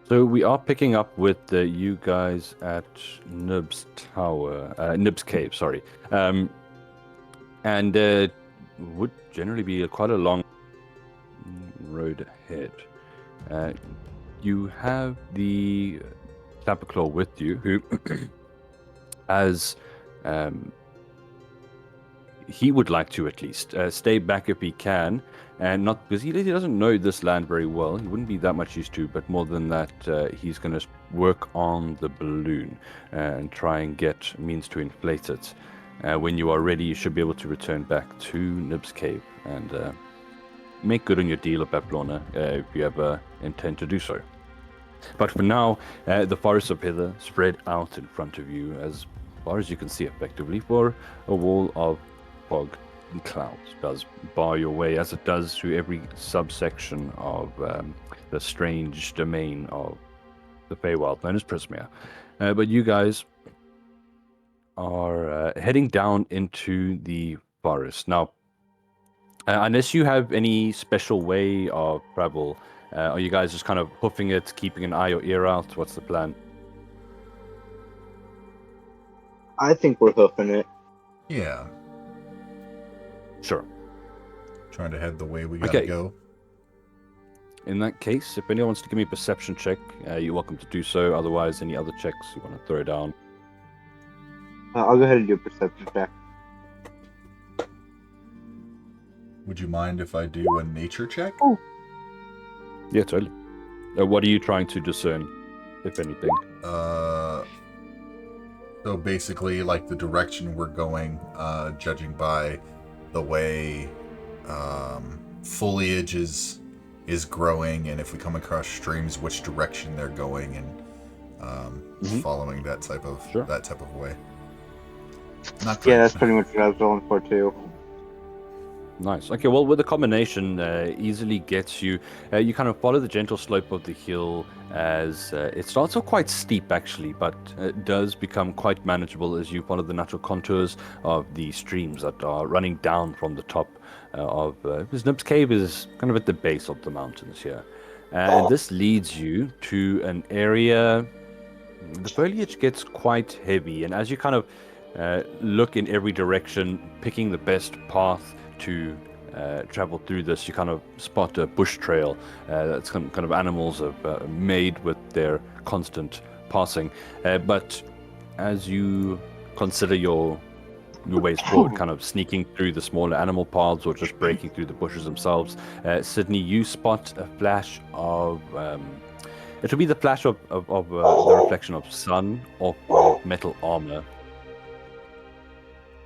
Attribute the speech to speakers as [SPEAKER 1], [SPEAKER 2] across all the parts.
[SPEAKER 1] So we are picking up with you guys at Nib's Cave, sorry. And would generally be quite a long road ahead. You have the Clapperclaw with you, who as he would like to at least stay back if he can, and not because he doesn't know this land very well. He wouldn't be that much used to, but more than that, he's going to work on the balloon and try and get means to inflate it. When you are ready, you should be able to return back to Nib's Cave and make good on your deal of Bablona if you ever intend to do so. But for now, the forest of heather spread out in front of you as far as you can see effectively, for a wall of fog and clouds does bar your way, as it does through every subsection of the strange domain of the Feywild known as Prismia. But you guys are heading down into the forest. Now, unless you have any special way of travel, are you guys just kind of hoofing it, keeping an eye or ear out? What's the plan?
[SPEAKER 2] I think we're hoofing it.
[SPEAKER 3] Yeah.
[SPEAKER 1] Sure.
[SPEAKER 3] Trying to head the way we gotta go.
[SPEAKER 1] In that case, if anyone wants to give me a perception check, you're welcome to do so. Otherwise, any other checks you want to throw down.
[SPEAKER 2] I'll go ahead and do a perception check.
[SPEAKER 3] Would you mind if I do a nature check?
[SPEAKER 2] Oh.
[SPEAKER 1] Yeah, totally. What are you trying to discern, if anything?
[SPEAKER 3] So basically, like the direction we're going, judging by the way foliage is growing, and if we come across streams, which direction they're going, and following that type of way. Not
[SPEAKER 2] yeah, that's pretty much what I was rolling for too.
[SPEAKER 1] Nice. Okay, well, with the combination, easily gets you. You kind of follow the gentle slope of the hill as it starts off quite steep, actually, but it does become quite manageable as you follow the natural contours of the streams that are running down from the top of Nib's Cave is kind of at the base of the mountains here. And this leads you to an area. The foliage gets quite heavy, and as you kind of look in every direction, picking the best path to travel through this, you kind of spot a bush trail that's kind of animals have made with their constant passing. But as you consider your ways forward, kind of sneaking through the smaller animal paths or just breaking through the bushes themselves, Sydney, you spot a flash of it will be the flash of the reflection of sun or metal armor.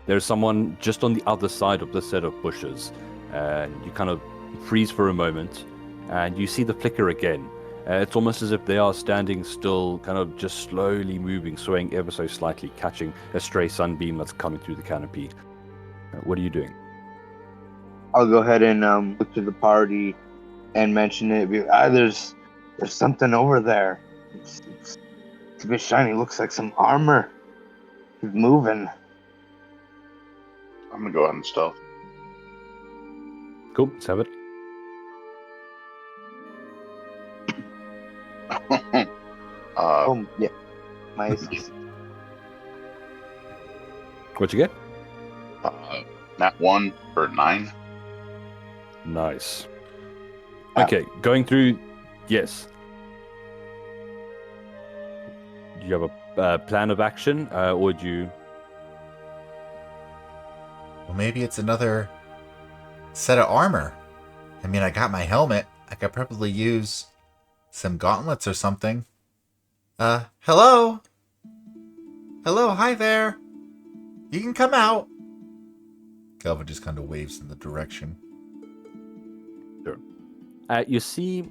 [SPEAKER 1] There's someone just on the other side of this set of bushes, and you kind of freeze for a moment, and you see the flicker again. It's almost as if they are standing still, kind of just slowly moving, swaying ever so slightly, catching a stray sunbeam that's coming through the canopy. What are you doing?
[SPEAKER 2] I'll go ahead and look to the party and mention it. There's something over there. It's a bit shiny. Looks like some armor. It's moving.
[SPEAKER 4] I'm gonna go ahead and stealth.
[SPEAKER 1] Cool, let's have it.
[SPEAKER 2] Yeah. My assist.
[SPEAKER 1] What'd you get?
[SPEAKER 4] Nat 1 for 9.
[SPEAKER 1] Nice. Okay, going through. Yes. Do you have a plan of action, or would you?
[SPEAKER 3] Well, maybe it's another set of armor. I mean, I got my helmet. I could probably use some gauntlets or something. Hello? Hello, hi there. You can come out. Kelvin just kind of waves in the direction.
[SPEAKER 1] Sure. You see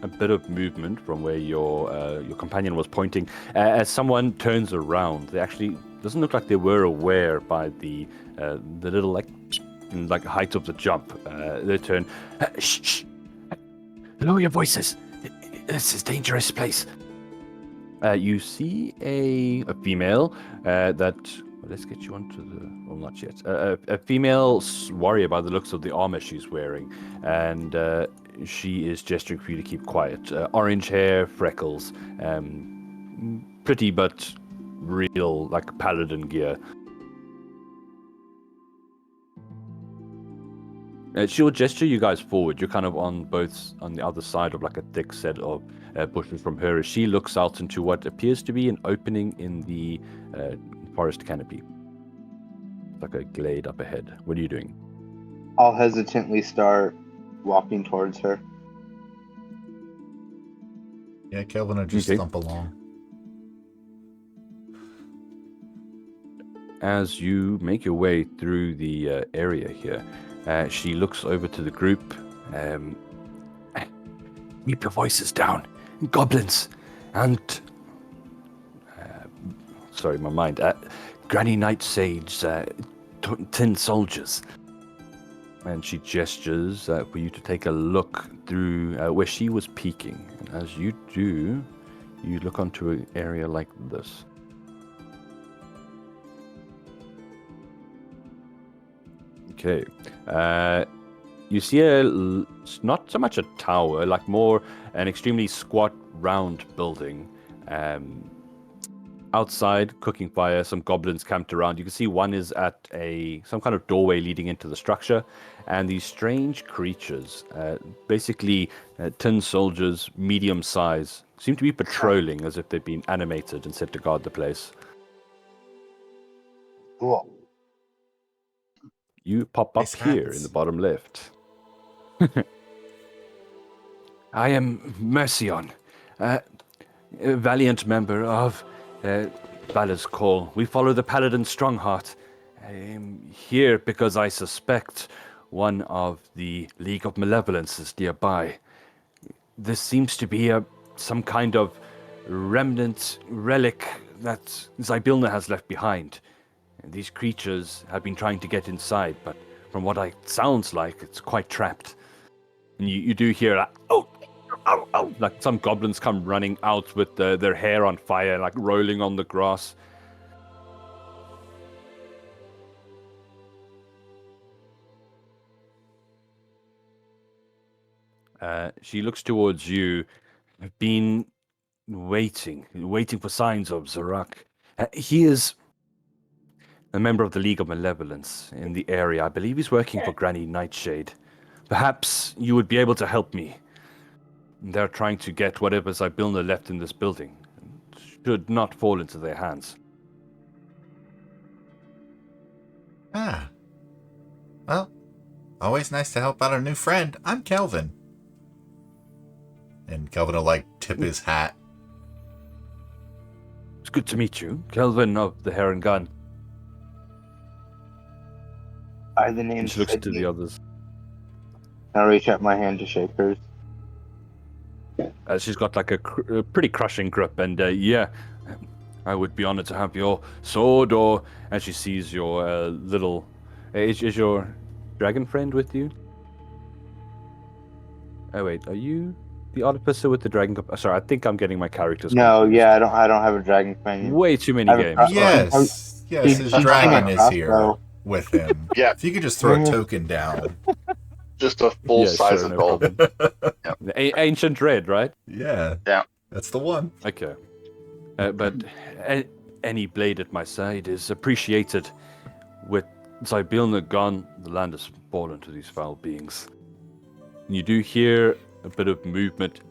[SPEAKER 1] a bit of movement from where your companion was pointing. As someone turns around, they actually doesn't look like they were aware by the little like height of the jump. They turn. Shh! Lower your voices. This is a dangerous place. You see a female that Well, let's get you onto the... Well, not yet. A female warrior by the looks of the armor she's wearing. And she is gesturing for you to keep quiet. Orange hair, freckles. Pretty but real, like paladin gear. She'll gesture you guys forward. You're kind of on the other side of like a thick set of bushes from her as she looks out into what appears to be an opening in the forest canopy. Like a glade up ahead. What are you doing?
[SPEAKER 2] I'll hesitantly start walking towards her.
[SPEAKER 3] Yeah, Kelvin will just
[SPEAKER 1] Okay.
[SPEAKER 3] thump along.
[SPEAKER 1] As you make your way through the area here, she looks over to the group. Keep your voices down. Goblins. And... sorry, my mind. Granny Night Sage, tin soldiers. And she gestures for you to take a look through where she was peeking. And as you do, you look onto an area like this. Okay. You see not so much a tower, like more an extremely squat, round building. Outside, cooking fire, some goblins camped around. You can see one is at some kind of doorway leading into the structure. And these strange creatures, basically tin soldiers, medium size, seem to be patrolling as if they've been animated and set to guard the place.
[SPEAKER 2] Cool.
[SPEAKER 1] You pop up
[SPEAKER 3] Nice
[SPEAKER 1] here
[SPEAKER 3] hats.
[SPEAKER 1] in the bottom left. I am Mercion, a valiant member of Valor's Call. We follow the Paladin Strongheart. I am here because I suspect one of the League of Malevolence is nearby. This seems to be some kind of remnant relic that Zybilna has left behind. And these creatures have been trying to get inside, but from what it sounds like, it's quite trapped. And you do hear that, oh, like some goblins come running out with their hair on fire, like rolling on the grass. She looks towards you. I've been waiting for signs of Zarak. He is a member of the League of Malevolence in the area. I believe he's working for Granny Nightshade. Perhaps you would be able to help me. They're trying to get whatever Zybilna left in this building. It should not fall into their hands.
[SPEAKER 3] Ah. Well, always nice to help out a new friend. I'm Kelvin. And Kelvin will, like, tip his hat.
[SPEAKER 1] It's good to meet you, Kelvin of the Hair and Gun.
[SPEAKER 2] By the
[SPEAKER 1] And
[SPEAKER 2] name
[SPEAKER 1] she looks to
[SPEAKER 2] Sydney.
[SPEAKER 1] the others.
[SPEAKER 2] I'll reach out my hand to shake hers.
[SPEAKER 1] She's got like a pretty crushing grip, and yeah, I would be honored to have your sword. Or as she sees your little, is your dragon friend with you? Oh wait, are you the artificer with the dragon? Sorry, I think I'm getting my characters.
[SPEAKER 2] No,
[SPEAKER 1] confused.
[SPEAKER 2] yeah, I don't have a dragon companion.
[SPEAKER 1] Way too many
[SPEAKER 2] I have a
[SPEAKER 1] games.
[SPEAKER 3] Yes. Yes,
[SPEAKER 2] She's
[SPEAKER 3] his
[SPEAKER 2] got
[SPEAKER 3] dragon
[SPEAKER 2] a
[SPEAKER 3] is here
[SPEAKER 2] crossbow.
[SPEAKER 3] with him.
[SPEAKER 4] Yeah.
[SPEAKER 3] If you could just throw a
[SPEAKER 2] Yeah.
[SPEAKER 3] token down.
[SPEAKER 4] Just a full
[SPEAKER 1] Yeah,
[SPEAKER 4] size
[SPEAKER 1] sure,
[SPEAKER 4] of
[SPEAKER 1] no
[SPEAKER 4] gold.
[SPEAKER 1] problem. Ancient Red, right?
[SPEAKER 3] Yeah.
[SPEAKER 4] Yeah.
[SPEAKER 3] That's the one.
[SPEAKER 1] Okay. But any blade at my side is appreciated. With Zybilna gone, the land has fallen to these foul beings. And you do hear a bit of movement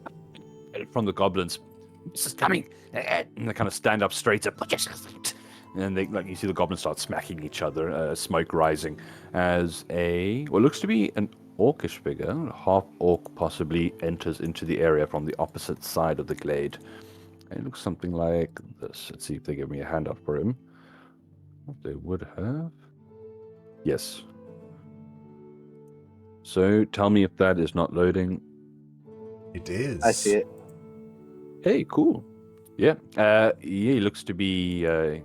[SPEAKER 1] from the goblins. This is coming! And they kind of stand up straight up. And they, like, you see the goblins start smacking each other, smoke rising, as what looks to be an orcish figure, half orc possibly, enters into the area from the opposite side of the glade. It looks something like this. Let's see if they give me a handout for him. They would have. Yes. So tell me if that is not loading.
[SPEAKER 3] It is.
[SPEAKER 2] I see it.
[SPEAKER 1] Hey, cool. Yeah. He looks to be an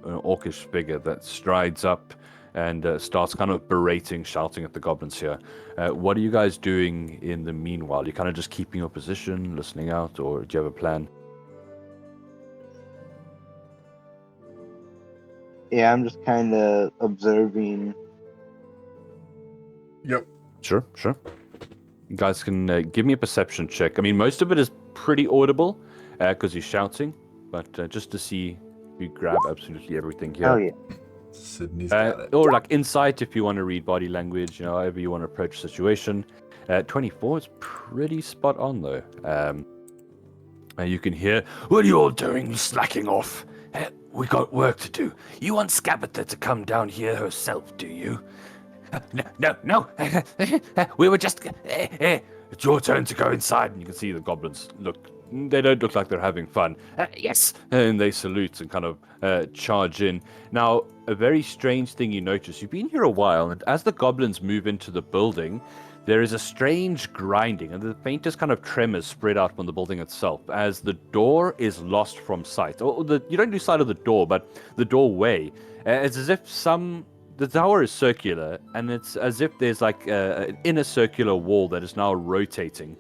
[SPEAKER 1] orcish figure that strides up and starts kind of berating, shouting at the goblins here. What are you guys doing in the meanwhile? You kind of just keeping your position, listening out, or do you have a plan?
[SPEAKER 2] Yeah, I'm just kind of observing.
[SPEAKER 3] Yep.
[SPEAKER 1] Sure, sure. You guys can give me a perception check. I mean, most of it is pretty audible because he's shouting, but just to see if you grab absolutely everything here.
[SPEAKER 2] Hell yeah.
[SPEAKER 3] Sydney's got it.
[SPEAKER 1] Or like insight if you want to read body language, however you want to approach the situation. 24 is pretty spot on though. You can hear, "What are you all doing, slacking off? We got work to do. You want Scabatha to come down here herself, do you? No. We were just... It's your turn to go inside." And you can see the goblins they don't look like they're having fun. Yes. And they salute and kind of charge in. Now, a very strange thing you notice, you've been here a while, and as the goblins move into the building, there is a strange grinding, and the faintest kind of tremors spread out from the building itself as the door is lost from sight. You don't lose sight of the door, but the doorway. It's as if the tower is circular, and it's as if there's like an inner circular wall that is now rotating.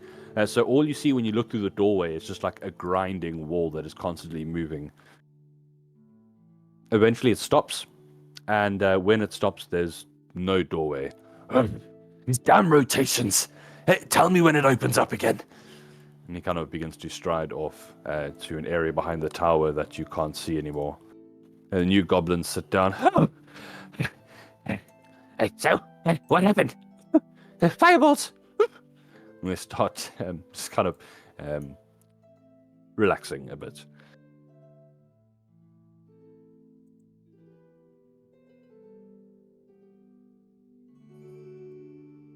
[SPEAKER 1] So all you see when you look through the doorway is just like a grinding wall that is constantly moving. Eventually it stops, and when it stops, there's no doorway. These damn rotations! Hey, tell me when it opens up again! And he kind of begins to stride off to an area behind the tower that you can't see anymore. And the new goblins sit down. So, what happened? The fireballs! And they start just kind of relaxing a bit.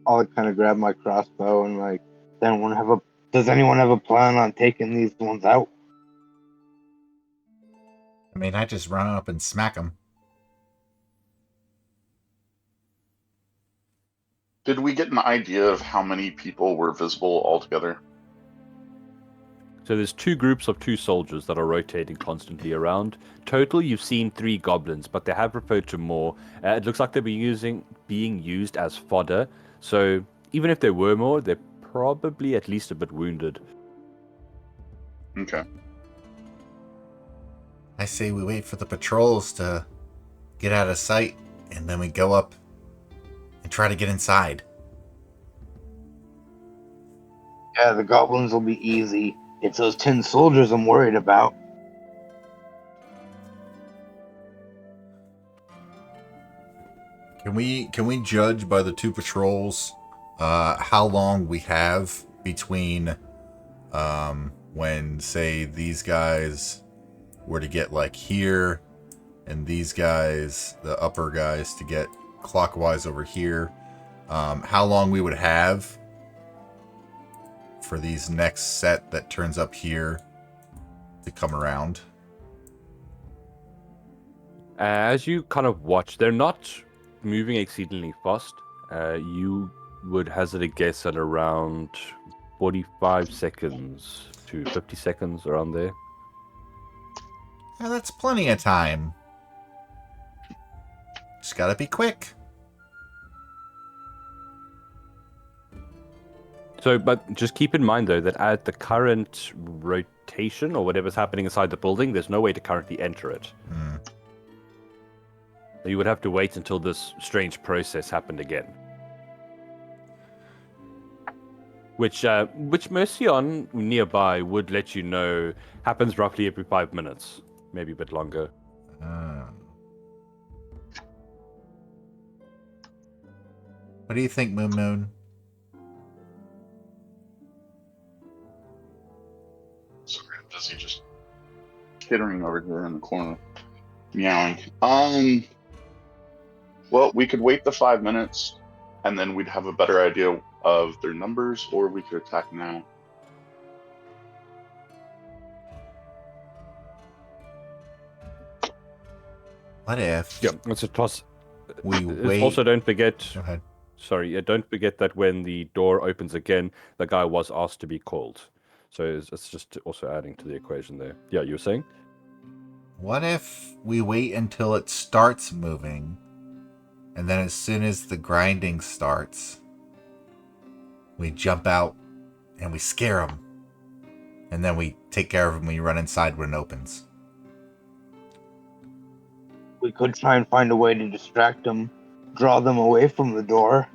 [SPEAKER 2] I'll kind of grab my crossbow and like, does anyone have a plan on taking these ones out?
[SPEAKER 3] I mean, I just run up and smack them.
[SPEAKER 4] Did we get an idea of how many people were visible altogether?
[SPEAKER 1] So there's two groups of 2 soldiers that are rotating constantly around. Total, you've seen 3 goblins, but they have referred to more. It looks like they're being used as fodder. So even if there were more, they're probably at least a bit wounded.
[SPEAKER 4] Okay.
[SPEAKER 3] I say we wait for the patrols to get out of sight, and then we go up and try to get inside.
[SPEAKER 2] Yeah, the goblins will be easy. It's those 10 soldiers I'm worried about.
[SPEAKER 3] Can we judge by the 2 patrols how long we have between when, say, these guys were to get like here, and these guys, the upper guys, to get clockwise over here? How long we would have for these next set that turns up here to come around?
[SPEAKER 1] As you kind of watch, they're not moving exceedingly fast. You would hazard a guess at around 45 seconds to 50 seconds, around there.
[SPEAKER 3] Yeah, that's plenty of time. Just gotta be quick.
[SPEAKER 1] So, but just keep in mind, though, that at the current rotation or whatever's happening inside the building, there's no way to currently enter it. You would have to wait until this strange process happened again. Which Mercion nearby would let you know happens roughly every 5 minutes, maybe a bit longer.
[SPEAKER 3] What do you think, Moon Moon?
[SPEAKER 4] Sorry, I'm busy just kittering over here in the corner, meowing. Well, we could wait the 5 minutes, and then we'd have a better idea of their numbers, or we could attack now.
[SPEAKER 3] What if?
[SPEAKER 1] Yeah, it's a toss.
[SPEAKER 3] We wait.
[SPEAKER 1] Also, don't forget.
[SPEAKER 3] Go ahead.
[SPEAKER 1] Sorry, don't forget that when the door opens again, the guy was asked to be called. So it's just also adding to the equation there. Yeah, you were saying?
[SPEAKER 3] What if we wait until it starts moving, and then as soon as the grinding starts, we jump out and we scare them, and then we take care of them when you run inside when it opens?
[SPEAKER 2] We could try and find a way to distract them, draw them away from the door.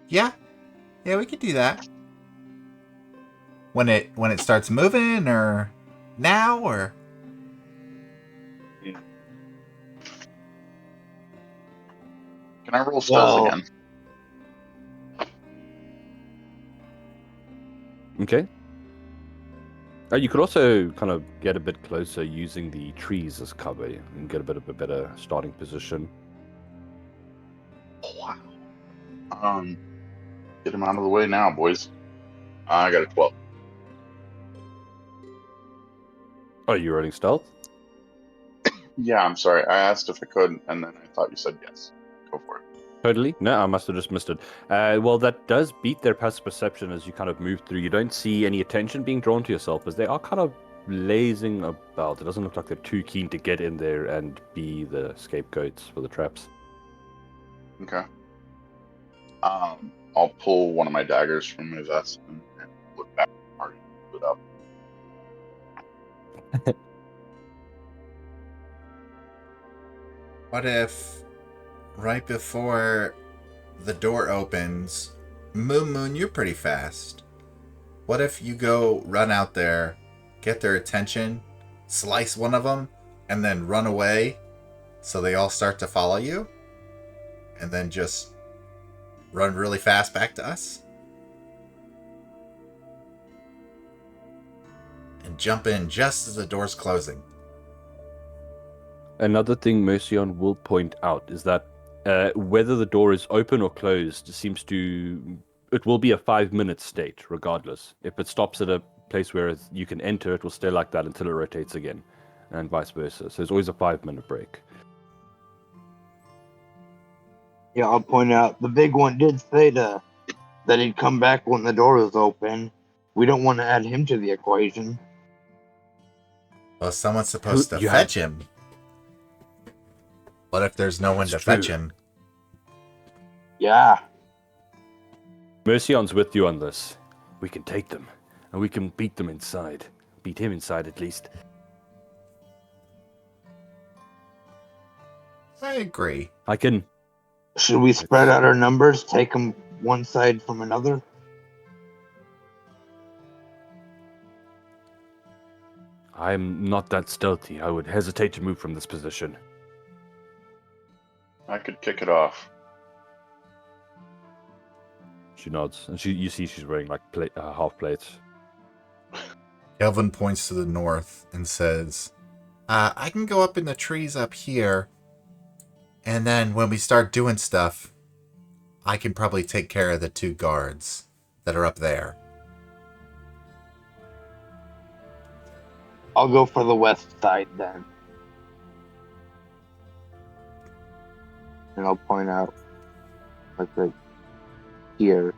[SPEAKER 3] Yeah, we could do that. When it starts moving, or now, or
[SPEAKER 4] Can I roll stealth
[SPEAKER 2] Well-
[SPEAKER 4] again?
[SPEAKER 1] Okay. You could also kind of get a bit closer using the trees as cover and get a bit of a better starting position.
[SPEAKER 4] Wow. Get him out of the way now, boys. I got a 12.
[SPEAKER 1] Oh, you're rolling stealth?
[SPEAKER 4] Yeah, I'm sorry. I asked if I could, and then I thought you said yes. Go for it.
[SPEAKER 1] Totally. No, I must have just missed it. Well, that does beat their passive perception as you kind of move through. You don't see any attention being drawn to yourself as they are kind of lazing about. It doesn't look like they're too keen to get in there and be the scapegoats for the traps.
[SPEAKER 4] Okay. I'll pull one of my daggers from my vest and look back at the party and put it up.
[SPEAKER 3] what if right before the door opens, Moon, you're pretty fast. What if you go run out there, get their attention, slice one of them, and then run away so they all start to follow you? And then just run really fast back to us? And jump in just as the door's closing.
[SPEAKER 1] Another thing Mercion will point out is that whether the door is open or closed it will be a 5-minute state regardless. If it stops at a place where you can enter, it will stay like that until it rotates again, and vice versa. So there's always a 5-minute break.
[SPEAKER 2] Yeah, I'll point out the big one did say that he'd come back when the door was open. We don't want to add him to the equation.
[SPEAKER 3] Well, someone's supposed to
[SPEAKER 1] You
[SPEAKER 3] fetch him. What if there's no one to
[SPEAKER 1] That's
[SPEAKER 3] fetch
[SPEAKER 1] true.
[SPEAKER 3] him?
[SPEAKER 2] Yeah.
[SPEAKER 1] Mercion's with you on this. We can take them, and we can beat them inside. Beat him inside at least.
[SPEAKER 3] I agree.
[SPEAKER 1] I can.
[SPEAKER 2] Should we spread out our numbers, take them one side from another?
[SPEAKER 1] I'm not that stealthy. I would hesitate to move from this position.
[SPEAKER 4] I could kick it off.
[SPEAKER 1] She nods, and you see she's wearing like half plates.
[SPEAKER 3] Kelvin points to the north and says, I can go up in the trees up here, and then when we start doing stuff, I can probably take care of the 2 guards that are up there.
[SPEAKER 2] I'll go for the west side then. And I'll point out like right here.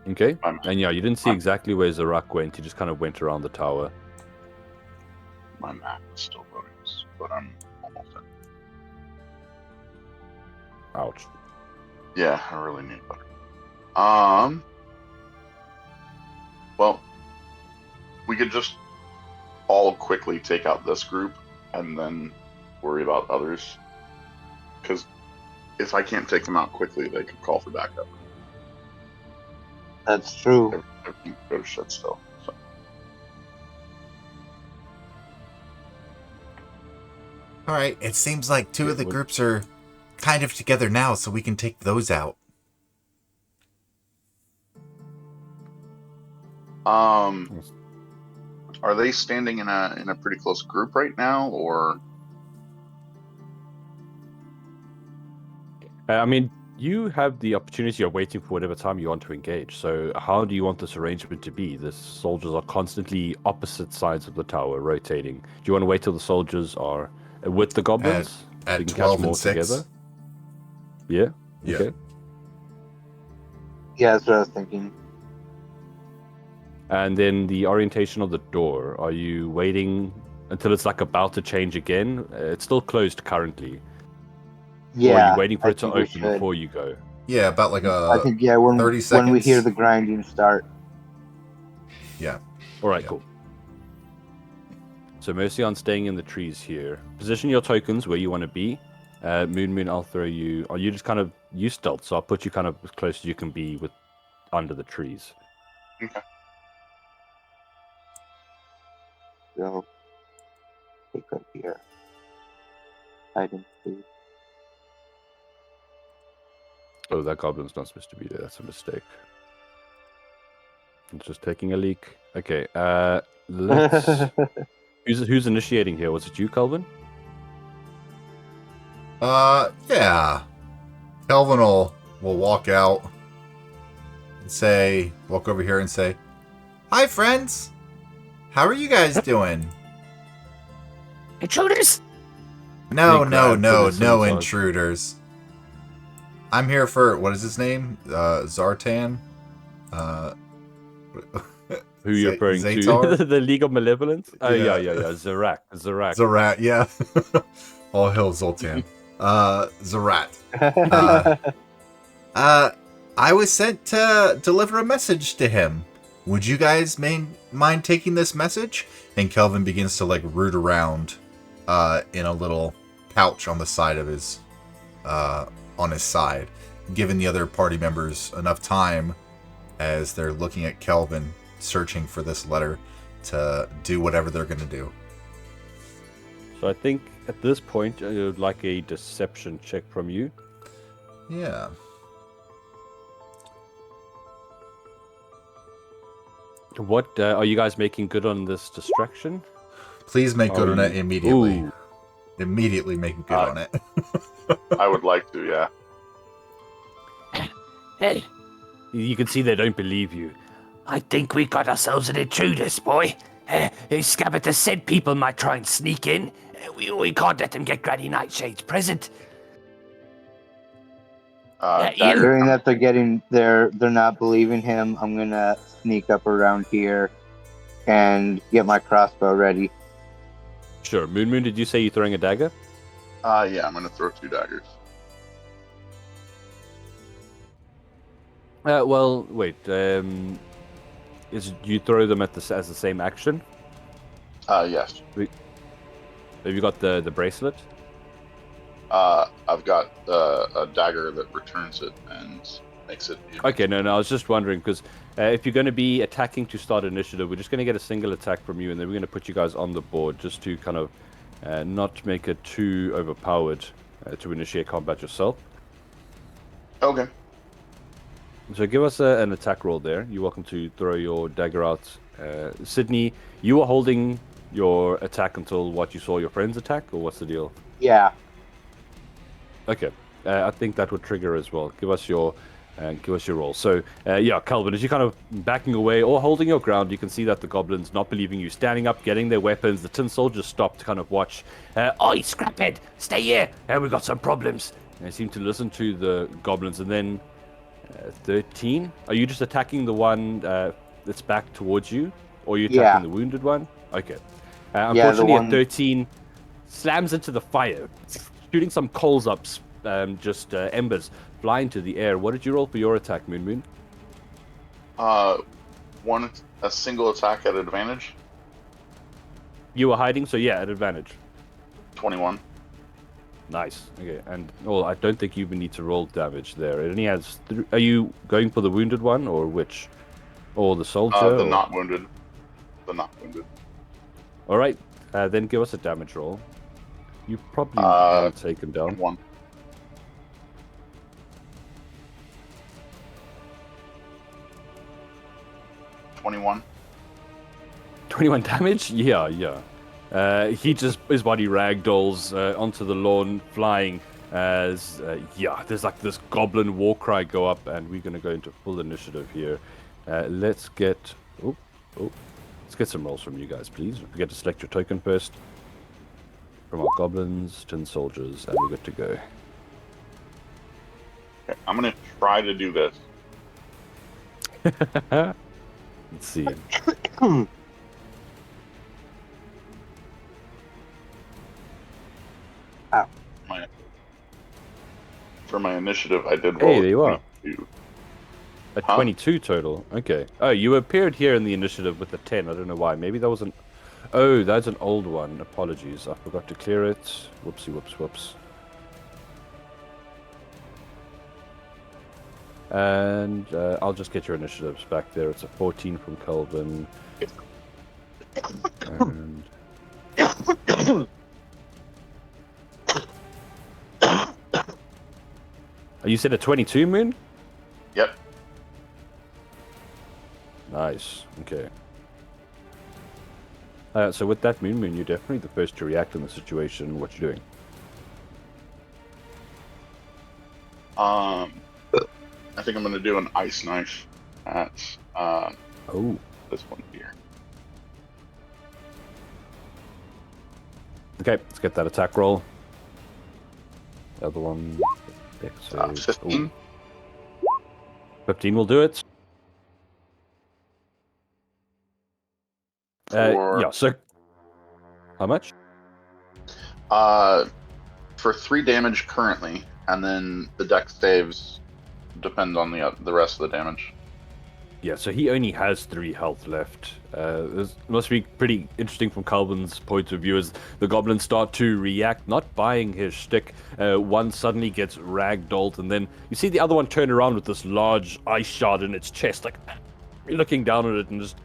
[SPEAKER 1] Okay.
[SPEAKER 4] I'm-
[SPEAKER 1] And yeah, you didn't see exactly where Zarak went. He just kind of went around the tower.
[SPEAKER 4] My map is still loading, but I'm almost in.
[SPEAKER 1] Ouch.
[SPEAKER 4] Yeah, I really need better. Well, we could just all quickly take out this group and then worry about others. Because if I can't take them out quickly, they could call for backup.
[SPEAKER 2] That's true.
[SPEAKER 4] Everything could go to shit still. So.
[SPEAKER 3] Alright, it seems like 2 of the groups are kind of together now, so we can take those out.
[SPEAKER 4] Are they standing in a pretty close group right now, or?
[SPEAKER 1] I mean, you have the opportunity of waiting for whatever time you want to engage. So how do you want this arrangement to be? The soldiers are constantly opposite sides of the tower, rotating. Do you want to wait till the soldiers are with the goblins?
[SPEAKER 3] At
[SPEAKER 1] You can catch
[SPEAKER 3] 12
[SPEAKER 1] them all
[SPEAKER 3] and 6?
[SPEAKER 1] together? Yeah?
[SPEAKER 3] Yeah.
[SPEAKER 1] Okay.
[SPEAKER 2] Yeah, that's what I was thinking.
[SPEAKER 1] And then the orientation of the door, are you waiting until it's like about to change again? It's still closed currently. Or are
[SPEAKER 2] Yeah.
[SPEAKER 1] you waiting for
[SPEAKER 2] I
[SPEAKER 1] it to
[SPEAKER 2] think we
[SPEAKER 1] open
[SPEAKER 2] should.
[SPEAKER 1] before you go?
[SPEAKER 3] Yeah, about like
[SPEAKER 2] I
[SPEAKER 3] a
[SPEAKER 2] think, yeah,
[SPEAKER 3] 30
[SPEAKER 2] when we hear
[SPEAKER 3] seconds.
[SPEAKER 2] the grinding start.
[SPEAKER 3] Yeah.
[SPEAKER 1] All right,
[SPEAKER 3] Yeah.
[SPEAKER 1] cool. So mostly on staying in the trees here. Position your tokens where you want to be. Moon, I'll throw you. Or you just kind of use stealth, so I'll put you kind of as close as you can be with under the trees.
[SPEAKER 4] Okay.
[SPEAKER 2] So, take up here. Item 2.
[SPEAKER 1] Oh, that goblin's not supposed to be there. That's a mistake. It's just taking a leak. Okay. Let's. Who's initiating here? Was it you, Calvin?
[SPEAKER 3] Yeah. Kelvin will walk out and walk over here and say, "Hi, friends. How are you guys doing?"
[SPEAKER 5] Intruders!
[SPEAKER 3] No,
[SPEAKER 1] Big grab for
[SPEAKER 3] no
[SPEAKER 1] the scimitar.
[SPEAKER 3] intruders. I'm here for, what is his name? Zartan?
[SPEAKER 1] Who you're referring
[SPEAKER 3] Zatar?
[SPEAKER 1] to? The League of Malevolence? Oh, yeah.
[SPEAKER 3] Yeah.
[SPEAKER 1] Zarak.
[SPEAKER 3] Zarat, yeah. All hail Zoltan. Zarat. I was sent to deliver a message to him. Would you guys mind taking this message? And Kelvin begins to like root around in a little pouch on the side of his on his side, giving the other party members enough time as they're looking at Kelvin searching for this letter to do whatever they're going to do.
[SPEAKER 1] So I think at this point, I would like a deception check from you.
[SPEAKER 3] Yeah.
[SPEAKER 1] What are you guys making good on this distraction?
[SPEAKER 3] Please make good on it immediately.
[SPEAKER 1] Ooh.
[SPEAKER 3] Immediately make good on it.
[SPEAKER 4] I would like to, yeah.
[SPEAKER 5] Hey,
[SPEAKER 1] You can see they don't believe you.
[SPEAKER 5] I think we got ourselves an intruders, boy. Scabbata said people might try and sneak in. We can't let them get Granny Nightshade's present. You.
[SPEAKER 2] Hearing that they're not believing him, I'm gonna sneak up around here and get my crossbow ready.
[SPEAKER 1] Sure. Moon, did you say you're throwing a dagger?
[SPEAKER 4] Yeah, I'm gonna throw 2 daggers.
[SPEAKER 1] Well, wait. Is you throw them as the same action?
[SPEAKER 4] Yes.
[SPEAKER 1] Have you got the bracelet?
[SPEAKER 4] I've got a dagger that returns it and makes it.
[SPEAKER 1] Okay, no, I was just wondering because if you're going to be attacking to start initiative, we're just going to get a single attack from you, and then we're going to put you guys on the board just to kind of not make it too overpowered to initiate combat yourself.
[SPEAKER 4] Okay.
[SPEAKER 1] So give us an attack roll there. You're welcome to throw your dagger out. Sydney, you were holding your attack until what you saw your friend's attack, or what's the deal?
[SPEAKER 2] Yeah.
[SPEAKER 1] Okay, I think that would trigger as well. Give us your roll. So, yeah, Calvin, as you're kind of backing away or holding your ground, you can see that the goblins not believing you, standing up, getting their weapons. The tin soldiers stop to kind of watch.
[SPEAKER 5] Oi, Scraphead, stay here. We've got some problems.
[SPEAKER 1] They seem to listen to the goblins, and then 13. Are you just attacking the one that's back towards you, or are you attacking the wounded one? Okay. Unfortunately, a 13 slams into the fire, shooting some coals up, just embers fly into the air. What did you roll for your attack, Moon?
[SPEAKER 4] A single attack at advantage.
[SPEAKER 1] You were hiding, so yeah, at advantage.
[SPEAKER 4] 21.
[SPEAKER 1] Nice. Okay, and I don't think you even need to roll damage there. It only has. Are you going for the wounded one, or which, or the soldier?
[SPEAKER 4] The not wounded. The not wounded.
[SPEAKER 1] All right, then give us a damage roll. You probably want to take him down.
[SPEAKER 4] 1. $21.
[SPEAKER 1] 21 damage? Yeah. He just, his body ragdolls onto the lawn, flying as, there's like this goblin war cry go up, and we're going to go into full initiative here. Let's get some rolls from you guys, please. Don't forget to select your token first. From our goblins, tin soldiers, and we're good to go.
[SPEAKER 4] Okay, I'm going to try to do this.
[SPEAKER 1] Let's see.
[SPEAKER 2] Ow.
[SPEAKER 4] For my initiative, I did
[SPEAKER 1] Hey,
[SPEAKER 4] roll
[SPEAKER 1] there you are.
[SPEAKER 4] 22.
[SPEAKER 1] A
[SPEAKER 4] Huh?
[SPEAKER 1] 22 total. Okay. Oh, you appeared here in the initiative with a 10. I don't know why. Maybe that was an... Oh, that's an old one. Apologies. I forgot to clear it. Whoopsie, whoops, whoops. And I'll just get your initiatives back there. It's a 14 from Kelvin. And... Oh, you said a 22, Moon?
[SPEAKER 4] Yep.
[SPEAKER 1] Nice. Okay. So with that Moon, you're definitely the first to react in the situation. What you doing?
[SPEAKER 4] I think I'm gonna do an ice knife at
[SPEAKER 1] Oh.
[SPEAKER 4] this one here.
[SPEAKER 1] Okay, let's get that attack roll. The other one...
[SPEAKER 4] 15.
[SPEAKER 1] 15 will do it. Yeah, so... How much?
[SPEAKER 4] For 3 damage currently, and then the dex saves depend on the rest of the damage.
[SPEAKER 1] Yeah, so he only has 3 health left. This must be pretty interesting from Calvin's point of view as the goblins start to react, not buying his shtick. One suddenly gets ragdolled, and then you see the other one turn around with this large ice shard in its chest, like looking down at it and just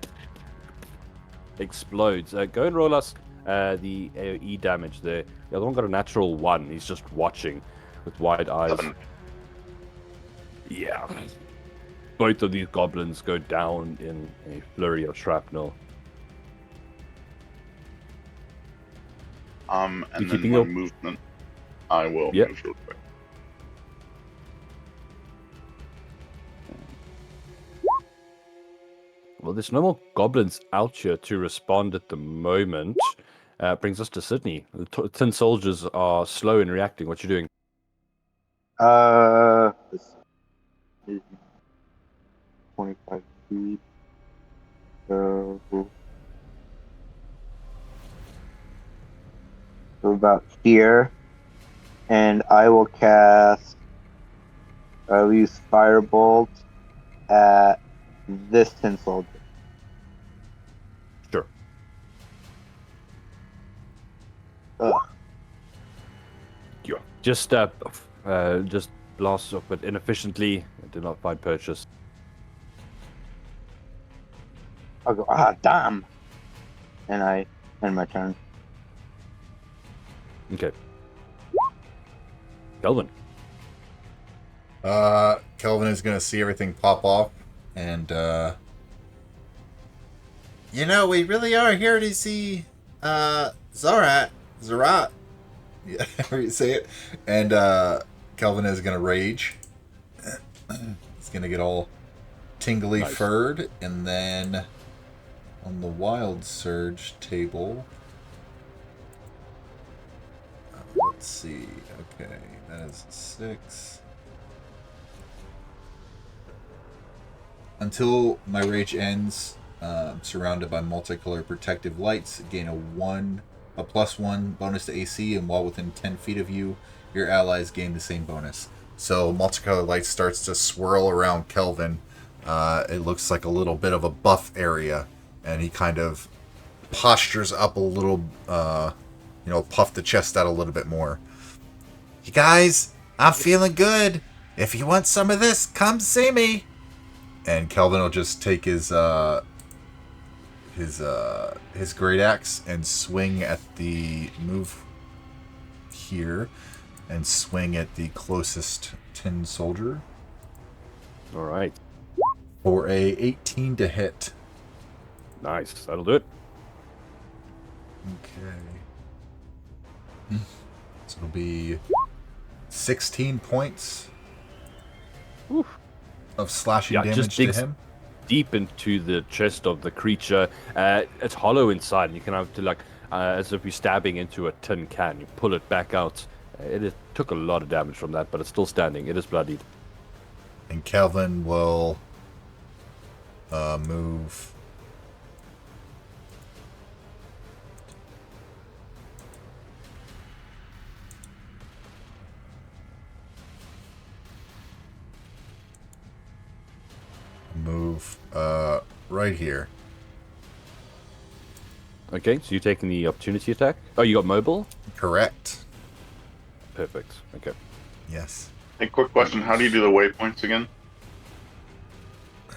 [SPEAKER 1] explodes. Go and roll us the AoE damage there. The other one got a natural 1. He's just watching with wide eyes.
[SPEAKER 4] 7.
[SPEAKER 1] Yeah. Both of these goblins go down in a flurry of shrapnel.
[SPEAKER 4] And
[SPEAKER 1] You
[SPEAKER 4] then
[SPEAKER 1] keeping
[SPEAKER 4] my
[SPEAKER 1] your-
[SPEAKER 4] movement, I will
[SPEAKER 1] Yep.
[SPEAKER 4] move real quick.
[SPEAKER 1] Well, there's no more goblins out here to respond at the moment. Brings us to Sydney. The tin soldiers are slow in reacting. What you doing?
[SPEAKER 2] This is 25 feet. So about here, and I will cast. I will use Firebolt at this tin soldier.
[SPEAKER 1] Sure.
[SPEAKER 2] Ugh.
[SPEAKER 1] Yeah. Just blast off, but inefficiently. It did not find purchase.
[SPEAKER 2] I'll go, damn! And I end my turn.
[SPEAKER 1] Okay. Kelvin.
[SPEAKER 3] Kelvin is gonna see everything pop off, and we really are here to see Zarat, yeah, however you say it. And Kelvin is gonna rage. He's gonna get all tingly
[SPEAKER 1] Nice.
[SPEAKER 3] furred, and then on the wild surge table. Let's see. Okay, that is 6. Until my rage ends, surrounded by multicolored protective lights, gain a +1 bonus to AC, and while within 10 feet of you, your allies gain the same bonus. So multicolored light starts to swirl around Kelvin. It looks like a little bit of a buff area, and he kind of postures up a little, puff the chest out a little bit more. You guys, I'm feeling good. If you want some of this, come see me. And Kelvin will just take his great axe and swing at the move here, and swing at the closest tin soldier
[SPEAKER 1] All right.
[SPEAKER 3] for a 18 to hit.
[SPEAKER 1] Nice. That'll do it.
[SPEAKER 3] Okay. So it'll be 16 points of slashing
[SPEAKER 1] Yeah,
[SPEAKER 3] damage
[SPEAKER 1] just
[SPEAKER 3] to
[SPEAKER 1] digs
[SPEAKER 3] him.
[SPEAKER 1] deep into the chest of the creature. It's hollow inside, and you can have to as if you're stabbing into a tin can. You pull it back out. It took a lot of damage from that, but it's still standing. It is bloodied.
[SPEAKER 3] And Kelvin will move. move right here.
[SPEAKER 1] Okay, so you're taking the opportunity attack. Oh, you got mobile?
[SPEAKER 3] Correct.
[SPEAKER 1] Perfect. Okay.
[SPEAKER 3] Yes.
[SPEAKER 4] Hey, quick question. How do you do the waypoints again?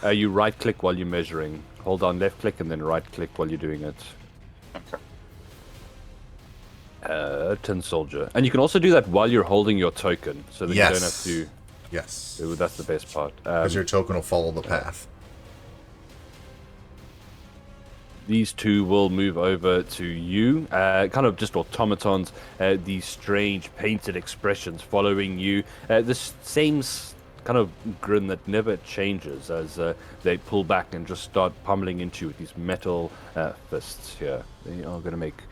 [SPEAKER 1] You right click while you're measuring. Hold on left click and then right click while you're doing it.
[SPEAKER 4] Okay.
[SPEAKER 1] Tin soldier. And you can also do that while you're holding your token, so that you don't have to.
[SPEAKER 3] Yes.
[SPEAKER 1] Ooh, that's the best part.
[SPEAKER 3] Because your token will follow the path.
[SPEAKER 1] These two will move over to you, kind of just automatons, these strange painted expressions following you. This same kind of grin that never changes as they pull back and just start pummeling into you with these metal fists here. They are going to make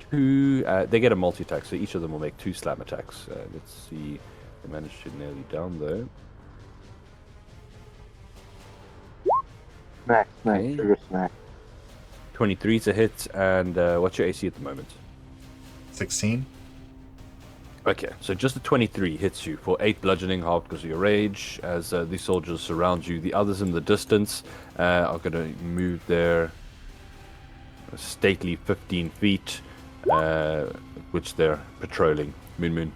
[SPEAKER 1] two, they get a multi-attack, so each of them will make 2 slam attacks. Let's see, they managed to nail you down though.
[SPEAKER 2] Smack,
[SPEAKER 1] Okay.
[SPEAKER 2] trigger smack.
[SPEAKER 1] 23 to hit, and what's your AC at the moment?
[SPEAKER 3] 16.
[SPEAKER 1] Okay, so just a 23 hits you for 8 bludgeoning, half because of your rage, as these soldiers surround you. The others in the distance are going to move their stately 15 feet, which they're patrolling. Moon.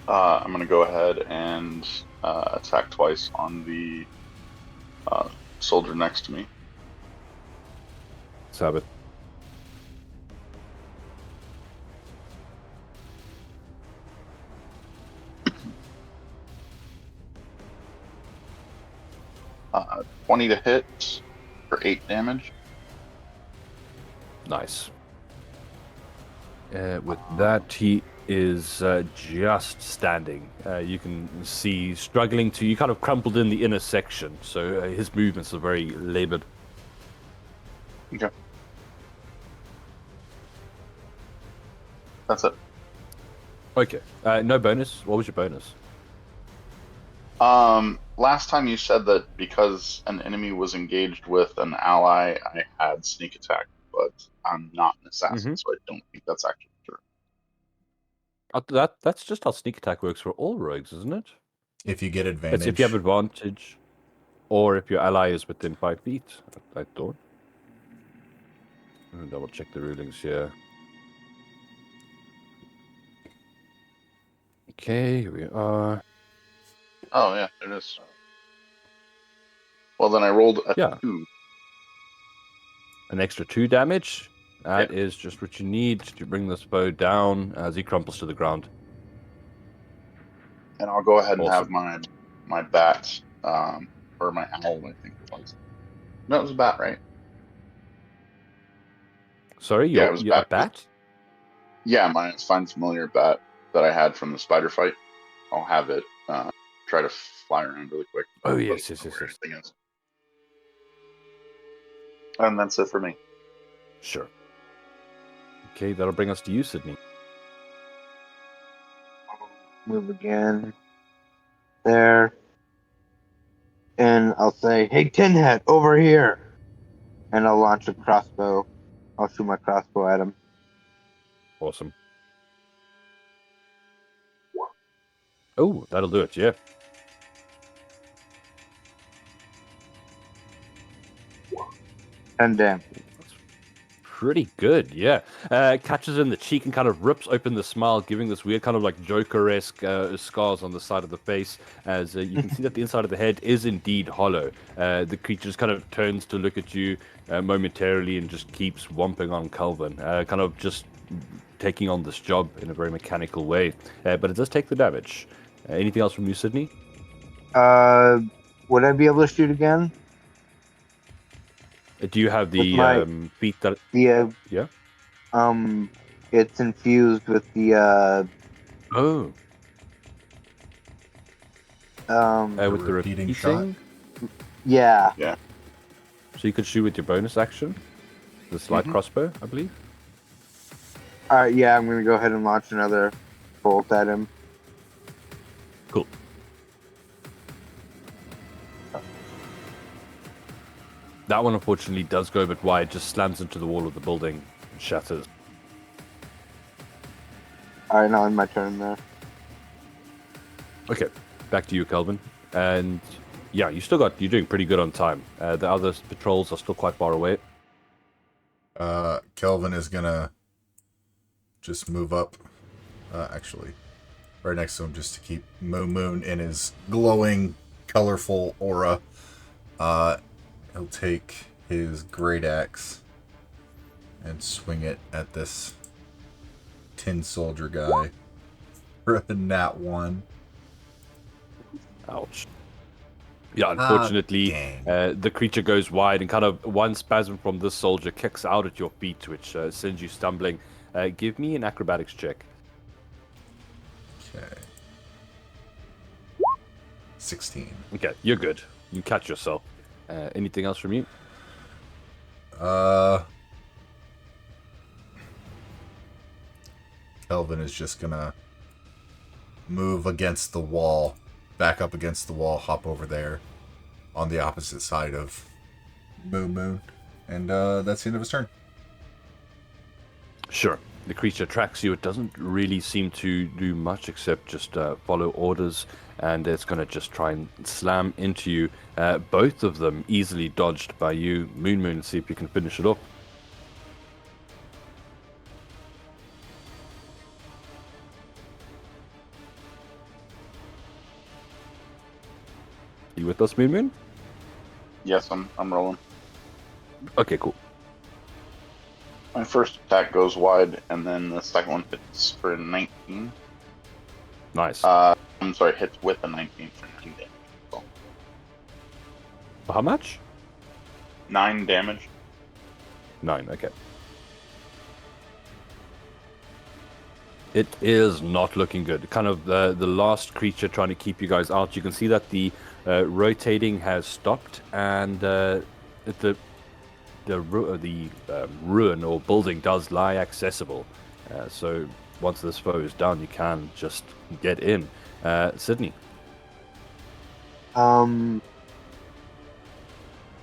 [SPEAKER 4] I'm going to go ahead and attack twice on the soldier next to me.
[SPEAKER 1] Sabbath.
[SPEAKER 4] Uh, 20 to hit for 8 damage.
[SPEAKER 1] Nice. With that, he is just standing. You can see struggling to, you kind of crumpled in the inner section, so his movements are very labored.
[SPEAKER 4] Okay. That's it.
[SPEAKER 1] Okay. No bonus. What was your bonus?
[SPEAKER 4] Last time you said that because an enemy was engaged with an ally, I had sneak attack, but I'm not an assassin, so I don't think that's actually true.
[SPEAKER 1] That's just how sneak attack works for all rogues, isn't it?
[SPEAKER 3] If you get
[SPEAKER 1] It's
[SPEAKER 3] advantage.
[SPEAKER 1] if you have advantage, or if your ally is within 5 feet. I thought. Let me double check the rulings here. Okay, here we are.
[SPEAKER 4] Oh yeah, it is. Well, then I rolled a 2.
[SPEAKER 1] An extra 2 damage. That is just what you need to bring this bow down as he crumples to the ground.
[SPEAKER 4] And I'll go ahead and have
[SPEAKER 1] Awesome.
[SPEAKER 4] my bat, or my owl, I think it was. No, it was a bat, right?
[SPEAKER 1] Sorry,
[SPEAKER 4] Yeah, it was
[SPEAKER 1] a bat?
[SPEAKER 4] Yeah, my fine familiar bat that I had from the spider fight. I'll have it try to fly around really quick.
[SPEAKER 1] Oh, yes.
[SPEAKER 4] Everything is. And that's it for me.
[SPEAKER 1] Sure. Okay, that'll bring us to you, Sydney.
[SPEAKER 2] Move again. There. And I'll say, hey, Tin Hat, over here. And I'll launch a crossbow. I'll shoot my crossbow at him.
[SPEAKER 1] Awesome. Oh, that'll do it, yeah.
[SPEAKER 2] And damn.
[SPEAKER 1] Pretty good, yeah. Catches in the cheek and kind of rips open the smile, giving this weird kind of like Joker-esque scars on the side of the face, as you can see that the inside of the head is indeed hollow. The creature just kind of turns to look at you momentarily and just keeps whomping on Calvin, kind of just taking on this job in a very mechanical way. But it does take the damage. Anything else from you, Sydney?
[SPEAKER 2] Would I be able to shoot again?
[SPEAKER 1] Do you have the feat that...
[SPEAKER 2] Yeah. It's infused with the
[SPEAKER 1] Oh. With the
[SPEAKER 3] repeating
[SPEAKER 1] repeating?
[SPEAKER 2] Yeah.
[SPEAKER 4] Yeah.
[SPEAKER 1] So you could shoot with your bonus action? The slide crossbow, I believe?
[SPEAKER 2] Alright, yeah, I'm gonna go ahead and launch another bolt at him.
[SPEAKER 1] Cool. That one unfortunately does go a bit wide, just slams into the wall of the building and shatters.
[SPEAKER 2] Alright, now it's my turn there.
[SPEAKER 1] Okay, back to you, Calvin. And Yeah, you're doing pretty good on time. The other patrols are still quite far away.
[SPEAKER 3] Kelvin is gonna just move up. Actually, right next to him, just to keep Moon in his glowing, colorful aura. He'll take his great axe and swing it at this tin soldier guy for a nat 1.
[SPEAKER 1] Ouch. Yeah, unfortunately, the creature goes wide, and kind of one spasm from this soldier kicks out at your feet, which sends you stumbling. Give me an acrobatics check.
[SPEAKER 3] Okay. 16.
[SPEAKER 1] Okay, you're good. You catch yourself. Anything else from you?
[SPEAKER 3] Kelvin is just gonna move against the wall, back up against the wall, hop over there on the opposite side of Moon. And that's the end of his turn.
[SPEAKER 1] Sure. The creature tracks you. It doesn't really seem to do much except just follow orders, and it's going to just try and slam into you. Both of them easily dodged by you, Moon. See if you can finish it off. You with us, Moon?
[SPEAKER 4] Yes, I'm rolling.
[SPEAKER 1] Okay, cool.
[SPEAKER 4] My first attack goes wide, and then the second one hits for 19.
[SPEAKER 1] Nice.
[SPEAKER 4] I'm sorry, hits with a 19 for 9 damage. So,
[SPEAKER 1] How much?
[SPEAKER 4] 9 damage.
[SPEAKER 1] 9, okay. It is not looking good. Kind of the last creature trying to keep you guys out. You can see that the rotating has stopped, and the ruin or building does lie accessible. So once this foe is down, you can just get in. Sydney.
[SPEAKER 2] I'll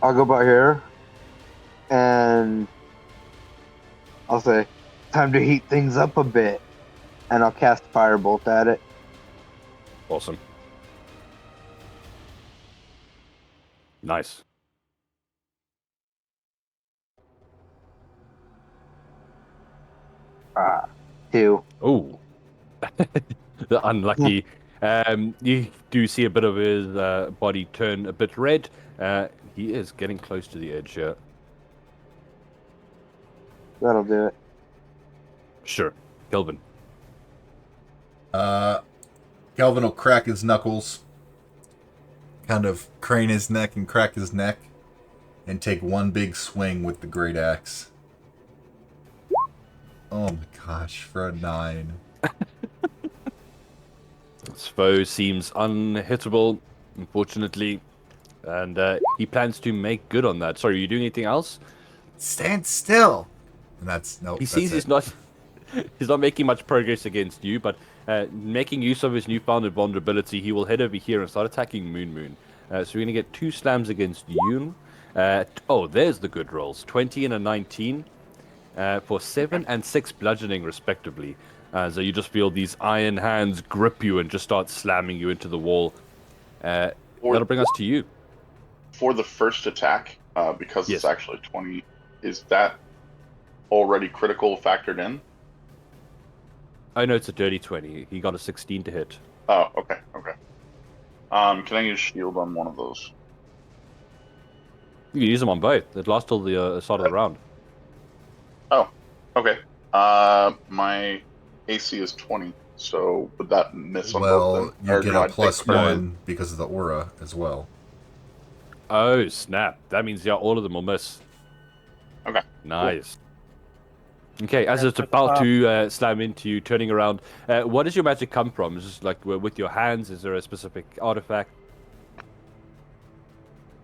[SPEAKER 2] go about here, and I'll say, time to heat things up a bit, and I'll cast Firebolt at it.
[SPEAKER 1] Awesome. Nice.
[SPEAKER 2] Ah, 2.
[SPEAKER 1] Oh, the unlucky. You do see a bit of his body turn a bit red. He is getting close to the edge here.
[SPEAKER 2] That'll do it.
[SPEAKER 1] Sure. Kelvin.
[SPEAKER 3] Kelvin will crack his knuckles, kind of crane his neck and crack his neck, and take one big swing with the great axe. Oh my gosh, for a 9.
[SPEAKER 1] This foe seems unhittable, unfortunately, and he plans to make good on that. Sorry, are you doing anything else?
[SPEAKER 3] Stand still! And that's, nope.
[SPEAKER 1] He sees he's not making much progress against you, but making use of his newfound vulnerability, he will head over here and start attacking Moon. So we're going to get 2 slams against you. There's the good rolls. 20 and a 19 for 7 and 6 bludgeoning, respectively. So you just feel these iron hands grip you and just start slamming you into the wall. That'll bring us to you.
[SPEAKER 4] For the first attack, because
[SPEAKER 1] Yes.
[SPEAKER 4] it's actually 20, is that already critical factored in?
[SPEAKER 1] Oh no, it's a dirty 20. He got a 16 to hit.
[SPEAKER 4] Oh, okay. Can I use shield on one of those?
[SPEAKER 1] You can use them on both. It lasts till the start of the round.
[SPEAKER 4] Oh, okay. My AC is 20, so would that miss on both?
[SPEAKER 3] Well,
[SPEAKER 4] then?
[SPEAKER 3] you
[SPEAKER 4] Or
[SPEAKER 3] get
[SPEAKER 4] do I
[SPEAKER 3] a
[SPEAKER 4] take
[SPEAKER 3] plus
[SPEAKER 4] the credit?
[SPEAKER 3] 1 because of the aura as well.
[SPEAKER 1] Oh, snap. That means, yeah, all of them will miss.
[SPEAKER 4] Okay.
[SPEAKER 1] Nice. Okay, as it's about to slam into you, turning around, what does your magic come from? Is this like with your hands? Is there a specific artifact?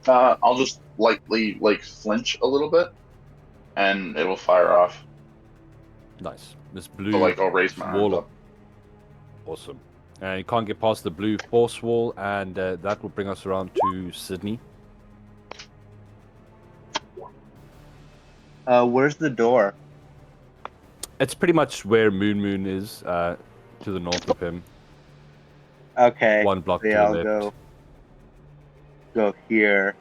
[SPEAKER 4] I'll just lightly flinch a little bit, and it will fire off.
[SPEAKER 1] Nice. This blue
[SPEAKER 4] So I'll raise my arms
[SPEAKER 1] wall
[SPEAKER 4] up.
[SPEAKER 1] Awesome. You can't get past the blue force wall, and that will bring us around to Sydney.
[SPEAKER 2] Where's the door?
[SPEAKER 1] It's pretty much where Moon is, to the north of him.
[SPEAKER 2] Okay.
[SPEAKER 1] One block
[SPEAKER 2] Yeah,
[SPEAKER 1] to
[SPEAKER 2] I'll
[SPEAKER 1] the left.
[SPEAKER 2] go. go here,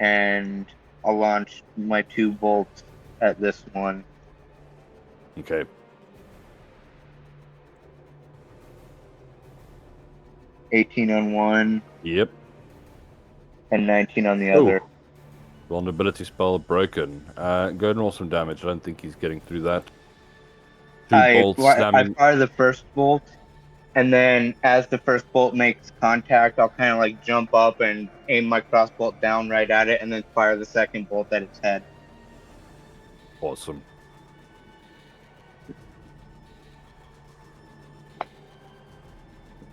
[SPEAKER 2] and I'll launch my 2 bolts at this one.
[SPEAKER 1] Okay.
[SPEAKER 2] $18 on one
[SPEAKER 1] Yep.
[SPEAKER 2] and 19 on the
[SPEAKER 1] Ooh.
[SPEAKER 2] other.
[SPEAKER 1] Vulnerability spell broken. Go ahead and roll some damage. I don't think he's getting through that. 2
[SPEAKER 2] I
[SPEAKER 1] bolts slamming.
[SPEAKER 2] fire the first bolt, and then as the first bolt makes contact, I'll kind of like jump up and aim my crossbolt down right at it, and then fire the second bolt at its head.
[SPEAKER 1] Awesome.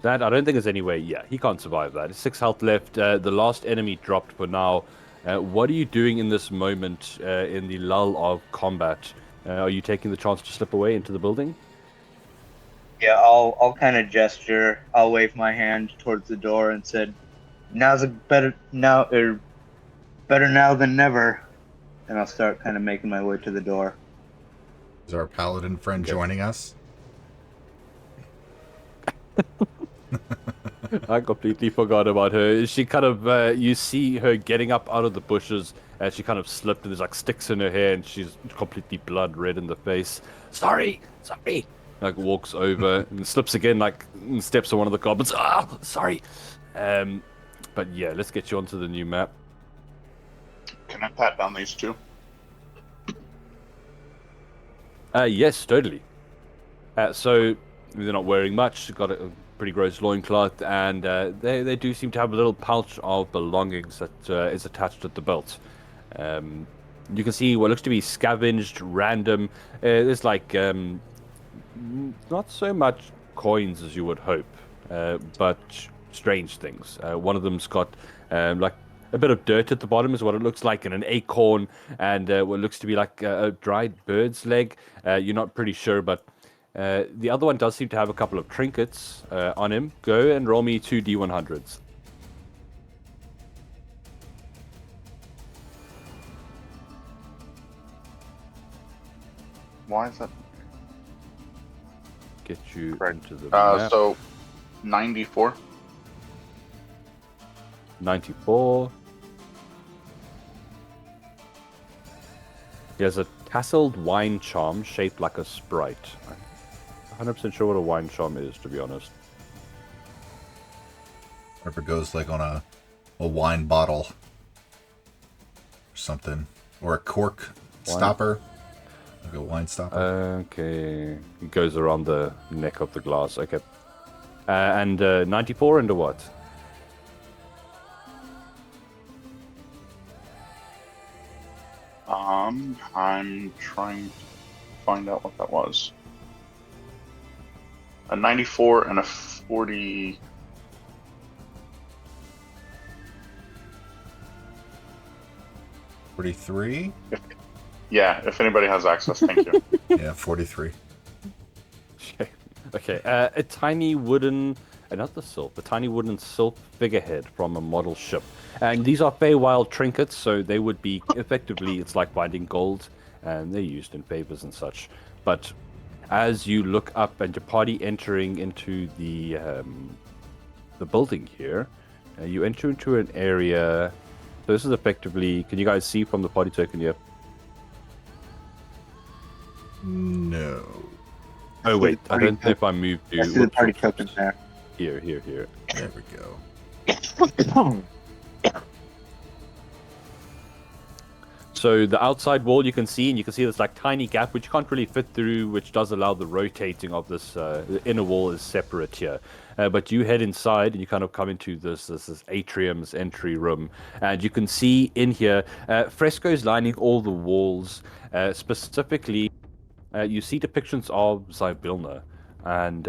[SPEAKER 1] That, I don't think there's any way. Yeah, he can't survive that. 6 health left. The last enemy dropped for now. What are you doing in this moment in the lull of combat? Are you taking the chance to slip away into the building?
[SPEAKER 2] Yeah, I'll kind of gesture. I'll wave my hand towards the door and said, "Now's a better now than never." And I'll start kind of making my way to the door.
[SPEAKER 3] Is our paladin friend joining us?
[SPEAKER 1] I completely forgot about her. She kind of, you see her getting up out of the bushes, and she kind of slipped, and there's like sticks in her hair, and she's completely blood red in the face. Sorry. Like walks over and slips again, like steps on one of the goblins. Ah, sorry. But yeah, let's get you onto the new map.
[SPEAKER 4] Can I pat down these 2?
[SPEAKER 1] Yes, totally. So they're not wearing much. They've got a pretty gross loincloth, and they do seem to have a little pouch of belongings that is attached at the belt. You can see what looks to be scavenged, random. There's like not so much coins as you would hope, but strange things. One of them's got like a bit of dirt at the bottom is what it looks like, and an acorn, and what looks to be like a dried bird's leg. You're not pretty sure, but the other one does seem to have a couple of trinkets on him. Go and roll me 2 D100s.
[SPEAKER 4] Why is that?
[SPEAKER 1] Get you
[SPEAKER 4] Correct.
[SPEAKER 1] into the map.
[SPEAKER 4] So 94.
[SPEAKER 1] 94. He has a tasseled wine charm shaped like a sprite. I'm 100% sure what a wine charm is, to be honest.
[SPEAKER 3] Or if it goes like on a wine bottle or something. Or a cork stopper. Like a wine stopper.
[SPEAKER 1] Okay. It goes around the neck of the glass. Okay. And 94 into what?
[SPEAKER 4] I'm trying to find out what that was. A 94 and a 40.
[SPEAKER 3] $43?
[SPEAKER 4] Yeah, if anybody has access, thank you.
[SPEAKER 3] Yeah, 43.
[SPEAKER 1] Okay. A tiny wooden, another sylph, a tiny wooden sylph figurehead from a model ship. And these are Feywild trinkets, so they would be effectively, it's like binding gold, and they're used in favors and such. But as you look up and your party entering into the building here, you enter into an area. So this is effectively, can you guys see from the party token here?
[SPEAKER 3] No.
[SPEAKER 1] Oh wait, I don't know if I moved you.
[SPEAKER 2] I see the party tokens there.
[SPEAKER 1] Here.
[SPEAKER 3] There we go.
[SPEAKER 1] So the outside wall you can see, and you can see this like tiny gap which you can't really fit through, which does allow the rotating of this. The inner wall is separate here, but you head inside and you kind of come into this atrium, this entry room, and you can see in here frescoes lining all the walls. Specifically, you see depictions of Zybilna and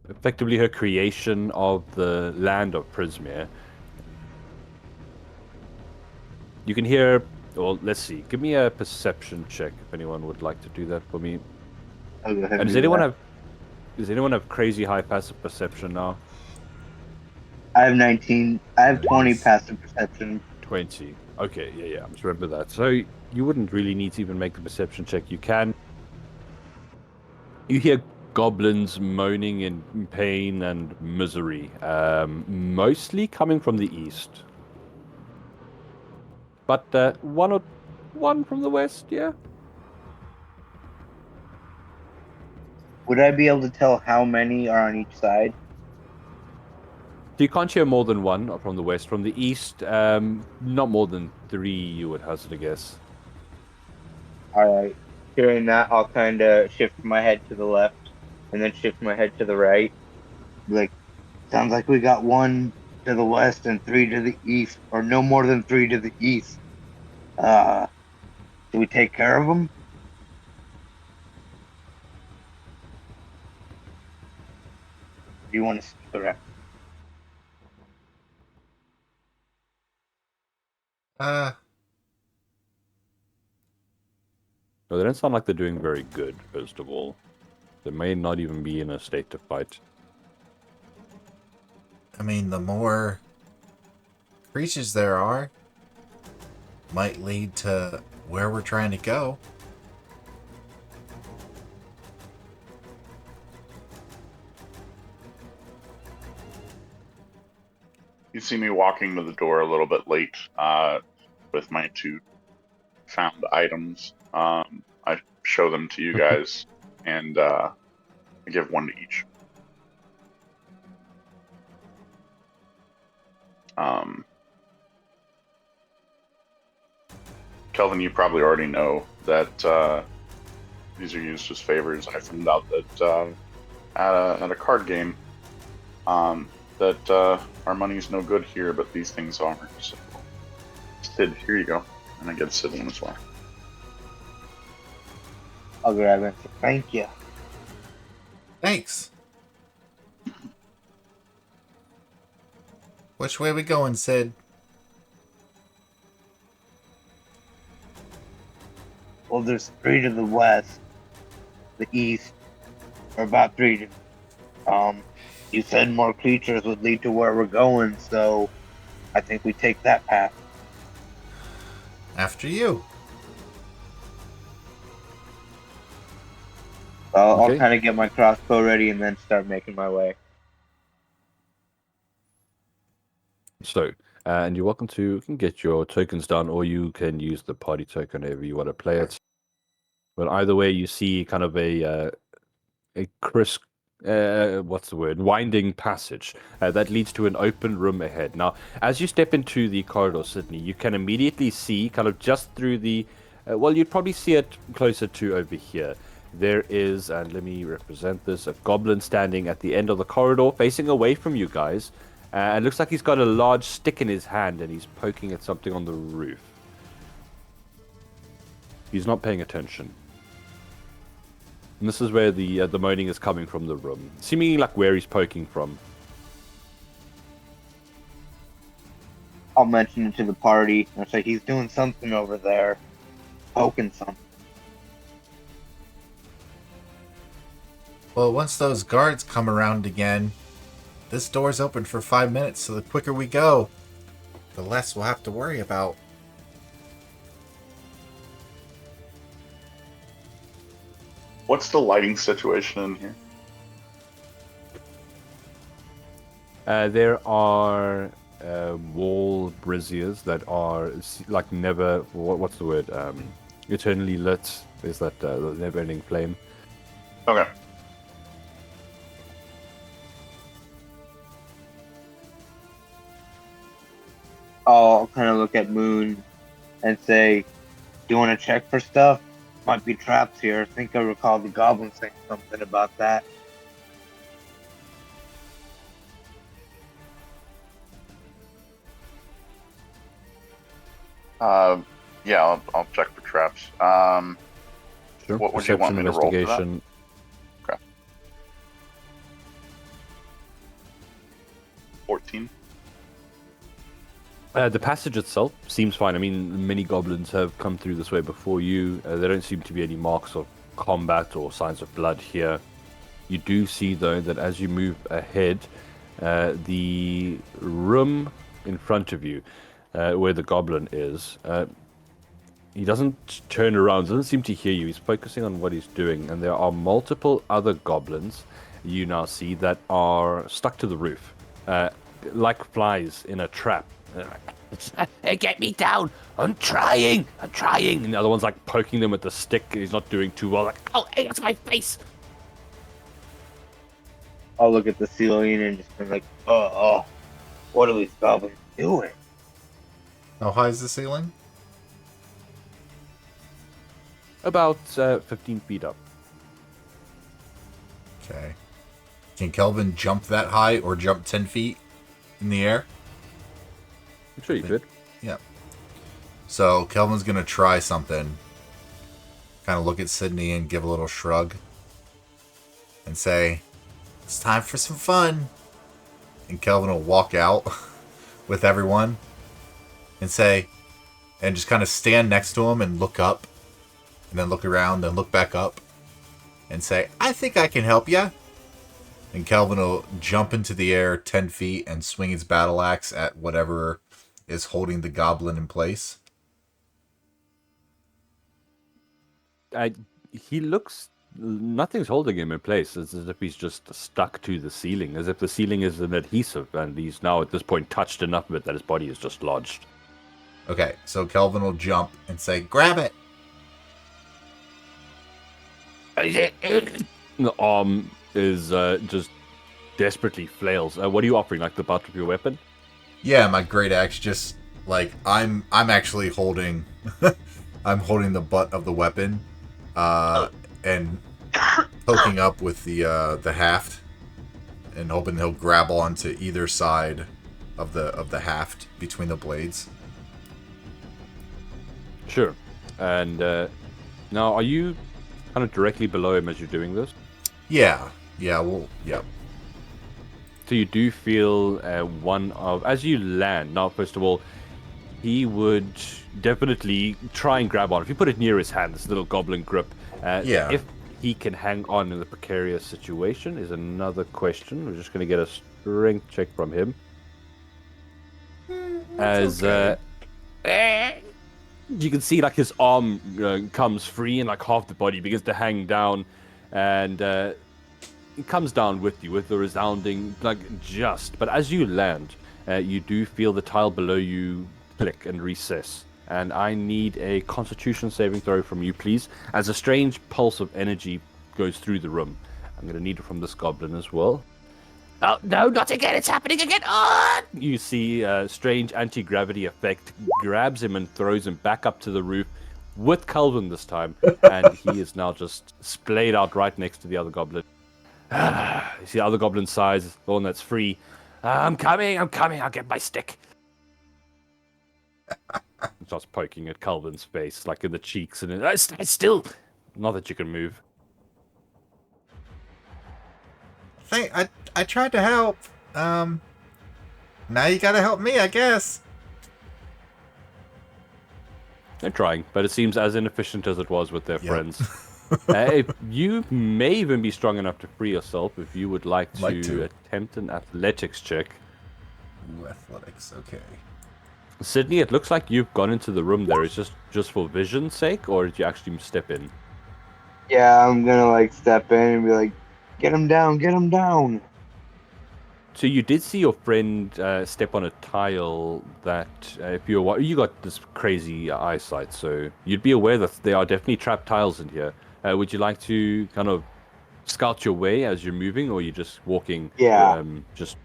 [SPEAKER 1] effectively her creation of the land of Prismere. You can hear. Well, let's see. Give me a perception check if anyone would like to do that for me.
[SPEAKER 2] I'll go ahead
[SPEAKER 1] And
[SPEAKER 2] and do that.
[SPEAKER 1] does anyone have crazy high passive perception now?
[SPEAKER 2] I have 19. I have 20 passive perception.
[SPEAKER 1] 20. Okay, yeah. Just remember that. So you wouldn't really need to even make the perception check. You can. You hear goblins moaning in pain and misery, mostly coming from the east. But one from the west, yeah.
[SPEAKER 2] Would I be able to tell how many are on each side?
[SPEAKER 1] So you can't hear more than one from the west. From the east, not more than 3, you would hazard a guess.
[SPEAKER 2] Alright. Hearing that, I'll kind of shift my head to the left and then shift my head to the right. Like, sounds like we got 1 to the west and 3 to the east, or no more than 3 to the east. Do we take care of them? Do you want to stick around?
[SPEAKER 1] No, they don't sound like they're doing very good, first of all. They may not even be in a state to fight.
[SPEAKER 3] I mean, the more creatures there are, might lead to where we're trying to go.
[SPEAKER 4] You see me walking to the door a little bit late with my 2 found items. I show them to you guys, and I give 1 to each. Kelvin, you probably already know that these are used as favors. I found out that at a card game that our money's no good here, but these things are. So, Sid, here you go. And I get Sid one as well.
[SPEAKER 2] I'll grab it. Thank you.
[SPEAKER 3] Thanks. Which way we going, Sid?
[SPEAKER 2] Well, there's 3 to the west, the east, or about 3 to. You said more creatures would lead to where we're going, so I think we take that path.
[SPEAKER 3] After you.
[SPEAKER 2] I'll
[SPEAKER 1] Okay.
[SPEAKER 2] kind of get my crossbow ready and then start making my way.
[SPEAKER 1] So, and you're welcome to you can get your tokens done, or you can use the party token however you want to play it. But either way, you see kind of a crisp, what's the word, winding passage that leads to an open room ahead. Now, as you step into the corridor, Sydney, you can immediately see kind of just through the, well, you'd probably see it closer to over here. There is, and let me represent this, a goblin standing at the end of the corridor, facing away from you guys. It looks like he's got a large stick in his hand and he's poking at something on the roof. He's not paying attention. And this is where the moaning is coming from the room. Seemingly like where he's poking from.
[SPEAKER 2] I'll mention it to the party. I'll say he's doing something over there. Poking something.
[SPEAKER 3] Well, once those guards come around again, this door's open for 5 minutes, so the quicker we go, the less we'll have to worry about.
[SPEAKER 4] What's the lighting situation in here?
[SPEAKER 1] There are wall braziers that are like never, what's the word, eternally lit. There's that never-ending flame.
[SPEAKER 4] Okay.
[SPEAKER 2] I'll kind of look at Moon and say, do you want to check for stuff? Might be traps here. I think I recall the goblin saying something about that.
[SPEAKER 4] Yeah, I'll check for traps.
[SPEAKER 1] Sure.
[SPEAKER 4] What would you want me to roll for that?
[SPEAKER 1] Investigation.
[SPEAKER 4] Okay. 14.
[SPEAKER 1] The passage itself seems fine. I mean, many goblins have come through this way before you. There don't seem to be any marks of combat or signs of blood here. You do see, though, that as you move ahead, the room in front of you, where the goblin is, he doesn't turn around, doesn't seem to hear you. He's focusing on what he's doing, and there are multiple other goblins you now see that are stuck to the roof, like flies in a trap.
[SPEAKER 5] Get me down! I'm trying!
[SPEAKER 1] And the other one's like poking them with the stick. He's not doing too well. Like,
[SPEAKER 5] Oh, hey, that's my face!
[SPEAKER 2] I'll look at the ceiling and just be like, oh, what are these goblins doing?
[SPEAKER 3] How high is the ceiling?
[SPEAKER 1] about 15 feet up.
[SPEAKER 3] Okay. Can Kelvin jump that high or jump 10 feet in the air?
[SPEAKER 1] I'm sure you could.
[SPEAKER 3] Yeah. So Kelvin's going to try something. Kind of look at Sydney and give a little shrug. And say, it's time for some fun. And Kelvin will walk out with everyone. And say, and just kind of stand next to him and look up. And then look around and look back up. And say, I think I can help ya. And Kelvin will jump into the air 10 feet and swing his battle axe at whatever is holding the goblin in place.
[SPEAKER 1] He looks... Nothing's holding him in place. It's as if he's just stuck to the ceiling. As if the ceiling is an adhesive, and he's now at this point touched enough of it that his body is just lodged.
[SPEAKER 3] Okay, so Kelvin will jump and say, grab it!
[SPEAKER 1] The arm is just desperately flails. What are you offering? Like the butt of your weapon?
[SPEAKER 3] Yeah, my great axe. Just like I'm actually holding, I'm holding the butt of the weapon, and poking up with the haft, and hoping he'll grab onto either side of the haft between the blades.
[SPEAKER 1] Sure. And now, are you kind of directly below him as you're doing this?
[SPEAKER 3] Yeah. Well, yeah.
[SPEAKER 1] So you do feel one of... As you land, now, first of all, he would definitely try and grab on. If you put it near his hand, this little goblin grip,
[SPEAKER 3] Yeah.
[SPEAKER 1] if he can hang on in the precarious situation is another question. We're just going to get a strength check from him. As you can see, like, his arm comes free and like half the body begins to hang down, and it comes down with you with a resounding, like, just. But as you land, you do feel the tile below you click and recess. And I need a Constitution saving throw from you, please, as a strange pulse of energy goes through the room. I'm going to need it from this goblin as well.
[SPEAKER 5] Oh, no, not again. It's happening again. Oh!
[SPEAKER 1] You see a strange anti-gravity effect grabs him and throws him back up to the roof with Calvin this time. And he is now just splayed out right next to the other goblin. You see the other goblin's size, the one that's free.
[SPEAKER 5] I'm coming. I'll get my stick.
[SPEAKER 1] Starts poking at Calvin's face, like in the cheeks, and it's still... Not that you can move.
[SPEAKER 3] I tried to help. Now you gotta help me, I guess.
[SPEAKER 1] They're trying, but it seems as inefficient as it was with their
[SPEAKER 3] Yep.
[SPEAKER 1] friends. You may even be strong enough to free yourself if you would like to attempt an athletics check.
[SPEAKER 3] Ooh, athletics, okay.
[SPEAKER 1] Sydney, it looks like you've gone into the room there. Is just for vision's sake, or did you actually step in?
[SPEAKER 2] Yeah, I'm gonna like step in and be like, get him down, get him down.
[SPEAKER 1] So you did see your friend step on a tile that, if you got this crazy eyesight, so you'd be aware that there are definitely trapped tiles in here. Would you like to kind of scout your way as you're moving, or are you just walking?
[SPEAKER 2] Yeah.
[SPEAKER 1] Just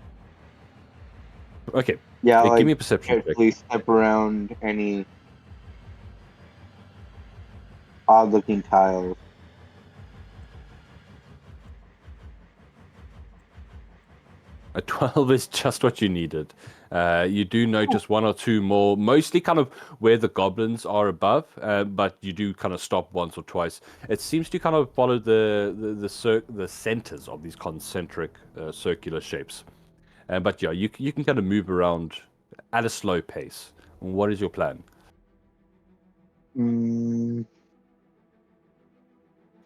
[SPEAKER 1] okay.
[SPEAKER 2] Yeah,
[SPEAKER 1] Give
[SPEAKER 2] like
[SPEAKER 1] me a perception check.
[SPEAKER 2] carefully step around any odd-looking tiles.
[SPEAKER 1] A 12 is just what you needed. You do notice one or two more, mostly kind of where the goblins are above, but you do kind of stop once or twice. It seems to kind of follow the centers of these concentric circular shapes. But yeah, you can kind of move around at a slow pace. What is your plan?
[SPEAKER 2] I'm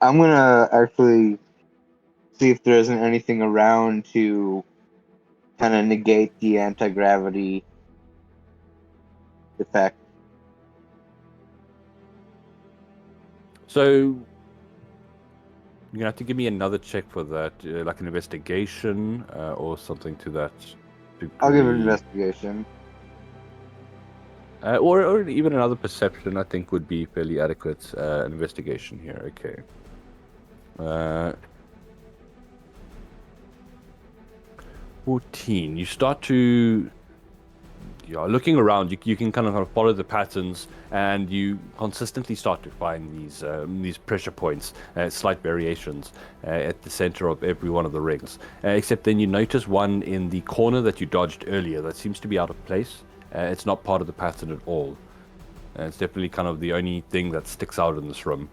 [SPEAKER 2] gonna actually see if there isn't anything around to kind of negate the anti-gravity effect.
[SPEAKER 1] So you're gonna have to give me another check for that, like an investigation or something to that degree.
[SPEAKER 2] I'll give it an investigation.
[SPEAKER 1] Or even another perception, I think, would be fairly adequate. Investigation here, okay. 14. You start to, looking around. You can kind of follow the patterns, and you consistently start to find these pressure points, slight variations at the center of every one of the rings. Except then you notice one in the corner that you dodged earlier that seems to be out of place. It's not part of the pattern at all. It's definitely kind of the only thing that sticks out in this room.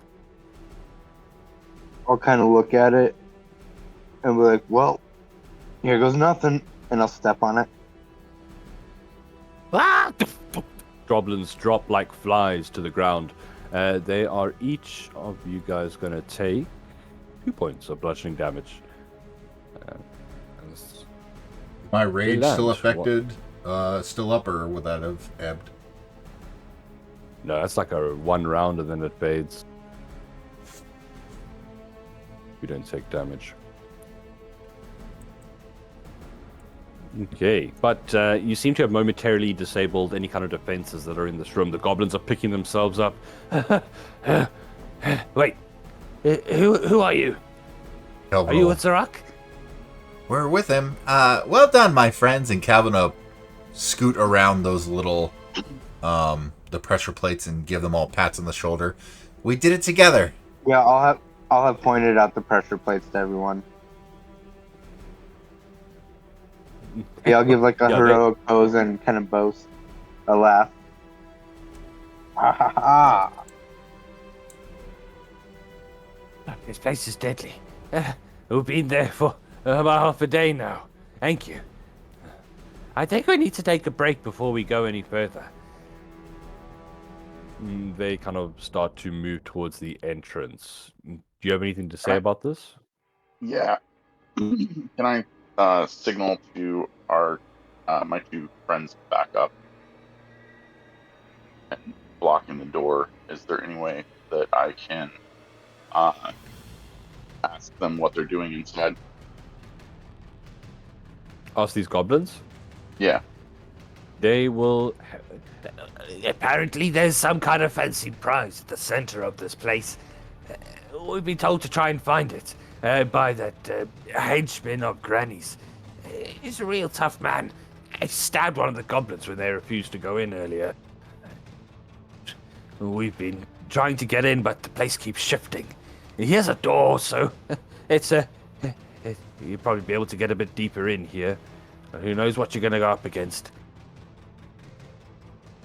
[SPEAKER 2] I'll kind of look at it and be like, well, here goes nothing. And I'll step on it.
[SPEAKER 5] Ah!
[SPEAKER 1] Goblins drop like flies to the ground. They are each of you guys going to take 2 points of bludgeoning damage.
[SPEAKER 3] My rage
[SPEAKER 1] land.
[SPEAKER 3] still affected? Still up, or would that have ebbed?
[SPEAKER 1] No, that's like a 1 round and then it fades. You don't take damage. Okay, but you seem to have momentarily disabled any kind of defenses that are in this room. The goblins are picking themselves up.
[SPEAKER 5] Wait, who are you? Are you with Zarak?
[SPEAKER 3] We're with him. Well done, my friends. And Calvin will scoot around those little, the pressure plates and give them all pats on the shoulder. We did it together.
[SPEAKER 2] Yeah, I'll have pointed out the pressure plates to everyone. Yeah, I'll give like a heroic pose and kind of boast, a laugh. Ha ha ha!
[SPEAKER 5] This place is deadly. We've been there for about half a day now. Thank you. I think we need to take a break before we go any further.
[SPEAKER 1] They kind of start to move towards the entrance. Do you have anything to say about this?
[SPEAKER 4] Yeah. Can I signal to our my 2 friends back up and blocking the door? Is there any way that I can ask them what they're doing inside?
[SPEAKER 1] Ask these goblins?
[SPEAKER 4] Yeah.
[SPEAKER 1] They will...
[SPEAKER 5] Apparently there's some kind of fancy prize at the center of this place. We've been told to try and find it by that henchman of Granny's. He's a real tough man. I stabbed one of the goblins when they refused to go in earlier. We've been trying to get in, but the place keeps shifting. Here's a door, so it's you'll probably be able to get a bit deeper in here. Who knows what you're going to go up against.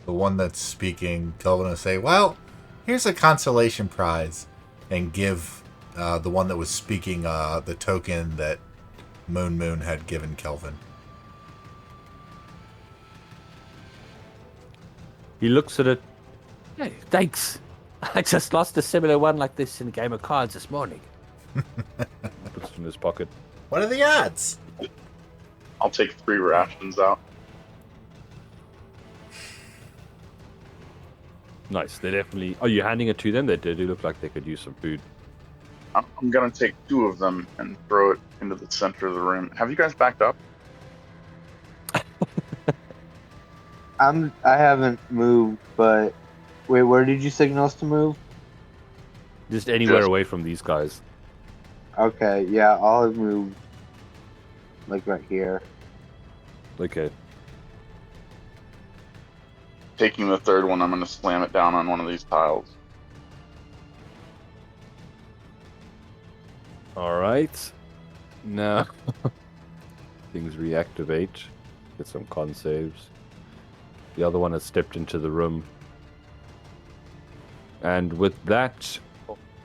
[SPEAKER 3] The one that's speaking, Kelvin will say, well, here's a consolation prize. And give the one that was speaking the token that Moon had given Kelvin.
[SPEAKER 1] He looks at it.
[SPEAKER 5] Hey, thanks. I just lost a similar one like this in a game of cards this morning.
[SPEAKER 1] Puts it in his pocket.
[SPEAKER 3] What are the odds?
[SPEAKER 4] I'll take 3 rations out.
[SPEAKER 1] Nice. They definitely... Are you handing it to them? They do look like they could use some food.
[SPEAKER 4] I'm going to take 2 of them and throw it into the center of the room. Have you guys backed up?
[SPEAKER 2] I haven't moved, but wait, where did you signal us to move?
[SPEAKER 1] Just anywhere away from these guys.
[SPEAKER 2] Okay, yeah, I'll have moved like right here.
[SPEAKER 1] Okay.
[SPEAKER 4] Taking the 3rd one, I'm going to slam it down on one of these tiles.
[SPEAKER 1] Alright. Now... things reactivate. Get some con saves. The other one has stepped into the room. And with that,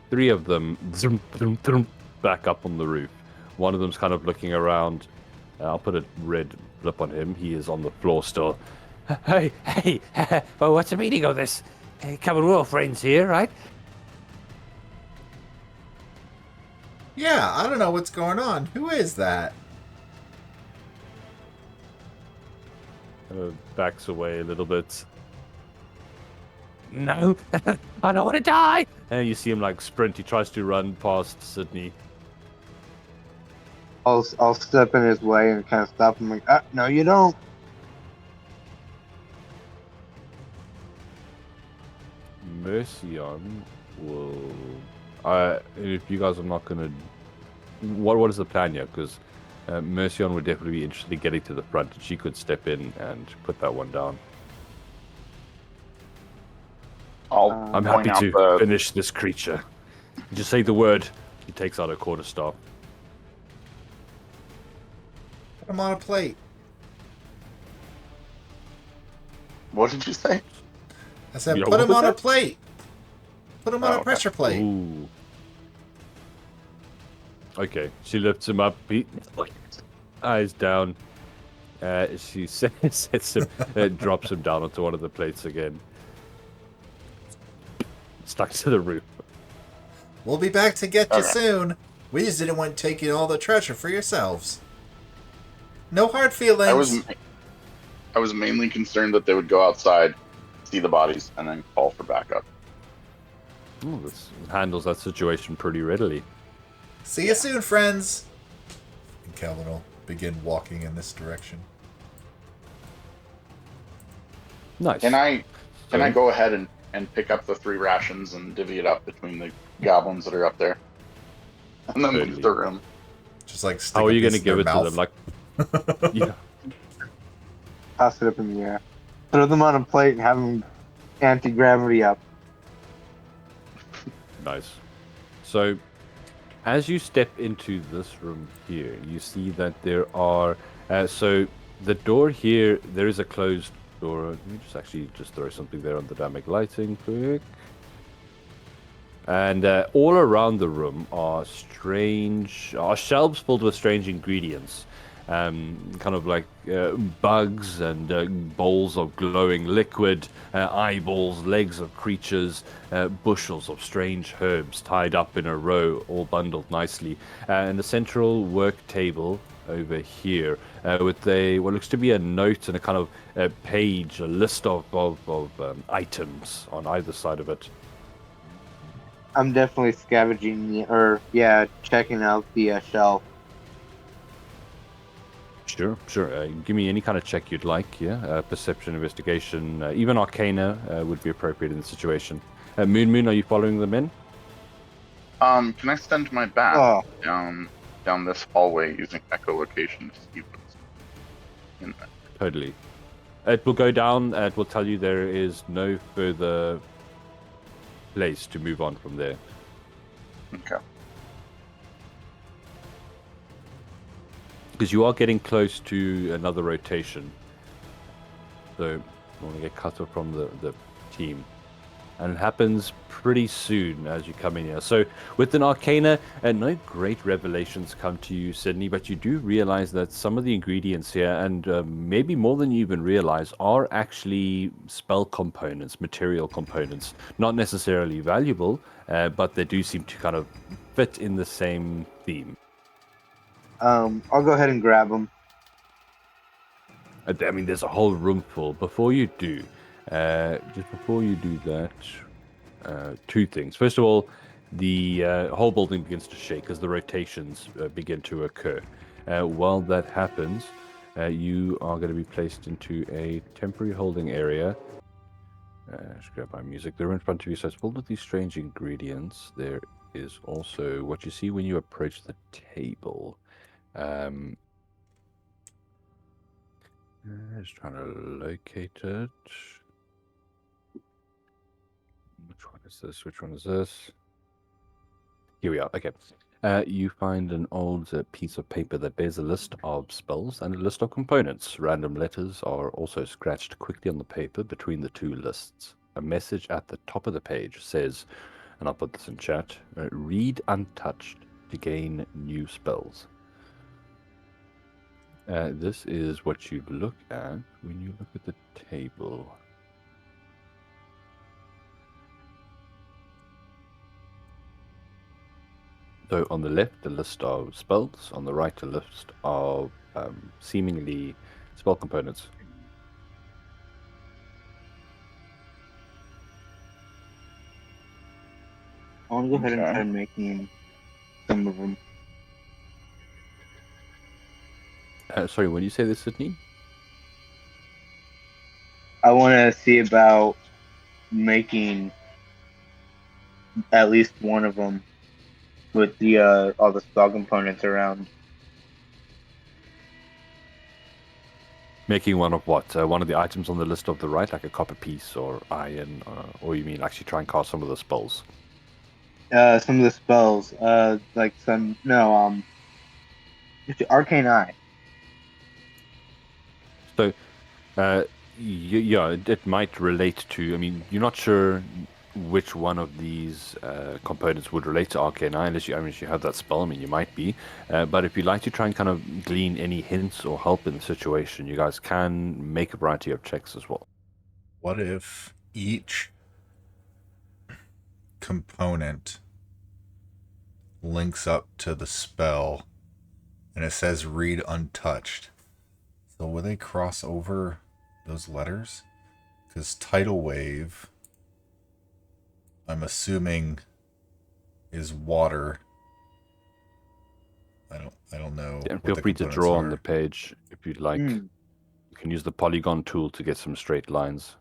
[SPEAKER 1] 3 of them back up on the roof. One of them's kind of looking around. I'll put a red blip on him. He is on the floor still.
[SPEAKER 5] Hey, well, what's the meaning of this? Come on, we're all friends here, right?
[SPEAKER 3] Yeah, I don't know what's going on. Who is that?
[SPEAKER 1] Backs away a little bit.
[SPEAKER 5] No, I don't want to die.
[SPEAKER 1] And you see him like sprint. He tries to run past Sydney.
[SPEAKER 2] I'll step in his way and kind of stop him. Like, no, you don't.
[SPEAKER 1] Mercion will. If you guys are not gonna, what is the plan here? Because Mercion would definitely be interested in getting to the front, and she could step in and put that one down.
[SPEAKER 4] I'll
[SPEAKER 1] I'm
[SPEAKER 4] point
[SPEAKER 1] happy
[SPEAKER 4] out
[SPEAKER 1] to
[SPEAKER 4] the
[SPEAKER 1] finish this creature. Just say the word. He takes out a quarterstaff.
[SPEAKER 3] Put him on a plate.
[SPEAKER 4] What did you say?
[SPEAKER 3] I said,
[SPEAKER 1] Yeah,
[SPEAKER 3] put
[SPEAKER 1] what
[SPEAKER 3] him
[SPEAKER 1] was
[SPEAKER 3] on a
[SPEAKER 1] that?
[SPEAKER 3] plate. Put him on
[SPEAKER 4] Oh,
[SPEAKER 3] a
[SPEAKER 4] okay.
[SPEAKER 3] pressure plate.
[SPEAKER 1] Ooh. Okay, she lifts him up. He eyes down. She sets him, drops him down onto one of the plates again. Stuck to the roof.
[SPEAKER 3] We'll be back to get you
[SPEAKER 4] Okay.
[SPEAKER 3] soon. We just didn't want to take you all the treasure for yourselves. No hard feelings.
[SPEAKER 4] I was mainly concerned that they would go outside, see the bodies, and then call for backup.
[SPEAKER 1] Ooh, this handles that situation pretty readily.
[SPEAKER 3] See you soon, friends. And Calvin will begin walking in this direction.
[SPEAKER 1] Nice.
[SPEAKER 4] Can I
[SPEAKER 1] So-
[SPEAKER 4] go ahead and pick up the 3 rations and divvy it up between the goblins that are up there? And then leave
[SPEAKER 1] Totally.
[SPEAKER 4] the room.
[SPEAKER 3] Just like stick
[SPEAKER 1] How
[SPEAKER 3] a
[SPEAKER 1] are you
[SPEAKER 3] piece
[SPEAKER 1] going to
[SPEAKER 3] in their
[SPEAKER 1] give it to
[SPEAKER 3] mouth.
[SPEAKER 1] them? Like, yeah.
[SPEAKER 2] Toss it up in the air. Throw them on a plate and have them anti-gravity up.
[SPEAKER 1] Nice. So, as you step into this room here, you see that there are. So, the door here, there is a closed door. Let me just throw something there on the dynamic lighting quick. And all around the room are shelves filled with strange ingredients. Kind of like bugs and bowls of glowing liquid, eyeballs, legs of creatures, bushels of strange herbs tied up in a row, all bundled nicely. And the central work table over here with what looks to be a note and a kind of page, a list of items on either side of it.
[SPEAKER 2] I'm definitely scavenging checking out the shelf.
[SPEAKER 1] Sure. Give me any kind of check you'd like, yeah? Perception, investigation, even Arcana would be appropriate in the situation. Moon, are you following them in?
[SPEAKER 4] Can I send my bat
[SPEAKER 2] Oh,
[SPEAKER 4] down this hallway using echolocation to see what's in there?
[SPEAKER 1] Totally. It will go down, it will tell you there is no further place to move on from there.
[SPEAKER 4] Okay.
[SPEAKER 1] Because you are getting close to another rotation. So, you want to get cut off from the team. And it happens pretty soon as you come in here. So, with an Arcana, no great revelations come to you, Sydney, but you do realize that some of the ingredients here, and maybe more than you even realize, are actually spell components, material components. Not necessarily valuable, but they do seem to kind of fit in the same theme.
[SPEAKER 2] I'll go ahead and grab them.
[SPEAKER 1] I mean, there's a whole room full. Before you do that, 2 things. First of all, the whole building begins to shake as the rotations begin to occur. While that happens, you are going to be placed into a temporary holding area. Just grab my music. They're in front of you, so it's filled with these strange ingredients. There is also what you see when you approach the table. Just trying to locate it. Which one is this? Which one is this? Here we are. Okay. You find an old piece of paper that bears a list of spells and a list of components. Random letters are also scratched quickly on the paper between the 2 lists. A message at the top of the page says, and I'll put this in chat, read untouched to gain new spells. This is what you look at when you look at the table. So on the left, a list of spells. On the right, a list of seemingly spell components.
[SPEAKER 2] I want to go ahead and
[SPEAKER 4] Okay.
[SPEAKER 2] try making some of them.
[SPEAKER 1] Sorry, when you say this, Sydney?
[SPEAKER 2] I want to see about making at least one of them with the all the spell components around.
[SPEAKER 1] Making one of what? One of the items on the list of the right, like a copper piece or iron, or you mean actually try and cast some of the spells?
[SPEAKER 2] Some of the spells, like some arcane eye.
[SPEAKER 1] So, yeah, it might relate to. I mean, you're not sure which one of these components would relate to Arcane Eye, unless you have that spell. I mean, you might be. But if you'd like to try and kind of glean any hints or help in the situation, you guys can make a variety of checks as well.
[SPEAKER 3] What if each component links up to the spell and it says read untouched? So will they cross over those letters? Because tidal wave, I'm assuming, is water. I don't know.
[SPEAKER 1] And
[SPEAKER 3] what
[SPEAKER 1] feel
[SPEAKER 3] the
[SPEAKER 1] free to
[SPEAKER 3] components
[SPEAKER 1] draw on
[SPEAKER 3] are.
[SPEAKER 1] the page if you'd like.
[SPEAKER 2] Hmm.
[SPEAKER 1] You can use the polygon tool to get some straight lines.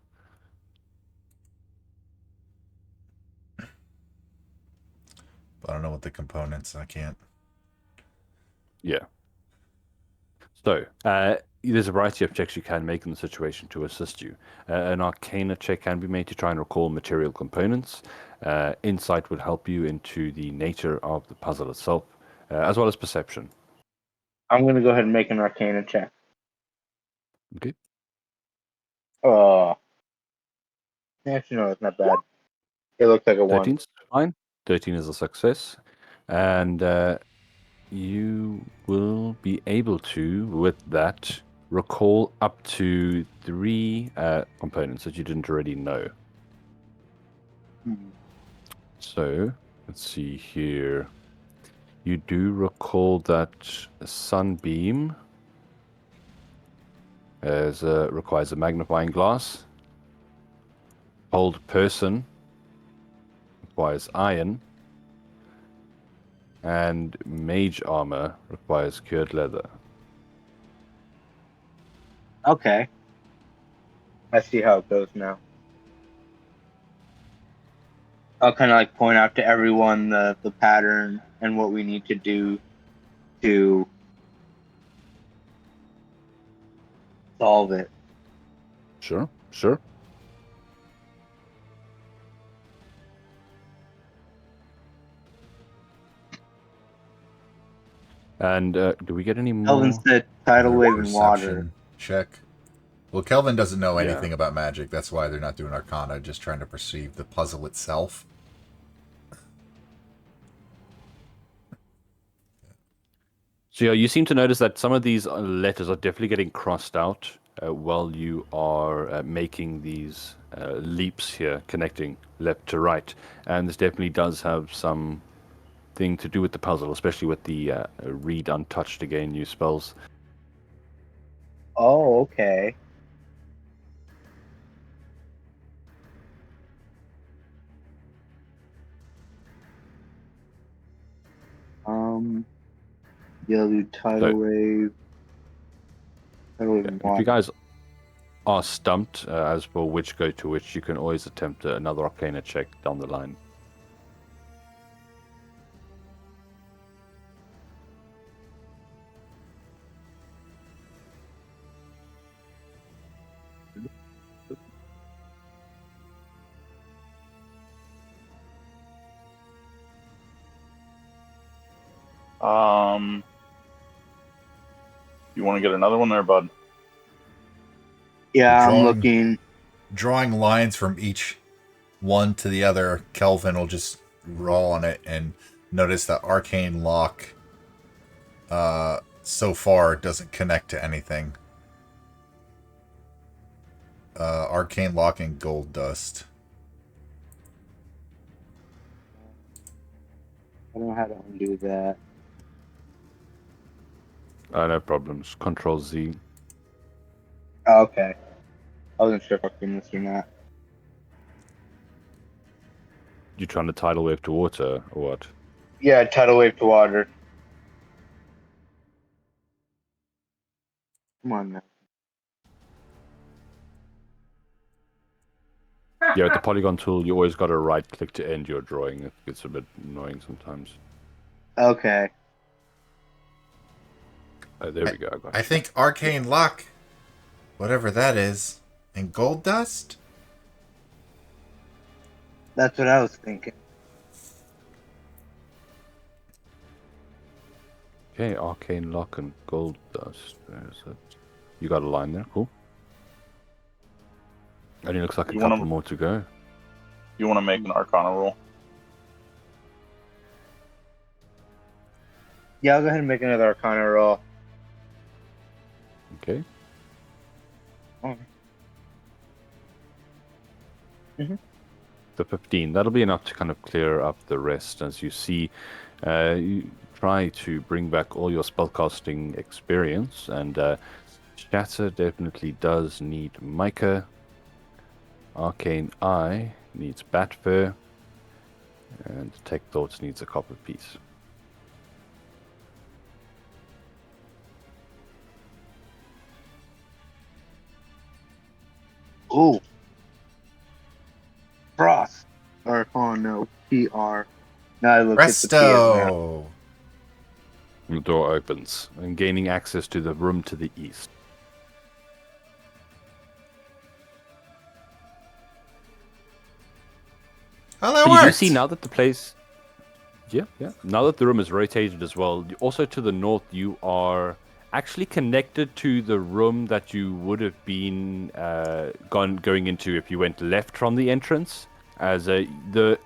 [SPEAKER 3] But I don't know what the components. I can't.
[SPEAKER 1] Yeah. So, there's a variety of checks you can make in the situation to assist you. An Arcana check can be made to try and recall material components. Insight would help you into the nature of the puzzle itself, as well as perception.
[SPEAKER 2] I'm gonna go ahead and make an Arcana check.
[SPEAKER 1] Okay.
[SPEAKER 2] Oh, actually, no, it's not bad. It looks like a 1.
[SPEAKER 1] 13's fine. 13 is a success. And you will be able to, with that, recall up to 3 components that you didn't already know.
[SPEAKER 2] Hmm.
[SPEAKER 1] So, let's see here. You do recall that sunbeam requires a magnifying glass. Hold person requires iron. And mage armor requires cured leather.
[SPEAKER 2] Okay, I see how it goes now. I'll kind of like point out to everyone the pattern and what we need to do to solve it.
[SPEAKER 1] Sure, sure. And do we get any
[SPEAKER 2] Elvin
[SPEAKER 1] more?
[SPEAKER 2] said tidal
[SPEAKER 3] Another
[SPEAKER 2] wave and water.
[SPEAKER 3] perception check. Well, Kelvin doesn't know
[SPEAKER 1] Yeah.
[SPEAKER 3] anything about magic. That's why they're not doing Arcana, just trying to perceive the puzzle itself.
[SPEAKER 1] So yeah, you seem to notice that some of these letters are definitely getting crossed out while you are making these leaps here, connecting left to right. And this definitely does have some thing to do with the puzzle, especially with the read untouched again, new spells.
[SPEAKER 2] Oh, okay. Yeah, do tidal wave. Tidal wave and
[SPEAKER 1] If you
[SPEAKER 2] water.
[SPEAKER 1] guys are stumped as for which go to which, you can always attempt another Arcana check down the line.
[SPEAKER 4] You want to get another one there, bud?
[SPEAKER 2] Yeah, I'm
[SPEAKER 3] Drawing-
[SPEAKER 2] looking.
[SPEAKER 3] Drawing lines from each one to the other, Kelvin will just roll on it and notice that arcane lock so far doesn't connect to anything. Arcane lock and gold dust.
[SPEAKER 2] I don't know how to undo that.
[SPEAKER 1] No problems. Control Z.
[SPEAKER 2] Oh, okay. I wasn't sure if I could do this or not.
[SPEAKER 1] You trying to tidal wave to water or what?
[SPEAKER 2] Yeah, tidal wave to water. Come on now.
[SPEAKER 1] Yeah, with the polygon tool, you always got to right click to end your drawing. It gets a bit annoying sometimes.
[SPEAKER 2] Okay.
[SPEAKER 1] Oh, there we go. I got
[SPEAKER 3] I
[SPEAKER 1] you.
[SPEAKER 3] think arcane luck, whatever that is, and gold dust.
[SPEAKER 2] That's what I was thinking.
[SPEAKER 1] Okay, arcane lock and gold dust. There's it. You got a line there. Cool. Only looks like a
[SPEAKER 4] You
[SPEAKER 1] couple
[SPEAKER 4] wanna-
[SPEAKER 1] more to go.
[SPEAKER 4] You want to make an Arcana roll?
[SPEAKER 2] Yeah, I'll go ahead and make another Arcana roll.
[SPEAKER 1] Okay.
[SPEAKER 2] Oh.
[SPEAKER 1] The 15. That'll be enough to kind of clear up the rest as you see. You try to bring back all your spellcasting experience, and Shatter definitely does need Micah. Arcane Eye needs Bat Fur, and Tech Thoughts needs a copper piece.
[SPEAKER 2] Ooh. Frost. Or, oh no, PR. Now I look at the PS now.
[SPEAKER 3] Presto!
[SPEAKER 1] The door opens, and gaining access to the room to the east.
[SPEAKER 3] Oh, that
[SPEAKER 1] So you do
[SPEAKER 3] worked.
[SPEAKER 1] see now that the place, yeah. Now that the room is rotated as well, also to the north, you are actually connected to the room that you would have been going into if you went left from the entrance. As the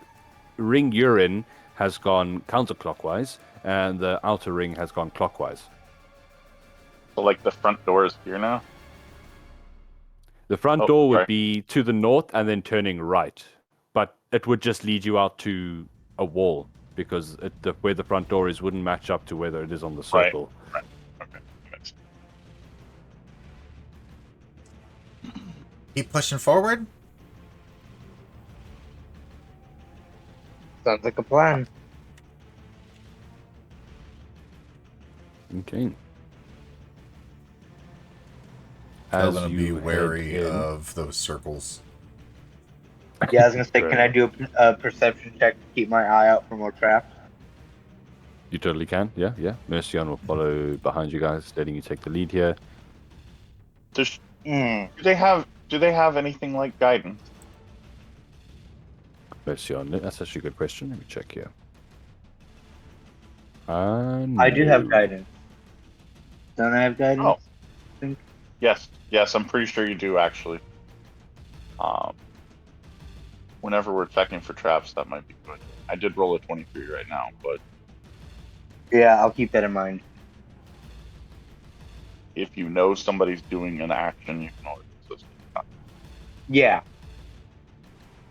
[SPEAKER 1] ring you're in has gone counterclockwise, and the outer ring has gone clockwise.
[SPEAKER 4] So, like, the front door is here now?
[SPEAKER 1] The front
[SPEAKER 4] Oh,
[SPEAKER 1] door would
[SPEAKER 4] sorry.
[SPEAKER 1] be to the north and then turning right, but it would just lead you out to a wall because where the front door is wouldn't match up to whether it is on the
[SPEAKER 4] Right.
[SPEAKER 1] circle.
[SPEAKER 4] Right. Okay. Makes-
[SPEAKER 3] Keep pushing forward.
[SPEAKER 2] Sounds like a plan.
[SPEAKER 1] Okay.
[SPEAKER 3] I'm
[SPEAKER 1] As
[SPEAKER 3] gonna be
[SPEAKER 1] you
[SPEAKER 3] wary
[SPEAKER 1] head in,
[SPEAKER 3] of those circles.
[SPEAKER 2] Yeah, I was gonna say, can I do a perception check to keep my eye out for more traps?
[SPEAKER 1] you totally can. Yeah. Mercian will follow behind you guys, letting you take the lead here.
[SPEAKER 4] Does,
[SPEAKER 2] Hmm.
[SPEAKER 4] do they have anything like guidance?
[SPEAKER 1] Mercian, that's actually a good question. Let me check here.
[SPEAKER 2] I do have
[SPEAKER 1] No.
[SPEAKER 2] guidance. Don't I have guidance?
[SPEAKER 4] Oh.
[SPEAKER 2] I think.
[SPEAKER 4] Yes, I'm pretty sure you do actually. Whenever we're checking for traps, that might be good. I did roll a 23 right now, but
[SPEAKER 2] Yeah, I'll keep that in mind.
[SPEAKER 4] if you know somebody's doing an action, you can always resist it.
[SPEAKER 2] Yeah.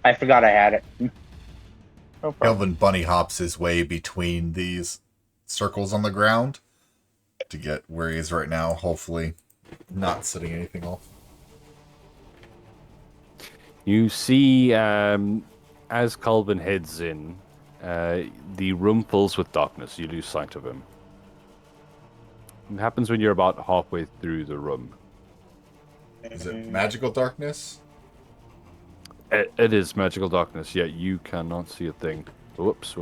[SPEAKER 2] I forgot I had it.
[SPEAKER 4] No problem.
[SPEAKER 3] Kelvin bunny hops his way between these circles on the ground to get where he is right now, hopefully not setting anything off.
[SPEAKER 1] You see, as Calvin heads in, the room fills with darkness. You lose sight of him. It happens when you're about halfway through the room.
[SPEAKER 3] Is it magical darkness?
[SPEAKER 1] It is magical darkness, yet you cannot see a thing. Whoops.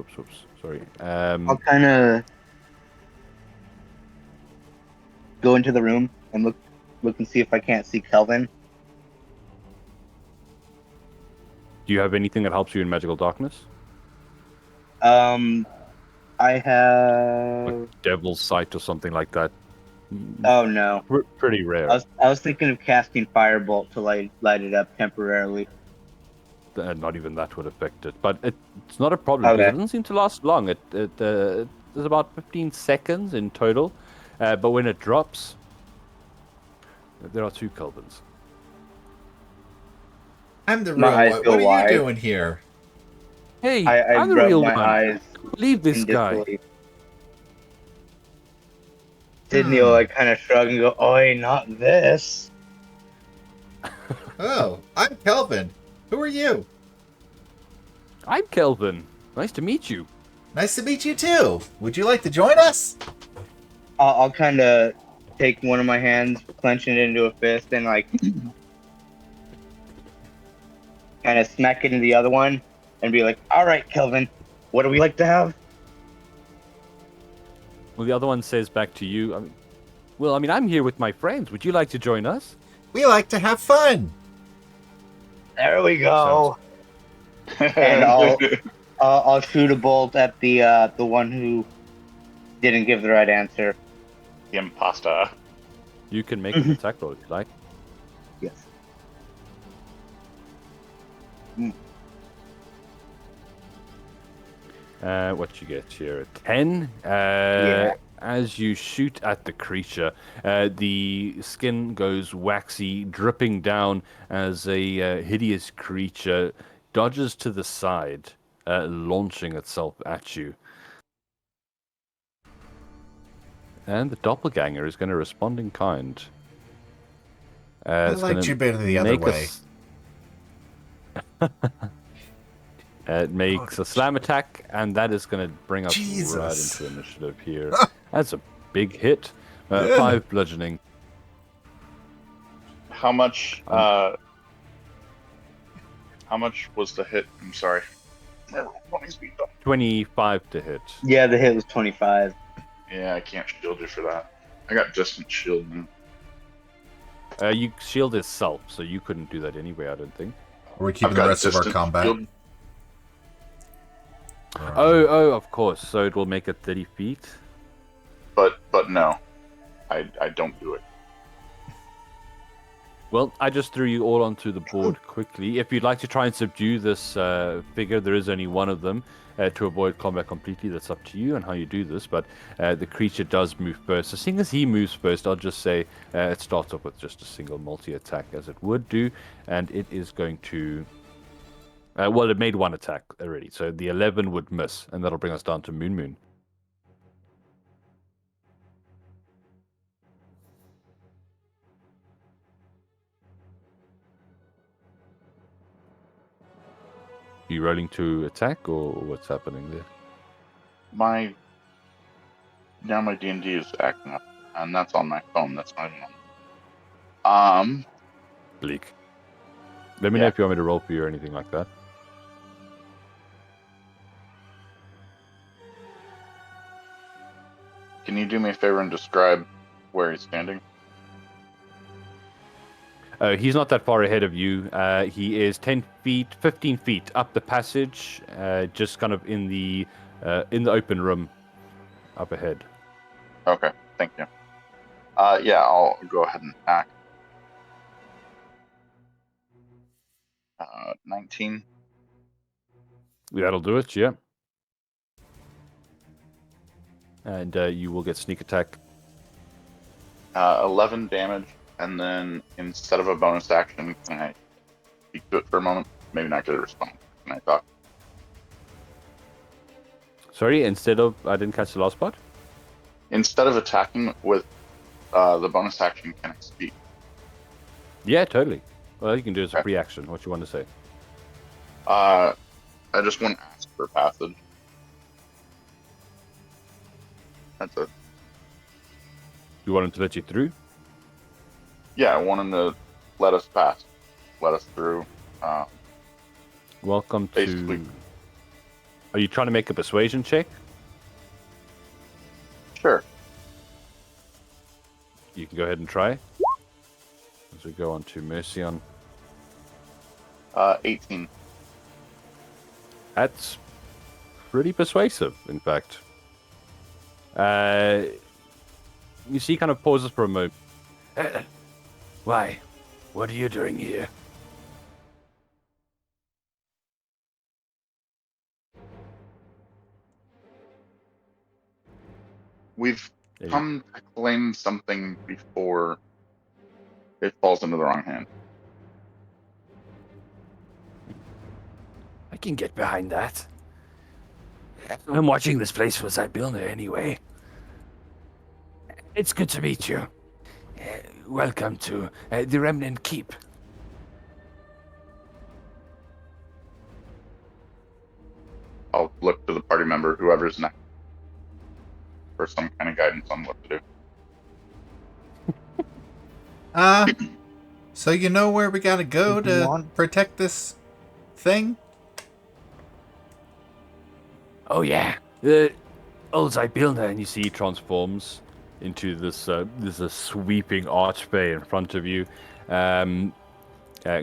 [SPEAKER 1] Sorry.
[SPEAKER 2] I'll kind of go into the room and look and see if I can't see Kelvin.
[SPEAKER 1] Do you have anything that helps you in magical darkness?
[SPEAKER 2] I have.
[SPEAKER 1] Like Devil's Sight or something like that?
[SPEAKER 2] Oh no,
[SPEAKER 1] Pretty rare.
[SPEAKER 2] I was thinking of casting Firebolt to light it up temporarily.
[SPEAKER 1] Not even that would affect it. But it's not a problem because
[SPEAKER 2] Okay.
[SPEAKER 1] it doesn't seem to last long. There's about 15 seconds in total. But when it drops, there are two Kelvins.
[SPEAKER 3] I'm the
[SPEAKER 2] My
[SPEAKER 3] real
[SPEAKER 2] eyes
[SPEAKER 3] one.
[SPEAKER 2] go
[SPEAKER 3] What are
[SPEAKER 2] wide.
[SPEAKER 3] you doing here?
[SPEAKER 1] Hey,
[SPEAKER 2] I
[SPEAKER 1] I'm the
[SPEAKER 2] rub
[SPEAKER 1] real
[SPEAKER 2] my
[SPEAKER 1] one.
[SPEAKER 2] eyes
[SPEAKER 1] Leave this
[SPEAKER 2] in
[SPEAKER 1] guy.
[SPEAKER 2] disbelief. Sydney will like kind of shrug and go, "Oi, not this."
[SPEAKER 3] Oh, I'm Kelvin. Who are you?
[SPEAKER 1] I'm Kelvin. Nice to meet you.
[SPEAKER 3] Nice to meet you too. Would you like to join us?
[SPEAKER 2] I'll kind of take one of my hands, clench it into a fist, and like kind of smack it into the other one, and be like, "All right, Kelvin, what do we like to have?"
[SPEAKER 1] Well, the other one says back to you, I'm here with my friends. Would you like to join us?
[SPEAKER 3] We like to have fun.
[SPEAKER 2] There we go. And I'll shoot a bolt at the one who didn't give the right answer.
[SPEAKER 4] The imposter.
[SPEAKER 1] You can make an attack roll if you like.
[SPEAKER 2] Yes.
[SPEAKER 1] What you get here? A 10.
[SPEAKER 2] Yeah.
[SPEAKER 1] As you shoot at the creature, the skin goes waxy, dripping down as a hideous creature dodges to the side, launching itself at you. And the doppelganger is going to respond in kind.
[SPEAKER 3] I liked you better the other way.
[SPEAKER 1] It makes a slam attack, and that is going to bring us right
[SPEAKER 3] Jesus.
[SPEAKER 1] into initiative here. That's a big hit. 5 bludgeoning.
[SPEAKER 4] How much? How much was the hit? I'm sorry.
[SPEAKER 1] 25 to hit.
[SPEAKER 2] Yeah, the hit was 25.
[SPEAKER 4] Yeah, I can't shield you for that. I got distant shield now.
[SPEAKER 1] You shield itself, so you couldn't do that anyway, I don't think.
[SPEAKER 3] We're keeping
[SPEAKER 4] I've
[SPEAKER 3] the
[SPEAKER 4] got
[SPEAKER 3] rest of our
[SPEAKER 4] distant
[SPEAKER 3] combat.
[SPEAKER 4] shield.
[SPEAKER 1] Oh, of course. So it will make it 30 feet.
[SPEAKER 4] But no, I don't do it.
[SPEAKER 1] Well, I just threw you all onto the board quickly. If you'd like to try and subdue this figure, there is only one of them. To avoid combat completely, that's up to you and how you do this. But the creature does move first. So seeing as he moves first, I'll just say it starts off with just a single multi-attack, as it would do. And it is going to... well, it made one attack already. So the 11 would miss, and that'll bring us down to Moon. You rolling to attack, or what's happening there?
[SPEAKER 4] My D&D is acting up, and that's on my phone. That's not even on.
[SPEAKER 1] Bleak. Let me know if you want me to roll for you or anything like that.
[SPEAKER 4] Can you do me a favor and describe where he's standing?
[SPEAKER 1] He's not that far ahead of you. He is 10 feet, 15 feet up the passage, just kind of in the open room up ahead.
[SPEAKER 4] Okay, thank you. Yeah, I'll go ahead and attack. 19.
[SPEAKER 1] That'll do it, yeah. And you will get sneak attack.
[SPEAKER 4] 11 damage, and then instead of a bonus action, can I speak to it for a moment? Maybe not get a response. Can I talk?
[SPEAKER 1] Sorry, instead of... I didn't catch the last part?
[SPEAKER 4] Instead of attacking with the bonus action, can I speak?
[SPEAKER 1] Yeah, totally. Well, you can do it as a free action. What you want to say?
[SPEAKER 4] I just want to ask for passage. That's it.
[SPEAKER 1] You want him to let you through?
[SPEAKER 4] Yeah, I want him to let us pass. Let us through.
[SPEAKER 1] Welcome
[SPEAKER 4] basically.
[SPEAKER 1] to... Are you trying to make a persuasion check?
[SPEAKER 4] Sure.
[SPEAKER 1] You can go ahead and try. As we go on to Mercian.
[SPEAKER 4] 18.
[SPEAKER 1] That's pretty persuasive, in fact. You see, he kind of pauses for a moment.
[SPEAKER 5] Why? What are you doing here?
[SPEAKER 4] We've come to claim something before it falls into the wrong hand.
[SPEAKER 5] I can get behind that. I'm watching this place for Zybilna anyway. It's good to meet you. Welcome to the Remnant Keep.
[SPEAKER 4] I'll look to the party member, whoever's next, for some kind of guidance on what to do.
[SPEAKER 3] So you know where we gotta go
[SPEAKER 2] If you
[SPEAKER 3] to
[SPEAKER 2] want.
[SPEAKER 3] protect this thing?
[SPEAKER 5] Oh yeah, old Zybilna,
[SPEAKER 1] And you see he transforms into this sweeping archway in front of you, and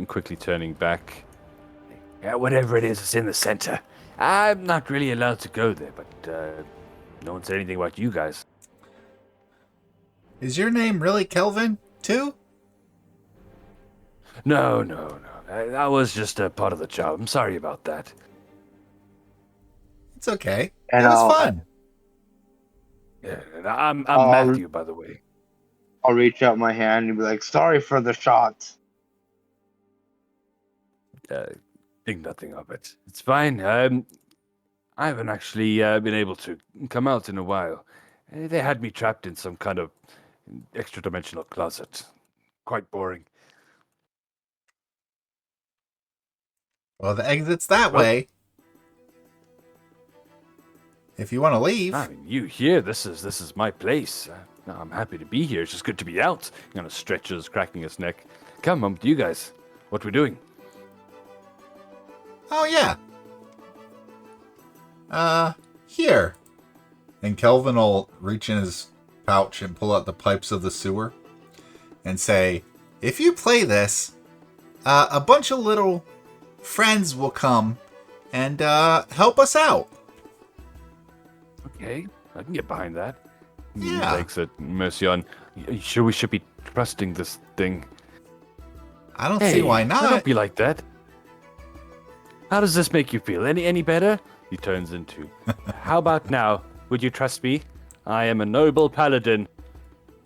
[SPEAKER 1] quickly turning back.
[SPEAKER 5] yeah, whatever it is, it's in the center. I'm not really allowed to go there, but no one said anything about you guys.
[SPEAKER 3] Is your name really Kelvin, too?
[SPEAKER 5] No. That was just a part of the job. I'm sorry about that.
[SPEAKER 3] It's okay.
[SPEAKER 2] And
[SPEAKER 3] it was
[SPEAKER 2] I'll-
[SPEAKER 3] fun.
[SPEAKER 5] Yeah, and I'm
[SPEAKER 2] I'll-
[SPEAKER 5] Matthew, by the way.
[SPEAKER 2] I'll reach out my hand and be like, sorry for the shot.
[SPEAKER 5] Think nothing of it. It's fine. I haven't actually been able to come out in a while. They had me trapped in some kind of extra-dimensional closet. Quite boring.
[SPEAKER 3] Well, the exit's that
[SPEAKER 5] Well-
[SPEAKER 3] way. If you want to leave.
[SPEAKER 5] I mean, you here? This is my place. I'm happy to be here. It's just good to be out. He kind of stretches, cracking his neck. Come, you guys. What we doing?
[SPEAKER 3] Oh, yeah. Here. And Kelvin will reach in his pouch and pull out the pipes of the sewer and say, if you play this, a bunch of little friends will come and help us out.
[SPEAKER 5] Okay, I can get behind that. He
[SPEAKER 3] Yeah.
[SPEAKER 5] takes it. Mercion, you sure we should be trusting this thing?
[SPEAKER 3] I don't see why
[SPEAKER 5] Don't
[SPEAKER 3] not.
[SPEAKER 5] be like that. How does this make you feel? Any better? He turns into. How about now? Would you trust me? I am a noble paladin.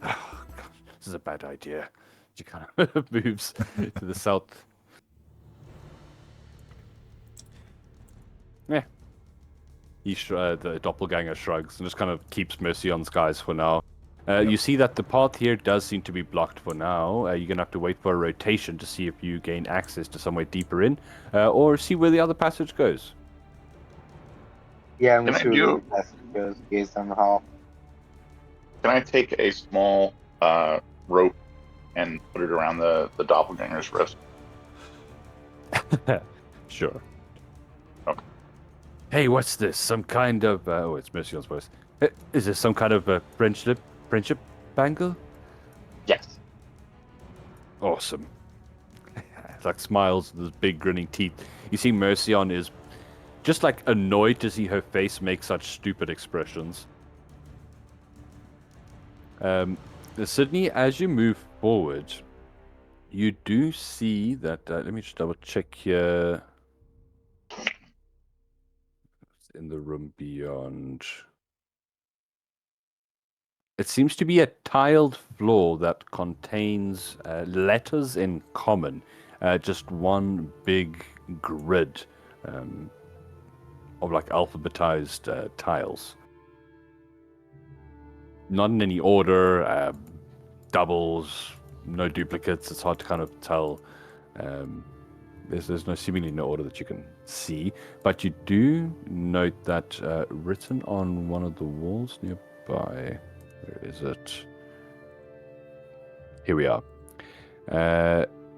[SPEAKER 5] Oh, gosh, this is a bad idea. She kind of moves to the south. Yeah. The doppelganger shrugs and just kind of keeps Mercion's guys for now. You see that the path here does seem to be blocked for now. You're going to have to wait for a rotation to see if you gain access to somewhere deeper in, or see where the other passage goes.
[SPEAKER 2] Yeah, I'm
[SPEAKER 4] Can
[SPEAKER 2] gonna
[SPEAKER 4] I
[SPEAKER 2] see where
[SPEAKER 4] do-
[SPEAKER 2] the passage goes, gaze down the hall.
[SPEAKER 4] Can I take a small rope and put it around the doppelganger's wrist?
[SPEAKER 1] Sure.
[SPEAKER 5] Hey, what's this? Some kind of... oh, it's Mercion's voice. Is this some kind of friendship bangle?
[SPEAKER 4] Yes.
[SPEAKER 5] Awesome.
[SPEAKER 1] Like smiles with his big grinning teeth. You see Mercion is just like annoyed to see her face make such stupid expressions. Sydney, as you move forward, you do see that. Let me just double check here. In the room beyond. It seems to be a tiled floor that contains letters in common. Just one big grid of like alphabetized tiles. Not in any order, doubles, no duplicates. It's hard to kind of tell. There's seemingly no order that you can see, but you do note that written on one of the walls nearby. Where is it? Here we are.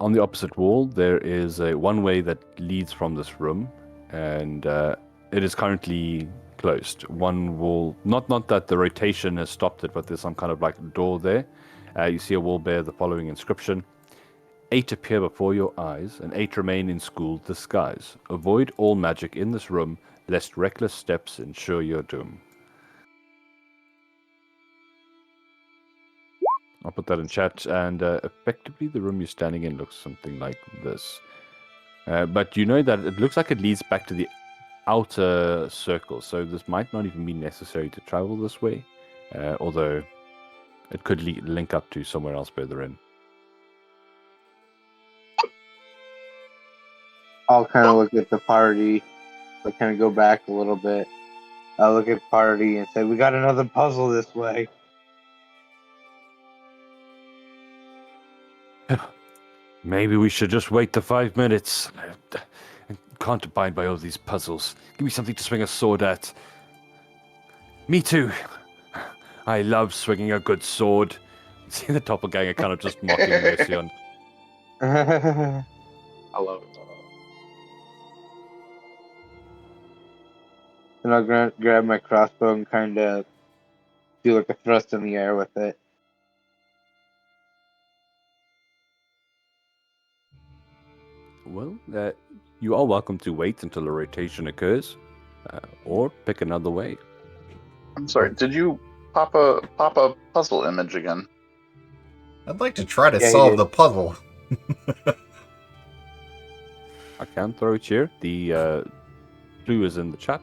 [SPEAKER 1] On the opposite wall, there is a one way that leads from this room, and it is currently closed. One wall, not that the rotation has stopped it, but there's some kind of like door there. You see a wall bear the following inscription. 8 appear before your eyes, and 8 remain in schooled disguise. Avoid all magic in this room, lest reckless steps ensure your doom. I'll put that in chat, and effectively the room you're standing in looks something like this. But you know that it looks like it leads back to the outer circle, so this might not even be necessary to travel this way, although it could link up to somewhere else further in.
[SPEAKER 2] I'll kind of look at the party, but kind of go back a little bit. I'll look at the party and say, we got another puzzle this way.
[SPEAKER 5] Maybe we should just wait the 5 minutes.
[SPEAKER 1] Can't abide by all these puzzles. Give me something to swing a sword at. Me too. I love swinging a good sword. See the doppelganger kind of just mocking Mercy on.
[SPEAKER 2] And
[SPEAKER 4] I love it.
[SPEAKER 2] I'll grab my crossbow and kind of do like a thrust in the air with it.
[SPEAKER 1] Well, you are welcome to wait until a rotation occurs, or pick another way.
[SPEAKER 4] I'm sorry. Did you pop a puzzle image again?
[SPEAKER 3] I'd like to try to
[SPEAKER 2] Yeah, he
[SPEAKER 3] solve
[SPEAKER 2] did.
[SPEAKER 3] the puzzle.
[SPEAKER 1] I can throw it here. The clue is in the chat.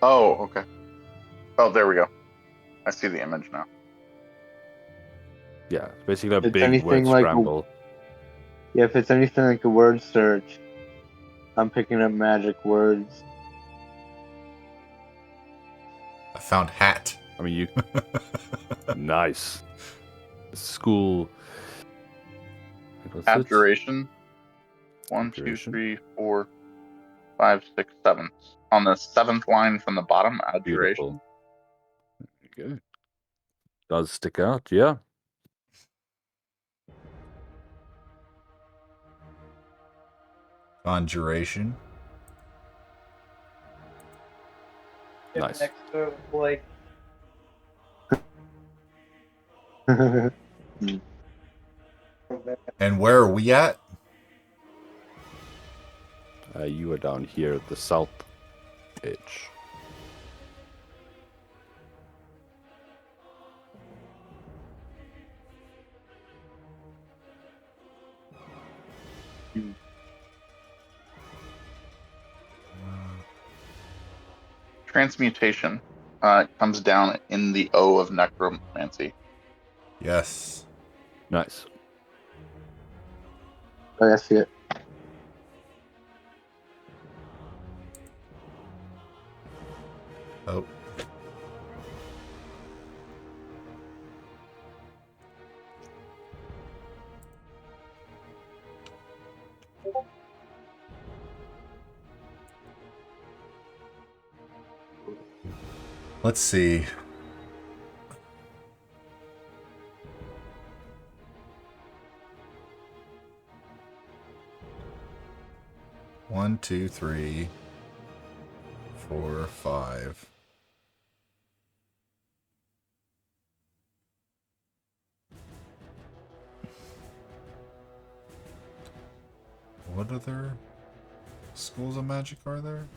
[SPEAKER 4] Oh, okay. Oh, there we go. I see the image now.
[SPEAKER 1] Yeah, it's basically a
[SPEAKER 2] If it's
[SPEAKER 1] big
[SPEAKER 2] anything
[SPEAKER 1] word
[SPEAKER 2] like
[SPEAKER 1] scramble.
[SPEAKER 2] Yeah, if it's anything like a word search, I'm picking up magic words.
[SPEAKER 3] I found hat.
[SPEAKER 1] I mean, you. Nice. School. What's it?
[SPEAKER 4] Abjuration. 1, 2,
[SPEAKER 1] Abjuration.
[SPEAKER 4] 3, 4, 5, 6, 7. On the 7th line from the bottom, abjuration.
[SPEAKER 1] Beautiful. Okay. Does stick out, yeah.
[SPEAKER 3] Conjuration.
[SPEAKER 1] Nice.
[SPEAKER 3] And where are we at?
[SPEAKER 1] You are down here at the south edge.
[SPEAKER 4] Transmutation comes down in the O of necromancy.
[SPEAKER 3] Yes.
[SPEAKER 1] Nice.
[SPEAKER 2] Oh, I see it.
[SPEAKER 3] Oh. Let's see. One, 2, 3, 4, 5. What other schools of magic are there?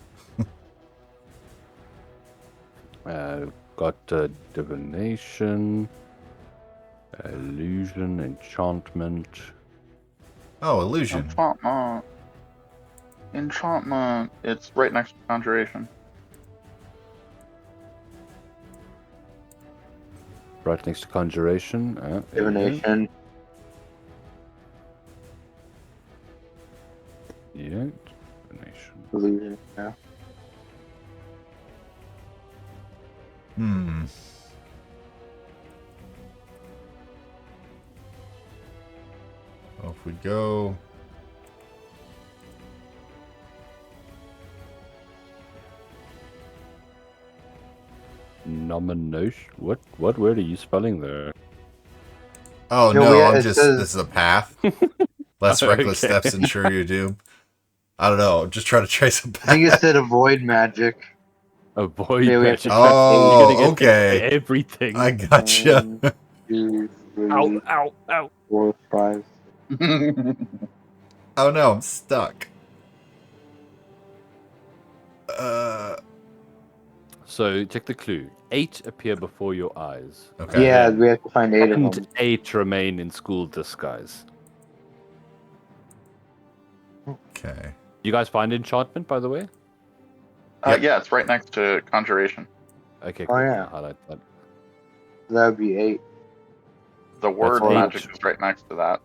[SPEAKER 1] Got divination, illusion, enchantment.
[SPEAKER 3] Oh, illusion.
[SPEAKER 4] Enchantment. Enchantment. It's right next to conjuration.
[SPEAKER 1] Right next to conjuration. There you go.
[SPEAKER 2] Divination.
[SPEAKER 1] Yeah, divination.
[SPEAKER 2] Illusion. Yeah.
[SPEAKER 3] Hmm. Well, if we go...
[SPEAKER 1] Nomination. What word are you spelling there?
[SPEAKER 3] Oh,
[SPEAKER 2] No,
[SPEAKER 3] no,
[SPEAKER 2] yeah,
[SPEAKER 3] I'm
[SPEAKER 2] it
[SPEAKER 3] just...
[SPEAKER 2] says-
[SPEAKER 3] This is a path. Less reckless
[SPEAKER 1] Okay.
[SPEAKER 3] steps ensure your doom. I don't know. I'm just trying to trace a
[SPEAKER 2] I think it
[SPEAKER 3] path.
[SPEAKER 2] said avoid magic.
[SPEAKER 1] Avoid
[SPEAKER 2] Yeah, we have to
[SPEAKER 1] magic.
[SPEAKER 3] Oh,
[SPEAKER 1] You're gonna get
[SPEAKER 3] okay.
[SPEAKER 1] everything.
[SPEAKER 3] I gotcha.
[SPEAKER 2] 1, 2, 3,
[SPEAKER 1] Ow, ow, ow.
[SPEAKER 2] 4, 5.
[SPEAKER 3] Oh no, I'm stuck. Uh,
[SPEAKER 1] So check the clue. 8 appear before your eyes.
[SPEAKER 3] Okay.
[SPEAKER 2] Yeah, we have to find 8 of
[SPEAKER 1] And
[SPEAKER 2] them.
[SPEAKER 1] 8 remain in school disguise.
[SPEAKER 3] okay.
[SPEAKER 1] You guys find enchantment, by the way?
[SPEAKER 3] Yep.
[SPEAKER 4] Yeah, it's right next to conjuration.
[SPEAKER 1] Okay,
[SPEAKER 2] Oh,
[SPEAKER 1] cool.
[SPEAKER 2] yeah.
[SPEAKER 1] Highlight that.
[SPEAKER 2] That would be 8.
[SPEAKER 4] The word
[SPEAKER 1] 8.
[SPEAKER 4] magic is right next to that.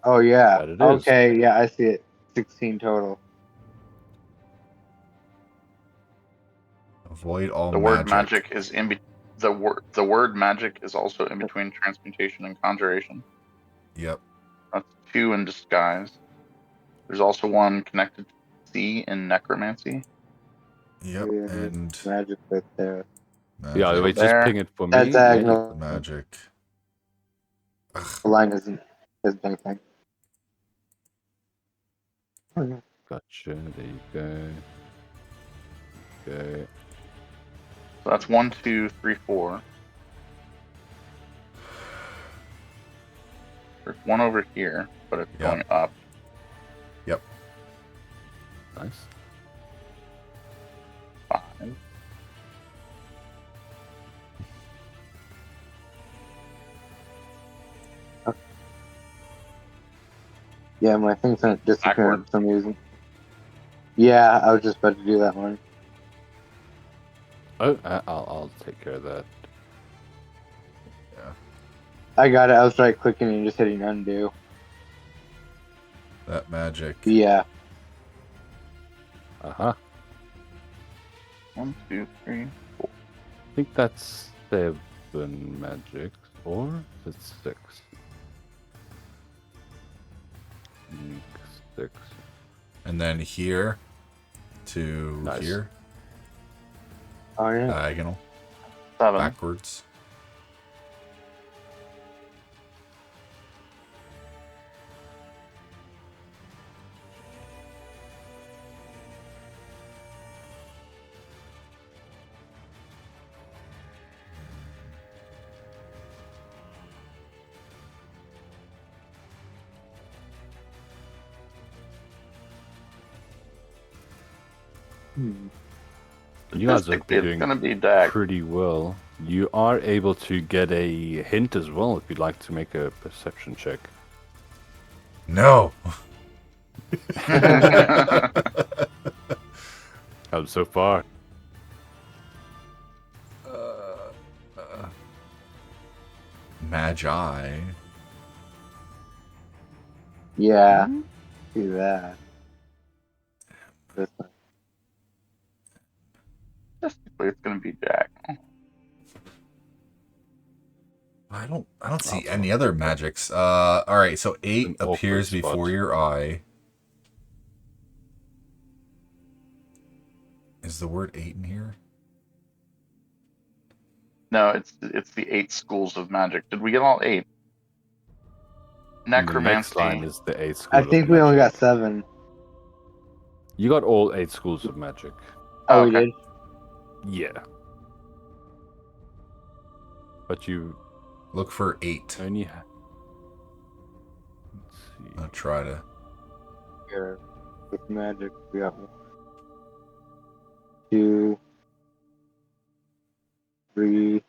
[SPEAKER 2] Oh, yeah.
[SPEAKER 1] That it is.
[SPEAKER 2] Okay, yeah, I see it. 16 total.
[SPEAKER 3] Avoid all
[SPEAKER 4] The word magic is in the word magic is also in between transmutation and conjuration.
[SPEAKER 3] Yep.
[SPEAKER 4] That's 2 in disguise. There's also one connected to C in necromancy.
[SPEAKER 3] Yep,
[SPEAKER 2] Yeah,
[SPEAKER 3] and
[SPEAKER 2] magic right there.
[SPEAKER 3] magic.
[SPEAKER 1] Yeah, wait, just
[SPEAKER 4] There.
[SPEAKER 1] ping it for
[SPEAKER 2] That
[SPEAKER 1] me.
[SPEAKER 2] diagonal
[SPEAKER 3] Magic. Ugh,
[SPEAKER 2] line isn't anything. Oh, yeah.
[SPEAKER 1] Gotcha. There you go. Okay.
[SPEAKER 4] So that's 1, 2, 3, 4. There's one over here, but it's
[SPEAKER 3] Yeah.
[SPEAKER 4] going up.
[SPEAKER 3] Yep.
[SPEAKER 1] Nice.
[SPEAKER 4] 5.
[SPEAKER 2] Yeah, my thing's not disappearing
[SPEAKER 4] Backward.
[SPEAKER 2] for some reason. Yeah, I was just about to do that one.
[SPEAKER 1] Oh, I'll take care of that.
[SPEAKER 2] I got it. I was right clicking and just hitting undo.
[SPEAKER 3] That magic.
[SPEAKER 2] Yeah.
[SPEAKER 1] Uh-huh.
[SPEAKER 4] 1, 2, 3.
[SPEAKER 1] I think that's 7 magic. Or is it 6? 6.
[SPEAKER 3] And then here to
[SPEAKER 1] Nice.
[SPEAKER 3] here.
[SPEAKER 2] Oh yeah.
[SPEAKER 3] Diagonal.
[SPEAKER 4] 7.
[SPEAKER 3] Backwards.
[SPEAKER 1] You guys are
[SPEAKER 4] It's going
[SPEAKER 1] doing
[SPEAKER 4] to be Dag.
[SPEAKER 1] pretty well. You are able to get a hint as well if you'd like to make a perception check.
[SPEAKER 3] No.
[SPEAKER 1] How's so far?
[SPEAKER 3] Magi.
[SPEAKER 2] Yeah. Do that. This one.
[SPEAKER 4] It's going to be Dag.
[SPEAKER 3] I don't see any other magics. All right, so 8
[SPEAKER 1] An awkward
[SPEAKER 3] appears
[SPEAKER 1] spot.
[SPEAKER 3] before your eye. Is the word 8 in here?
[SPEAKER 4] No, it's the 8 schools of magic. Did we get all 8?
[SPEAKER 1] And the next
[SPEAKER 4] Necromancy.
[SPEAKER 1] line is the 8 schools
[SPEAKER 2] I
[SPEAKER 1] of
[SPEAKER 2] think we only got
[SPEAKER 1] magic.
[SPEAKER 2] 7.
[SPEAKER 1] You got all 8 schools of magic.
[SPEAKER 2] Oh, we
[SPEAKER 4] okay.
[SPEAKER 2] did?
[SPEAKER 1] Yeah. But you
[SPEAKER 3] Look for 8.
[SPEAKER 1] only have... Let's see.
[SPEAKER 3] I'll try to.
[SPEAKER 2] Here. With magic, we got 1, 2, 3,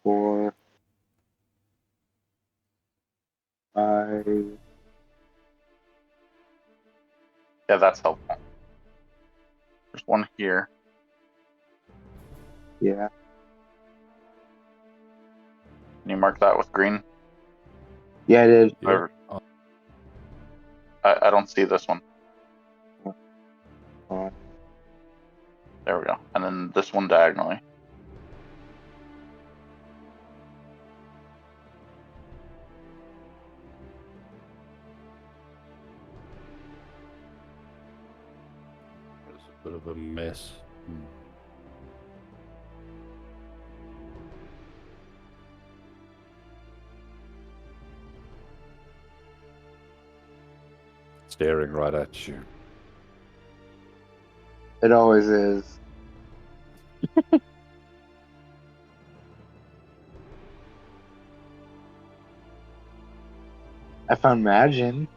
[SPEAKER 2] 4, 5.
[SPEAKER 4] Yeah, that's helpful. There's one here.
[SPEAKER 2] Yeah.
[SPEAKER 4] Can you mark that with green?
[SPEAKER 2] Yeah, I did.
[SPEAKER 1] Yeah.
[SPEAKER 4] Or- I don't see this one.
[SPEAKER 2] Oh,
[SPEAKER 4] There we go. And then this one diagonally.
[SPEAKER 1] It's a bit of a mess. Staring right at you.
[SPEAKER 2] it always is. I found Magin.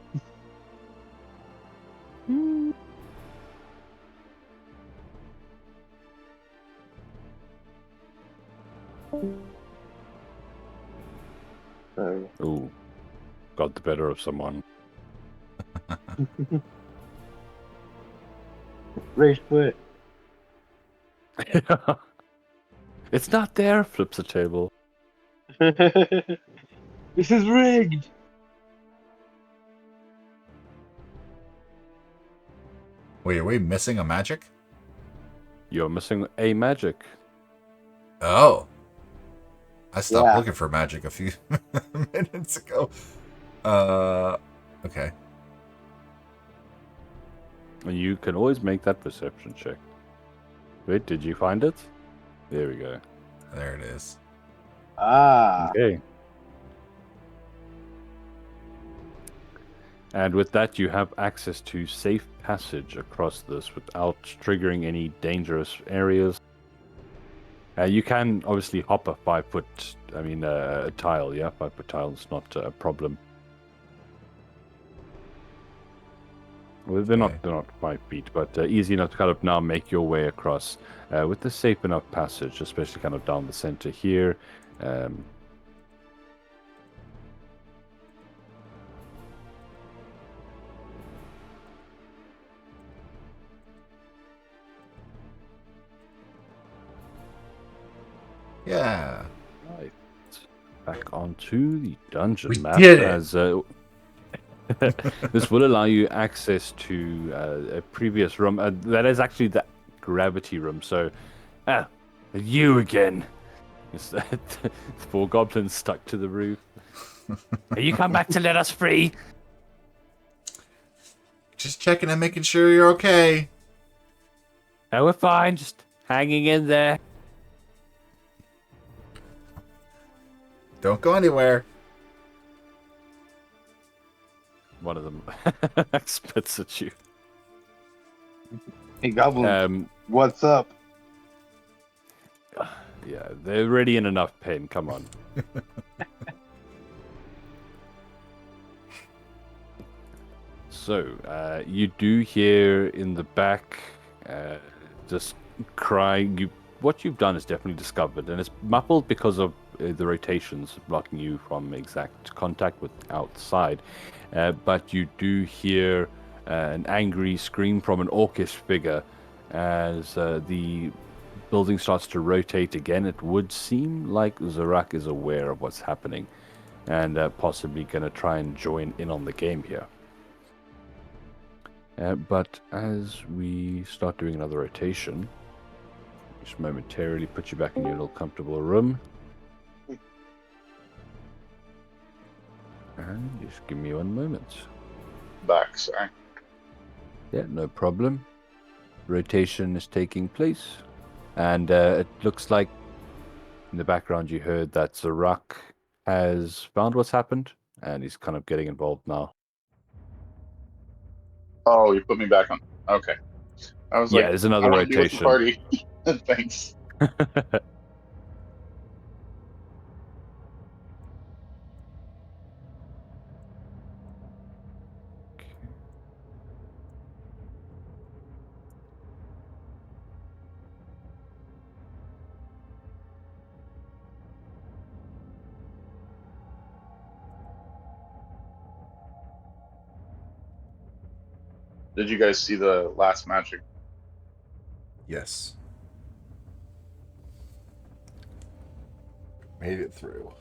[SPEAKER 2] So,
[SPEAKER 1] Ooh. Got the better of someone.
[SPEAKER 2] race foot.
[SPEAKER 1] It's not there, flips the table.
[SPEAKER 2] This is rigged.
[SPEAKER 3] Wait, are we missing a magic?
[SPEAKER 1] You're missing a magic.
[SPEAKER 3] Oh. I stopped
[SPEAKER 2] Yeah.
[SPEAKER 3] looking for magic a few minutes ago. Okay.
[SPEAKER 1] And you can always make that perception check. Wait, did you find it? There we go.
[SPEAKER 3] There it is.
[SPEAKER 2] Ah,
[SPEAKER 1] Okay. And with that, you have access to safe passage across this without triggering any dangerous areas. You can obviously hop a 5-foot, tile, yeah? 5-foot tile is not a problem. Well, they're
[SPEAKER 3] Okay.
[SPEAKER 1] not 5 feet, but easy enough to kind of now make your way across with a safe enough passage, especially kind of down the center here.
[SPEAKER 3] Yeah.
[SPEAKER 1] Right. Back onto the dungeon
[SPEAKER 3] We
[SPEAKER 1] map.
[SPEAKER 3] did it!
[SPEAKER 1] As this will allow you access to a previous room. That is actually the gravity room. So, you again. It's 4 goblins stuck to the roof.
[SPEAKER 5] You come back to let us free?
[SPEAKER 3] Just checking and making sure you're okay.
[SPEAKER 5] Oh, we're fine. Just hanging in there.
[SPEAKER 3] Don't go anywhere.
[SPEAKER 1] One of them spits at you.
[SPEAKER 2] hey Goblin,
[SPEAKER 1] Um,
[SPEAKER 2] what's up?
[SPEAKER 1] yeah, they're already in enough pain. Come on. So, you do hear in the back just crying. What you've done is definitely discovered, and it's muffled because of the rotations blocking you from exact contact with outside. But you do hear an angry scream from an orcish figure as the building starts to rotate again. It would seem like Zarak is aware of what's happening and possibly going to try and join in on the game here. But as we start doing another rotation, just momentarily put you back in your little comfortable room. And just give me one moment.
[SPEAKER 4] Back, sorry.
[SPEAKER 1] Yeah, no problem. Rotation is taking place. And it looks like in the background you heard that Zarak has found what's happened. And he's kind of getting involved now.
[SPEAKER 4] Oh, you put me back on. Okay. I was
[SPEAKER 1] Yeah,
[SPEAKER 4] like,
[SPEAKER 1] there's
[SPEAKER 4] I
[SPEAKER 1] another
[SPEAKER 4] want to be with the
[SPEAKER 1] rotation.
[SPEAKER 4] party. Thanks. Did you guys see the last magic?
[SPEAKER 3] Yes. Made it through.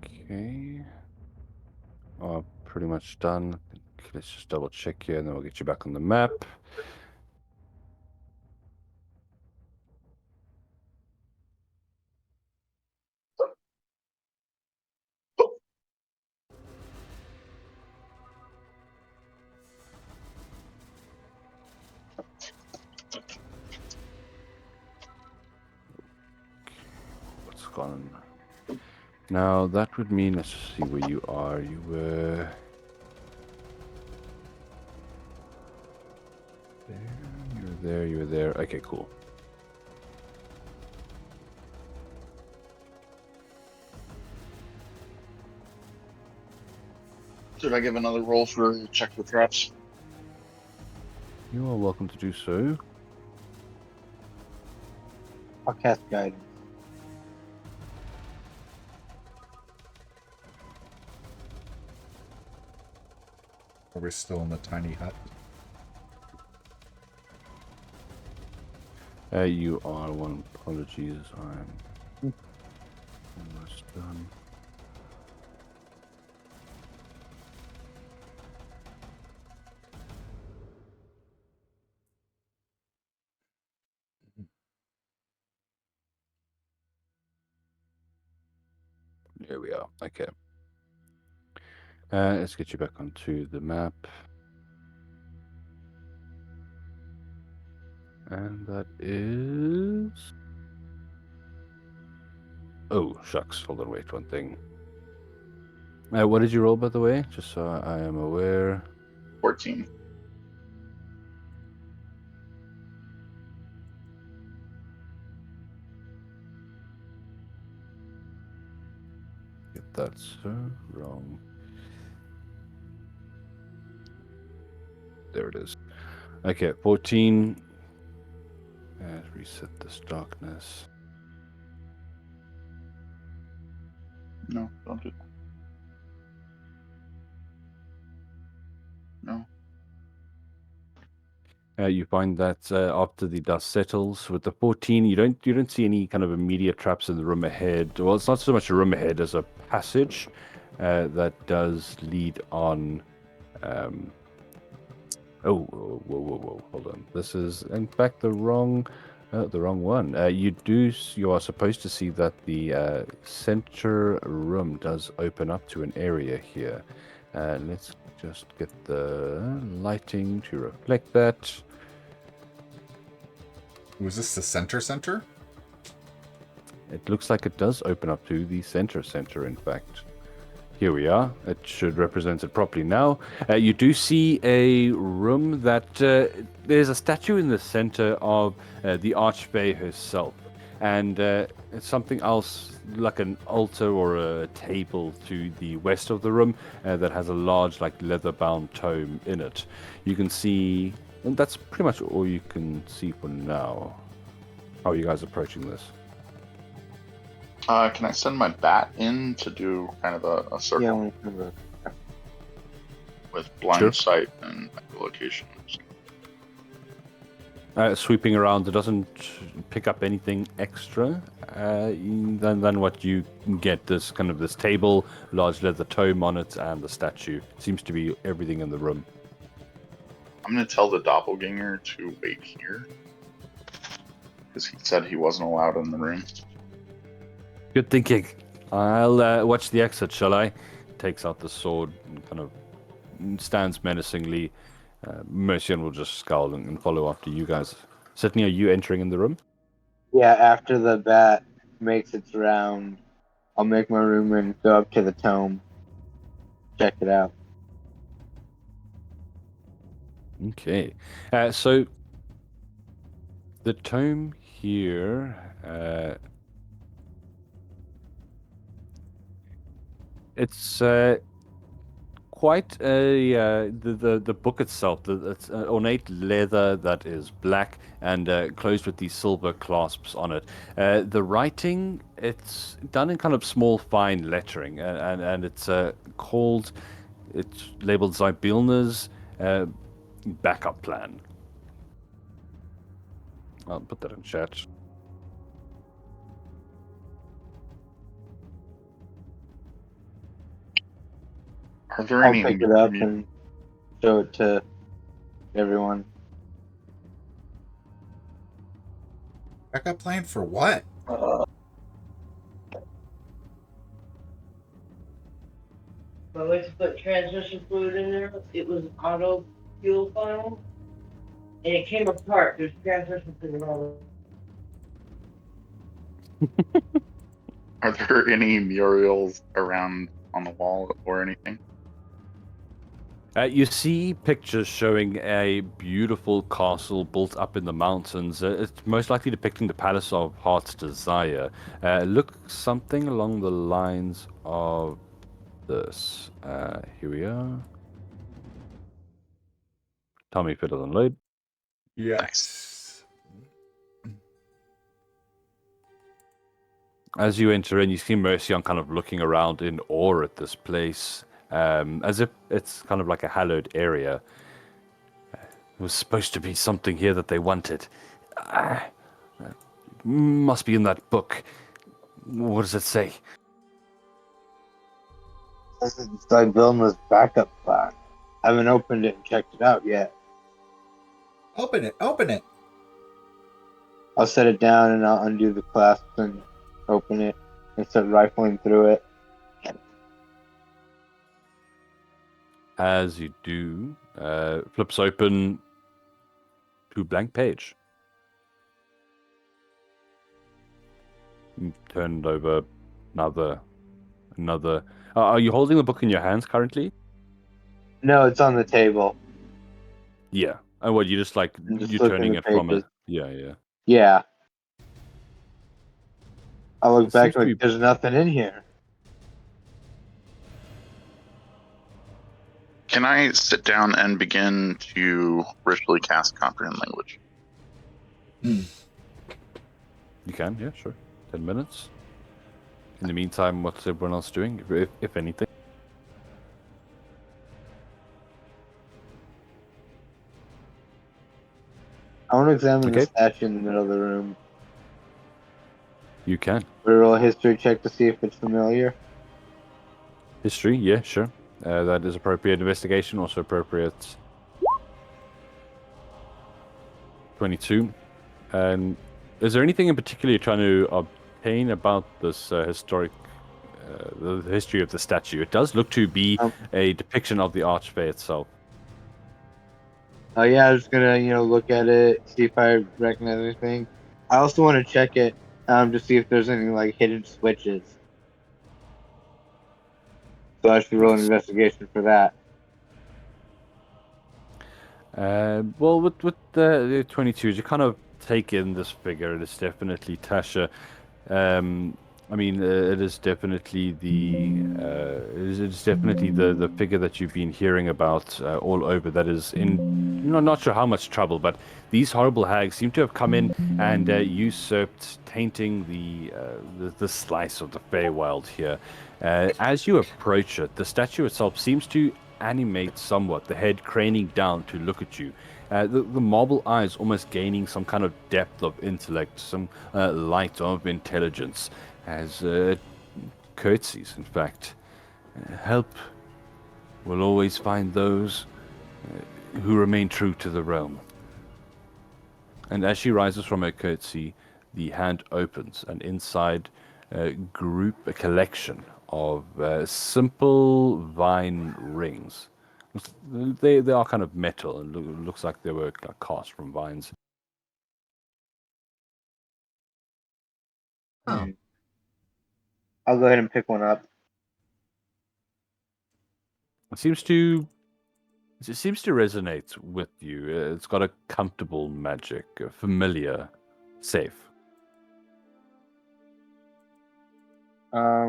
[SPEAKER 1] Okay. Oh, pretty much done. Let's just double check here and then we'll get you back on the map. What's gone? Now that would mean, let's just see where you are. You were there, you were there, you were there. Okay, cool.
[SPEAKER 4] Should I give another roll for check for traps?
[SPEAKER 1] You are welcome to do so.
[SPEAKER 2] I'll cast guidance.
[SPEAKER 3] Are we still in the tiny hut?
[SPEAKER 1] You are one. Apologies, I'm almost done. Here we are. Okay. Let's get you back onto the map. And that is... Oh, shucks. Hold on, wait, one thing. What did you roll, by the way? Just so I am aware.
[SPEAKER 4] 14.
[SPEAKER 1] Get that so wrong. There it is. Okay, 14. Reset this darkness.
[SPEAKER 4] No, don't do that. No.
[SPEAKER 1] You find that after the dust settles, with the 14, you don't see any kind of immediate traps in the room ahead. Well, it's not so much a room ahead as a passage that does lead on. Whoa! Hold on. This is in fact the wrong one. You are supposed to see that the center room does open up to an area here. Let's just get the lighting to reflect that.
[SPEAKER 3] Was this the center?
[SPEAKER 1] It looks like it does open up to the center, in fact. Here we are. It should represent it properly now. You do see a room that there's a statue in the center of the Archfey herself. And it's something else like an altar or a table to the west of the room that has a large like leather-bound tome in it. You can see, and that's pretty much all you can see for now. How are you guys approaching this?
[SPEAKER 4] Can I send my bat in to do kind of a circle
[SPEAKER 2] Yeah, when we look.
[SPEAKER 4] with blind
[SPEAKER 1] Sure.
[SPEAKER 4] sight and echolocation?
[SPEAKER 1] Sweeping around, it doesn't pick up anything extra than what you get. This kind of this table, large leather tome on it, and the statue. Seems to be everything in the room.
[SPEAKER 4] I'm going to tell the doppelganger to wait here. Because he said he wasn't allowed in the room.
[SPEAKER 1] Good thinking. I'll watch the exit, shall I? Takes out the sword and kind of stands menacingly. Mercian will just scowl and follow after you guys. Sydney, are you entering in the room?
[SPEAKER 2] Yeah, after the bat makes its round, I'll make my room and go up to the tome. Check it out.
[SPEAKER 1] Okay. So the tome here. It's quite a the book itself. It's ornate leather that is black and closed with these silver clasps on it. The writing, it's done in kind of small, fine lettering, and it's called. It's labeled Zybilna's backup plan. I'll put that in chat.
[SPEAKER 4] Are there
[SPEAKER 2] I'll
[SPEAKER 4] any
[SPEAKER 2] pick it up and show it to everyone.
[SPEAKER 3] Backup plan for what?
[SPEAKER 6] I went to put transmission fluid in there. It was auto fuel funnel, and it came apart. There's transmission fluid all over.
[SPEAKER 4] Are there any murals around on the wall or anything?
[SPEAKER 1] You see pictures showing a beautiful castle built up in the mountains. It's most likely depicting the Palace of Heart's Desire. Look something along the lines of this. Here we are. Tell me if it doesn't load.
[SPEAKER 3] Yes.
[SPEAKER 1] As you enter in, you see Mercian kind of looking around in awe at this place, as if it's kind of like a hallowed area. It was supposed to be something here that they wanted. Must be in that book. What does it say?
[SPEAKER 2] This is Zybilna's backup plan. I haven't opened it and checked it out yet.
[SPEAKER 3] Open it.
[SPEAKER 2] I'll set it down and I'll undo the clasp and open it and start rifling through it.
[SPEAKER 1] as you do, flips open to blank page. Turned over another. Are you holding the book in your hands currently?
[SPEAKER 2] No, it's on the table.
[SPEAKER 1] Yeah. And what, you just like,
[SPEAKER 2] I'm just
[SPEAKER 1] you're
[SPEAKER 2] looking
[SPEAKER 1] turning
[SPEAKER 2] at
[SPEAKER 1] it from
[SPEAKER 2] pages.
[SPEAKER 1] a... Yeah.
[SPEAKER 2] Yeah. I look
[SPEAKER 1] It
[SPEAKER 2] back
[SPEAKER 1] seems to
[SPEAKER 2] like
[SPEAKER 1] be...
[SPEAKER 2] there's nothing in here.
[SPEAKER 4] Can I sit down and begin to ritually cast Comprehend Language?
[SPEAKER 1] You can, yeah, sure. 10 minutes. In the meantime, what's everyone else doing, if anything?
[SPEAKER 2] I want to examine the
[SPEAKER 1] Okay.
[SPEAKER 2] statue in the middle of the room.
[SPEAKER 1] You can.
[SPEAKER 2] Roll a history check to see if it's familiar.
[SPEAKER 1] History, yeah, sure. That is appropriate. Investigation, also appropriate. 22. And is there anything in particular you're trying to obtain about this historic, the history of the statue? It does look to be a depiction of the Archfey itself.
[SPEAKER 2] Oh yeah, I was gonna look at it, see if I recognize anything. I also want to check it, to see if there's any like hidden switches. So I should roll an investigation for that.
[SPEAKER 1] Well, with the 22s, you kind of take in this figure. It is definitely Tasha. I mean, it is definitely it's definitely the figure that you've been hearing about all over. That is in not sure how much trouble, but these horrible hags seem to have come in and usurped, tainting the slice of the Feywild here. As you approach it, the statue itself seems to animate somewhat, the head craning down to look at you. The marble eyes almost gaining some kind of depth of intellect, some light of intelligence, as curtsies, in fact. Help will always find those who remain true to the realm. And as she rises from her curtsy, the hand opens, and inside a collection of simple vine rings. They are kind of metal, and looks like they were cast from vines.
[SPEAKER 3] Oh.
[SPEAKER 2] I'll go ahead and pick one up.
[SPEAKER 1] It seems to resonate with you. It's got a comfortable magic, a familiar, safe.
[SPEAKER 2] I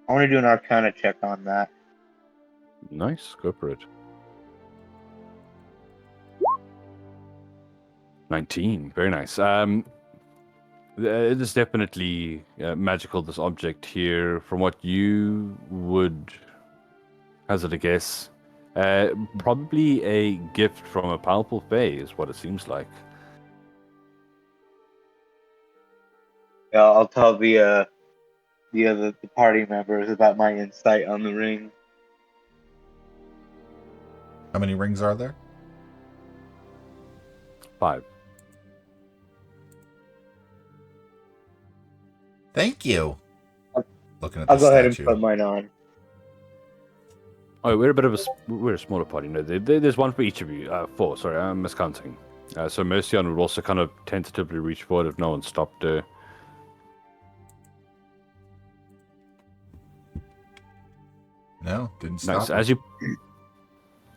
[SPEAKER 2] want to do an Arcana check on that.
[SPEAKER 1] Nice, go for it. 19, very nice. It is definitely magical, this object here. From what you would hazard a guess, probably a gift from a powerful fae is what it seems like.
[SPEAKER 2] Yeah, I'll tell the party members about my insight on the ring.
[SPEAKER 3] How many rings are there?
[SPEAKER 1] 5.
[SPEAKER 3] Thank you. Looking at the
[SPEAKER 2] I'll go ahead and
[SPEAKER 3] statue.
[SPEAKER 2] put mine on.
[SPEAKER 1] Oh, we're a smaller party. No, there's one for each of you. 4. Sorry, I'm miscounting. So Mercian would also kind of tentatively reach forward if no one stopped her.
[SPEAKER 3] No, didn't stop.
[SPEAKER 1] Nice.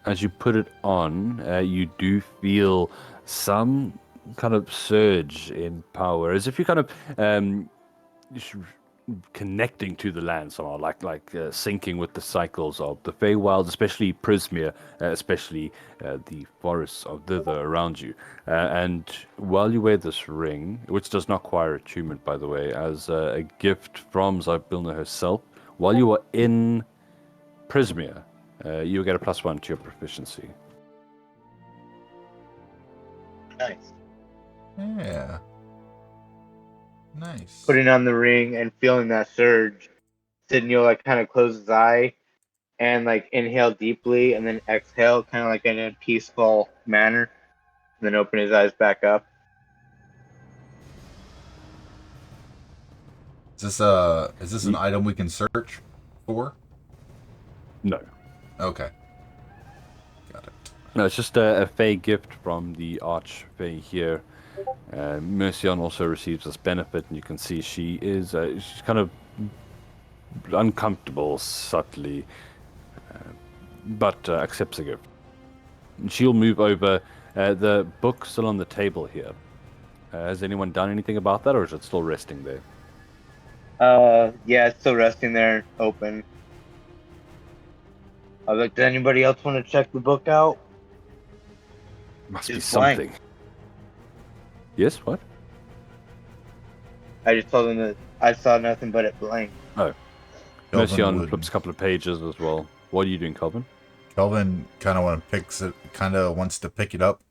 [SPEAKER 1] As you put it on, you do feel some kind of surge in power, as if you're kind of connecting to the land somehow, like syncing with the cycles of the Feywild, especially Prismia, especially the forests of thither around you. And while you wear this ring, which does not require attunement, by the way, as a gift from Zybilna herself, while you are in Prismia, you'll get a +1 to your proficiency.
[SPEAKER 2] Nice.
[SPEAKER 3] Yeah. Nice.
[SPEAKER 2] Putting on the ring and feeling that surge, Sidney will like kind of close his eye and like inhale deeply and then exhale kind of like in a peaceful manner, and then open his eyes back up.
[SPEAKER 3] Is this an item we can search for?
[SPEAKER 1] No.
[SPEAKER 3] Okay. Got it.
[SPEAKER 1] No, it's just a Fey gift from the Archfey here. Mercian also receives this benefit, and you can see she's kind of uncomfortable subtly, but accepts the gift. And she'll move over. The book's still on the table here. Has anyone done anything about that, or is it still resting there?
[SPEAKER 2] Yeah, it's still resting there, open. I was like, does anybody else want to check the book out?
[SPEAKER 1] Must be
[SPEAKER 2] It's blank.
[SPEAKER 1] something. Yes, what?
[SPEAKER 2] I just told him that I saw nothing but it blank.
[SPEAKER 3] Kelvin
[SPEAKER 1] Mercian
[SPEAKER 3] would-
[SPEAKER 1] flips a couple of pages as well. What are you doing, Calvin?
[SPEAKER 3] Kelvin kind of wants to pick it up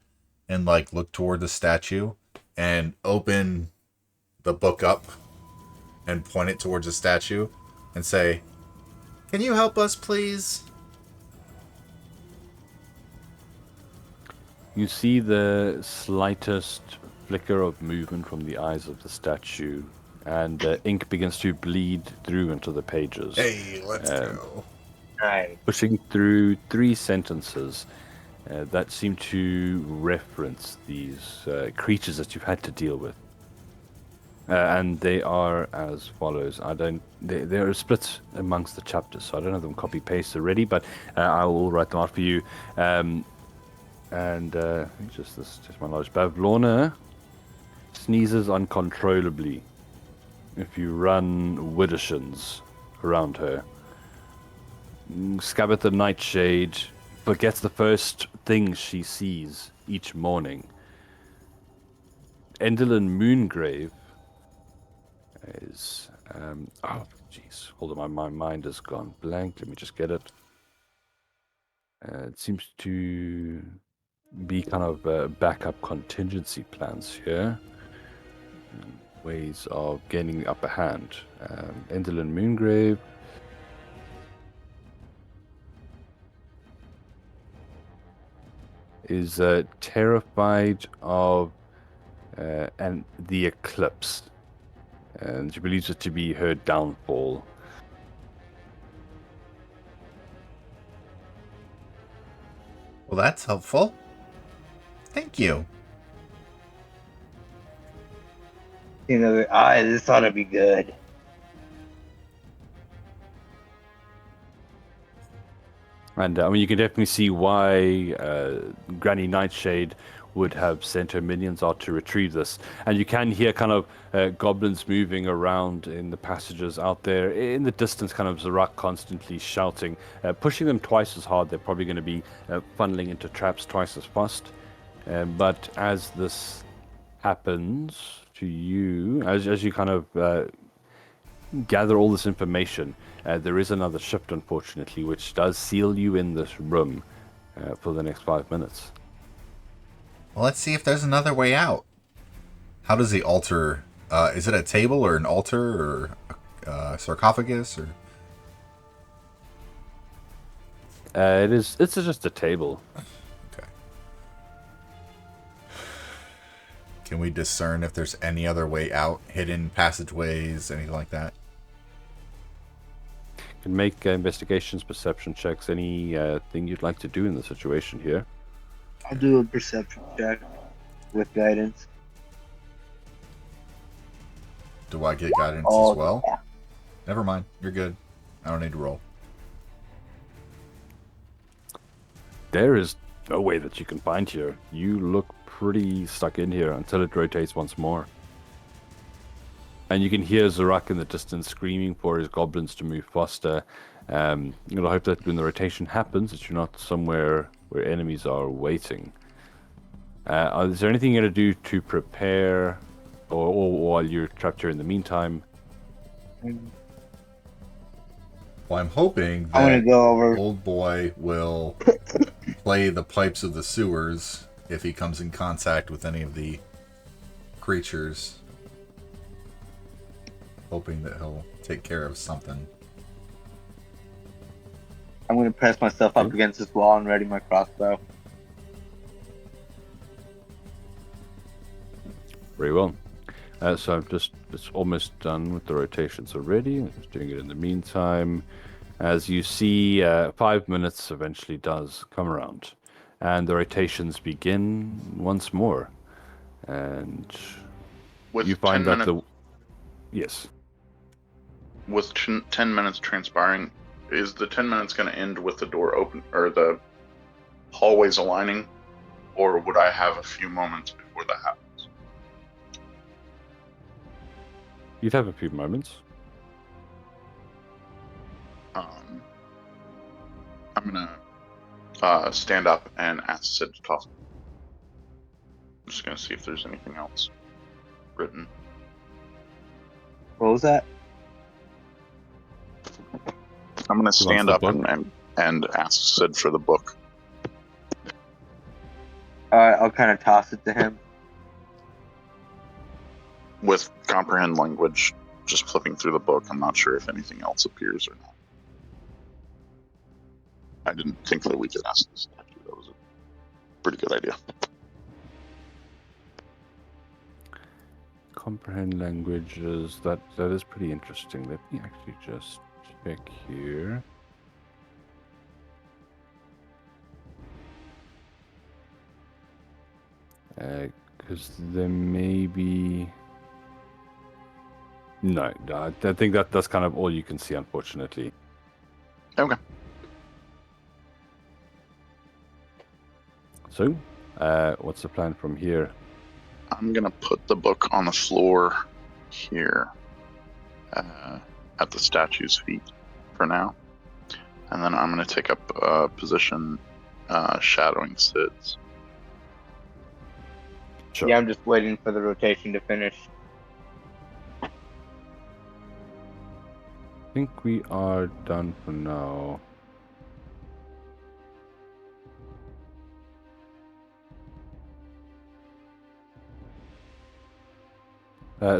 [SPEAKER 3] and like look toward the statue and open the book up and point it towards the statue and say, "Can you help us, please?"
[SPEAKER 1] You see the slightest flicker of movement from the eyes of the statue, and ink begins to bleed through into the pages.
[SPEAKER 3] Hey, let's go.
[SPEAKER 2] Right.
[SPEAKER 1] Pushing through 3 sentences that seem to reference these creatures that you've had to deal with. And they are as follows. There are splits amongst the chapters, so I don't have them copy-paste already, but I will write them out for you. Just my knowledge. Bavlorna sneezes uncontrollably if you run widdershins around her. Scabbard the Nightshade forgets the first thing she sees each morning. Endelyn Moongrave is... oh, jeez. Hold on, my mind has gone blank. Let me just get it. It seems to be kind of backup contingency plans here. Ways of gaining the upper hand. Endelyn Moongrave... is terrified of and the eclipse, and she believes it to be her downfall.
[SPEAKER 3] Well, that's helpful. Thank you.
[SPEAKER 2] You know, this ought to be good.
[SPEAKER 1] And I mean, you can definitely see why Granny Nightshade would have sent her minions out to retrieve this. And you can hear kind of goblins moving around in the passages out there. In the distance, kind of Zarak constantly shouting, pushing them twice as hard. They're probably going to be funneling into traps twice as fast. But as this happens to you, as you kind of gather all this information, there is another shift, unfortunately, which does seal you in this room for the next 5 minutes.
[SPEAKER 3] Well, let's see if there's another way out. How does the altar... is it a table or an altar or a sarcophagus? Or
[SPEAKER 1] It's just a table.
[SPEAKER 3] okay. Can we discern if there's any other way out? Hidden passageways, anything like that?
[SPEAKER 1] You can make investigations, perception checks, any thing you'd like to do in the situation here.
[SPEAKER 2] I'll do a perception check with guidance.
[SPEAKER 3] Do I get guidance as well?
[SPEAKER 2] Yeah.
[SPEAKER 3] Never mind. You're good. I don't need to roll.
[SPEAKER 1] There is no way that you can find here. You look pretty stuck in here until it rotates once more. And you can hear Zarak in the distance screaming for his goblins to move faster. You'll hope that when the rotation happens, that you're not somewhere where enemies are waiting. Is there anything you're going to do to prepare, or while you're trapped here in the meantime?
[SPEAKER 3] Well, I'm hoping
[SPEAKER 2] I'm gonna
[SPEAKER 3] that
[SPEAKER 2] go over.
[SPEAKER 3] old boy will play the pipes of the sewers if he comes in contact with any of the creatures. Hoping that he'll take care of something.
[SPEAKER 2] I'm gonna press myself up against this wall and ready my crossbow.
[SPEAKER 1] Very well. So it's almost done with the rotations already. I'm just doing it in the meantime. As you see, 5 minutes eventually does come around. and the rotations begin once more. And
[SPEAKER 4] With
[SPEAKER 1] you find
[SPEAKER 4] 10
[SPEAKER 1] that
[SPEAKER 4] minutes,
[SPEAKER 1] yes.
[SPEAKER 4] with 10 minutes transpiring, is the 10 minutes going to end with the door open or the hallways aligning, or would I have a few moments before that happens?
[SPEAKER 1] You'd have a few moments.
[SPEAKER 4] I'm gonna stand up and ask Sid to toss. I'm just gonna see if there's anything else written.
[SPEAKER 2] What was that?
[SPEAKER 4] I'm gonna stand
[SPEAKER 1] the
[SPEAKER 4] up
[SPEAKER 1] book?
[SPEAKER 4] and ask Sid for the book.
[SPEAKER 2] I'll kind of toss it to him.
[SPEAKER 4] With comprehend language, just flipping through the book. I'm not sure if anything else appears or not. I didn't think that we could ask this statue. That was a pretty good idea.
[SPEAKER 1] Comprehend languages. That is pretty interesting. Let me actually just check here. Because there may be. No, I think that's kind of all you can see, unfortunately.
[SPEAKER 4] Okay.
[SPEAKER 1] So, what's the plan from here?
[SPEAKER 4] I'm gonna put the book on the floor here, at the statue's feet for now, and then I'm gonna take up a position shadowing Sid's.
[SPEAKER 1] Sure.
[SPEAKER 2] Yeah, I'm just waiting for the rotation to finish.
[SPEAKER 1] I think we are done for now.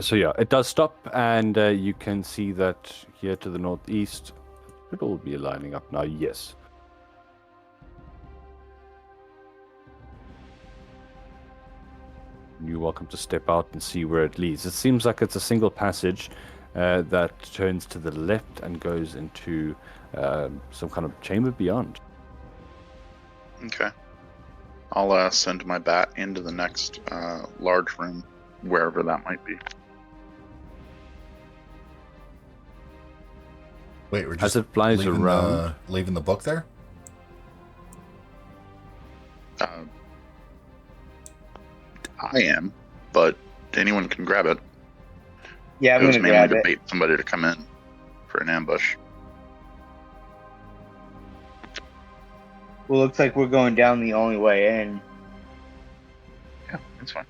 [SPEAKER 1] So yeah, it does stop, and you can see that here to the northeast, it will be lining up now. Yes. You're welcome to step out and see where it leads. It seems like it's a single passage that turns to the left and goes into some kind of chamber beyond.
[SPEAKER 4] Okay. I'll send my bat into the next large room, wherever that might be.
[SPEAKER 3] Wait, we're just
[SPEAKER 1] As it flies around,
[SPEAKER 3] leaving the book there?
[SPEAKER 4] I am, but anyone can grab it.
[SPEAKER 2] Yeah, I'm
[SPEAKER 4] It was
[SPEAKER 2] gonna
[SPEAKER 4] mainly
[SPEAKER 2] grab
[SPEAKER 4] to
[SPEAKER 2] it.
[SPEAKER 4] bait somebody to come in for an ambush.
[SPEAKER 2] Well, looks like we're going down the only way in.
[SPEAKER 4] Yeah, that's fine.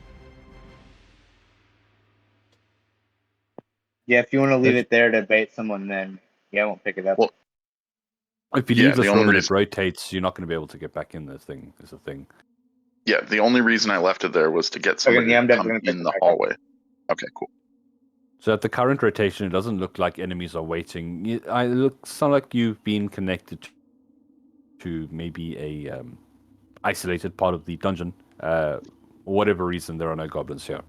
[SPEAKER 2] Yeah, if you want to leave it there to bait someone, then yeah, I won't pick it up.
[SPEAKER 4] Well,
[SPEAKER 1] if you
[SPEAKER 4] Yeah,
[SPEAKER 1] leave
[SPEAKER 4] the
[SPEAKER 1] this
[SPEAKER 4] only
[SPEAKER 1] room and it
[SPEAKER 4] reason-
[SPEAKER 1] rotates, you're not going to be able to get back in the thing. Is the thing.
[SPEAKER 4] Yeah, the only reason I left it there was to get somebody
[SPEAKER 2] yeah, I'm
[SPEAKER 4] to
[SPEAKER 2] definitely
[SPEAKER 4] come
[SPEAKER 2] gonna pick
[SPEAKER 4] in
[SPEAKER 2] it
[SPEAKER 4] the
[SPEAKER 2] back up.
[SPEAKER 4] hallway. Okay, cool.
[SPEAKER 1] So at the current rotation, it doesn't look like enemies are waiting. It looks like you've been connected to maybe a isolated part of the dungeon. For whatever reason, there are no goblins here.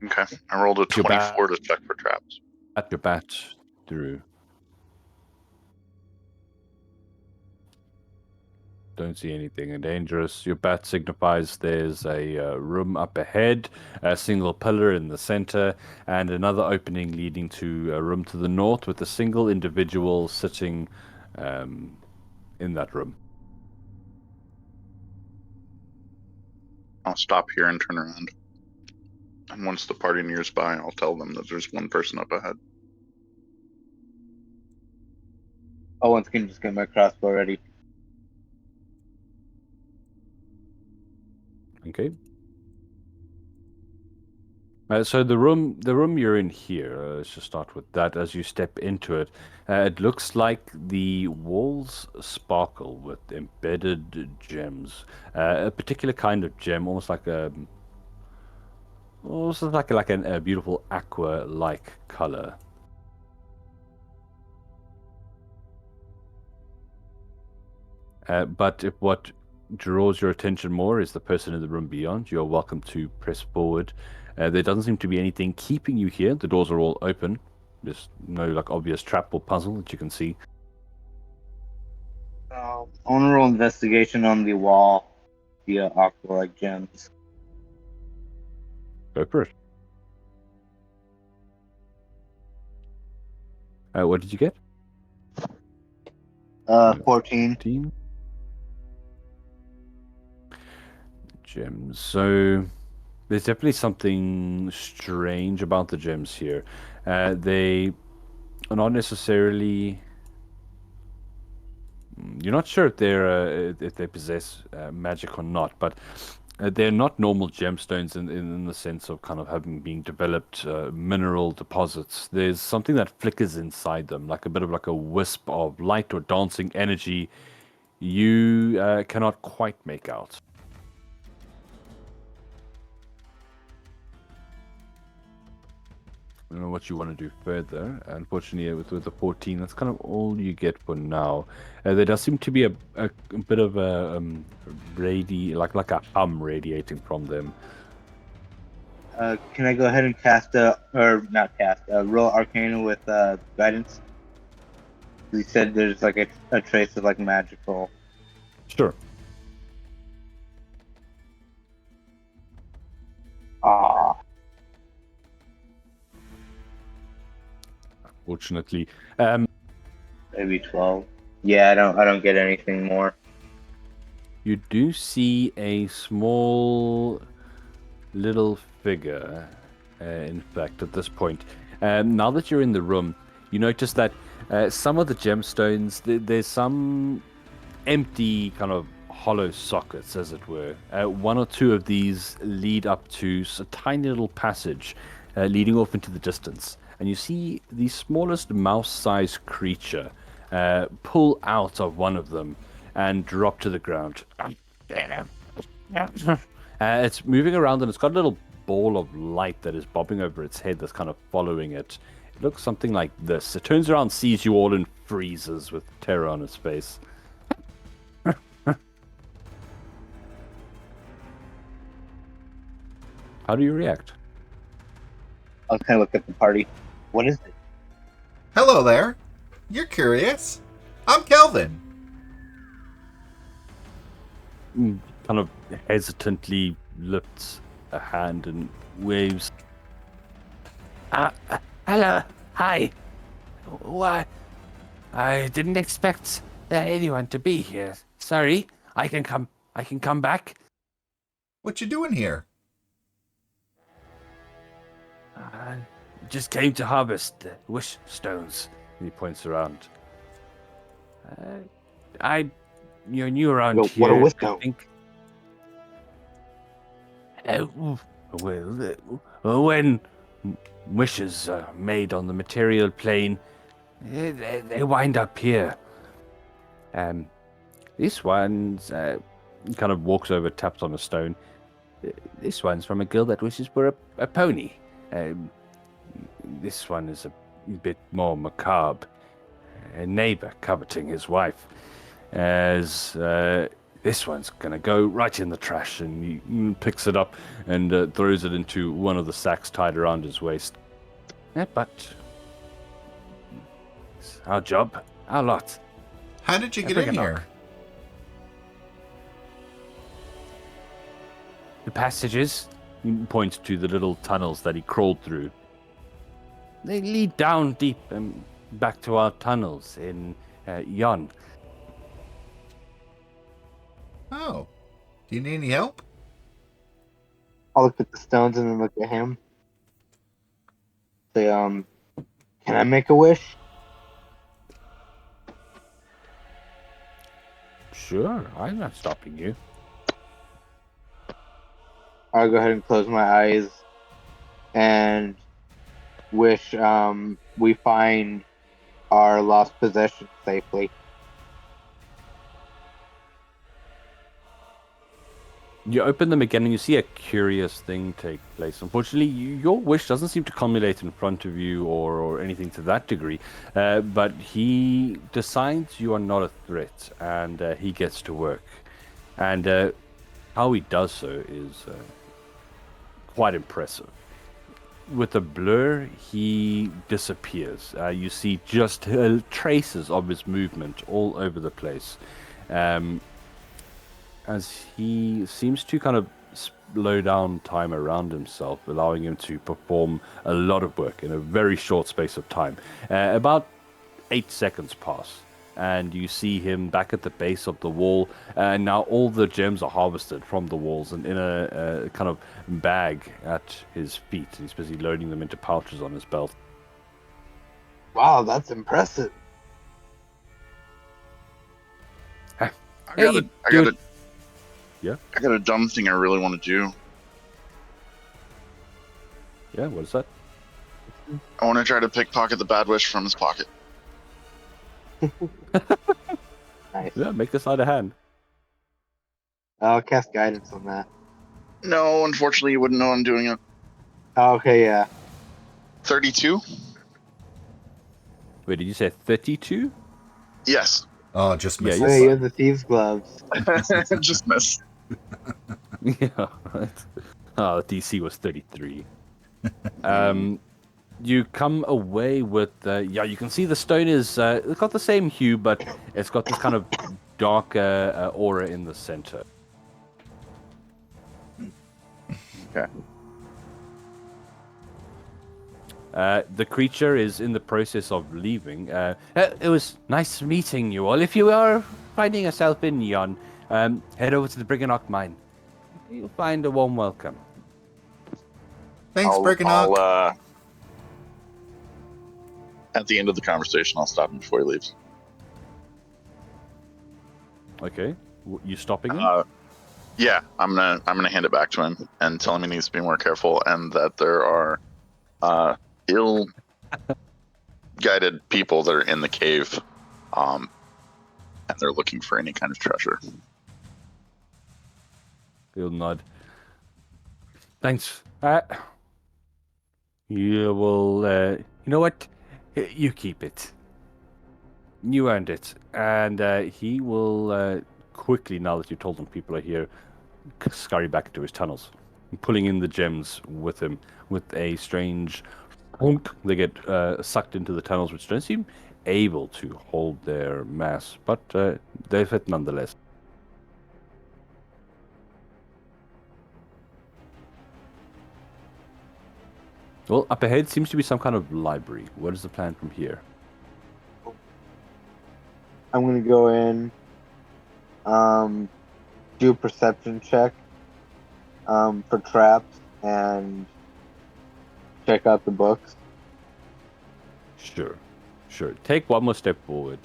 [SPEAKER 4] Okay, I rolled a
[SPEAKER 1] Your bat-
[SPEAKER 4] 24 to check for traps.
[SPEAKER 1] At your bat through. Don't see anything dangerous. Your bat signifies there's a room up ahead, a single pillar in the center, and another opening leading to a room to the north with a single individual sitting in that room.
[SPEAKER 4] I'll stop here and turn around. And once the party nears by, I'll tell them that there's one person up ahead.
[SPEAKER 2] Oh, once again, just get my crossbow ready.
[SPEAKER 1] Okay. So the room you're in here. Let's just start with that. As you step into it, it looks like the walls sparkle with embedded gems. A particular kind of gem, almost like a beautiful aqua-like color. But if what draws your attention more is the person in the room beyond, you're welcome to press forward. There doesn't seem to be anything keeping you here. The doors are all open. There's no obvious trap or puzzle that you can see.
[SPEAKER 2] I want to roll investigation on the wall via aqua-like gems.
[SPEAKER 1] Go for it. What did you get?
[SPEAKER 2] 14.
[SPEAKER 1] 14. Gems. So there's definitely something strange about the gems here. They are not necessarily. You're not sure if they possess magic or not, but they're not normal gemstones in the sense of kind of having been developed mineral deposits. There's something that flickers inside them, like a bit of like a wisp of light or dancing energy. You cannot quite make out. I don't know what you want to do further. Unfortunately, with the 14, that's kind of all you get for now. There does seem to be a bit of a like a hum radiating from them.
[SPEAKER 2] Can I go ahead and roll Arcana with guidance? You said there's like a trace of like magical.
[SPEAKER 1] Sure.
[SPEAKER 2] Ah,
[SPEAKER 1] Fortunately,
[SPEAKER 2] maybe 12. Yeah, I don't get anything more.
[SPEAKER 1] you do see a small little figure. In fact, at this point, now that you're in the room, you notice that some of the gemstones, there's some empty kind of hollow sockets, as it were. One or two of these lead up to a tiny little passage leading off into the distance. And you see the smallest mouse-sized creature pull out of one of them and drop to the ground. It's moving around and it's got a little ball of light that is bobbing over its head that's kind of following it. It looks something like this. It turns around, sees you all, and freezes with terror on its face. How do you react?
[SPEAKER 2] I'll kind of look at the party. What is it?
[SPEAKER 3] Hello there. You're curious. I'm Kelvin.
[SPEAKER 1] Kind of hesitantly lifts a hand and waves.
[SPEAKER 5] Hello. Hi. Why? I didn't expect anyone to be here. Sorry. I can come back.
[SPEAKER 3] What you doing here?
[SPEAKER 5] Just came to harvest the wish stones.
[SPEAKER 1] He points around.
[SPEAKER 5] You're new around
[SPEAKER 2] What a
[SPEAKER 5] here,
[SPEAKER 2] wish
[SPEAKER 5] I
[SPEAKER 2] stone?
[SPEAKER 5] think. When wishes are made on the material plane, they wind up here.
[SPEAKER 1] This one's kind of walks over, taps on a stone. This one's from a girl that wishes for a pony. This one is a bit more macabre. A neighbor coveting his wife. As this one's gonna go right in the trash, and he picks it up and throws it into one of the sacks tied around his waist. But it's our job, our lot.
[SPEAKER 3] How did you get
[SPEAKER 1] Bring
[SPEAKER 3] in
[SPEAKER 1] it up.
[SPEAKER 3] here?
[SPEAKER 1] The passages, he points to the little tunnels that he crawled through. They lead down deep and back to our tunnels in Yon.
[SPEAKER 3] Oh. Do you need any help?
[SPEAKER 2] I'll look at the stones and then look at him. Say, can I make a wish?
[SPEAKER 1] Sure, I'm not stopping you.
[SPEAKER 2] I'll go ahead and close my eyes and wish we find our lost possession safely.
[SPEAKER 1] You open them again and you see a curious thing take place. Unfortunately, your wish doesn't seem to culminate in front of you or anything to that degree. But he decides you are not a threat and he gets to work. And how he does so is quite impressive. with a blur, he disappears. You see just traces of his movement all over the place. As he seems to kind of slow down time around himself, allowing him to perform a lot of work in a very short space of time. About 8 seconds pass, and you see him back at the base of the wall, and now all the gems are harvested from the walls and in a kind of bag at his feet. He's busy loading them into pouches on his belt.
[SPEAKER 2] Wow, that's impressive.
[SPEAKER 4] I got
[SPEAKER 1] Hey,
[SPEAKER 4] I
[SPEAKER 1] dude.
[SPEAKER 4] got a
[SPEAKER 1] Yeah?
[SPEAKER 4] I got a dumb thing I really want to do.
[SPEAKER 1] Yeah, what is that?
[SPEAKER 4] I want to try to pickpocket the bad wish from his pocket.
[SPEAKER 2] Nice.
[SPEAKER 1] Yeah, make this out of hand.
[SPEAKER 2] I'll cast guidance on that.
[SPEAKER 4] No, unfortunately, you wouldn't know I'm doing it.
[SPEAKER 2] Oh, okay, yeah.
[SPEAKER 4] 32?
[SPEAKER 1] Wait, did you say 32?
[SPEAKER 4] Yes.
[SPEAKER 3] Oh, just
[SPEAKER 1] Yeah,
[SPEAKER 3] misses.
[SPEAKER 2] Oh, yeah, you have the thieves' gloves.
[SPEAKER 4] Just missed.
[SPEAKER 1] Yeah, right. Oh, the DC was 33. You come away with, you can see the stone is, it's got the same hue, but it's got this kind of darker aura in the center.
[SPEAKER 4] Okay.
[SPEAKER 1] The creature is in the process of leaving. It was nice meeting you all. If you are finding yourself in Yon, head over to the Briganock mine. You'll find a warm welcome.
[SPEAKER 3] Thanks,
[SPEAKER 4] I'll,
[SPEAKER 3] Briganock.
[SPEAKER 4] at the end of the conversation, I'll stop him before he leaves.
[SPEAKER 1] Okay, you stopping him?
[SPEAKER 4] Yeah, I'm gonna hand it back to him and tell him he needs to be more careful and that there are ill-guided people that are in the cave, and they're looking for any kind of treasure.
[SPEAKER 1] He'll nod. Thanks. You will, you know what? You keep it. You earned it. And he will quickly, now that you told him people are here, scurry back into his tunnels, pulling in the gems with him with a strange honk. They get sucked into the tunnels, which don't seem able to hold their mass, but they fit nonetheless. Well, up ahead seems to be some kind of library. What is the plan from here?
[SPEAKER 2] I'm gonna go in, do a perception check, for traps and check out the books.
[SPEAKER 1] Sure. Take one more step forward.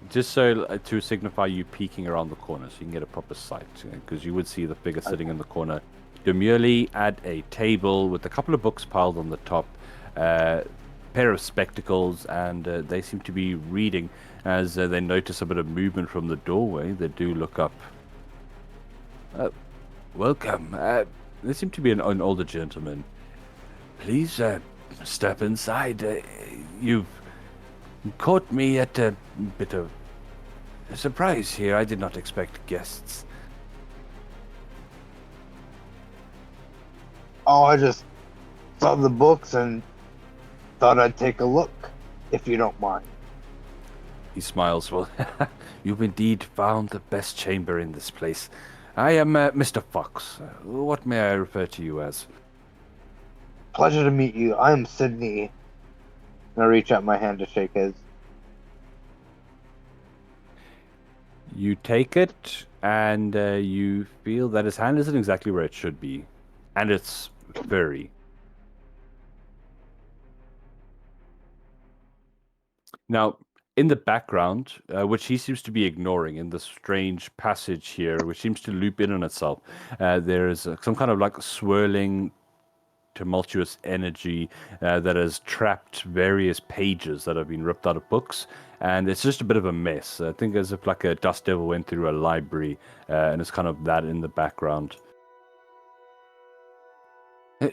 [SPEAKER 1] Just so to signify you peeking around the corner so you can get a proper sight. Because you would see the figure sitting in the corner demurely at a table with a couple of books piled on the top, pair of spectacles, and they seem to be reading. As they notice a bit of movement from the doorway, they do look up. Welcome. There seem to be an older gentleman. Please step inside. You've caught me at a bit of a surprise here. I did not expect guests.
[SPEAKER 2] Oh, I just saw the books and thought I'd take a look, if you don't mind.
[SPEAKER 1] He smiles. Well, you've indeed found the best chamber in this place. I am Mr. Fox. What may I refer to you as?
[SPEAKER 2] Pleasure to meet you. I'm Sydney. And I reach out my hand to shake his.
[SPEAKER 1] You take it, and you feel that his hand isn't exactly where it should be. And it's furry. Now, in the background, which he seems to be ignoring in this strange passage here, which seems to loop in on itself, there is some kind of like swirling, tumultuous energy that has trapped various pages that have been ripped out of books, and it's just a bit of a mess. I think as if like a dust devil went through a library, and it's kind of that in the background.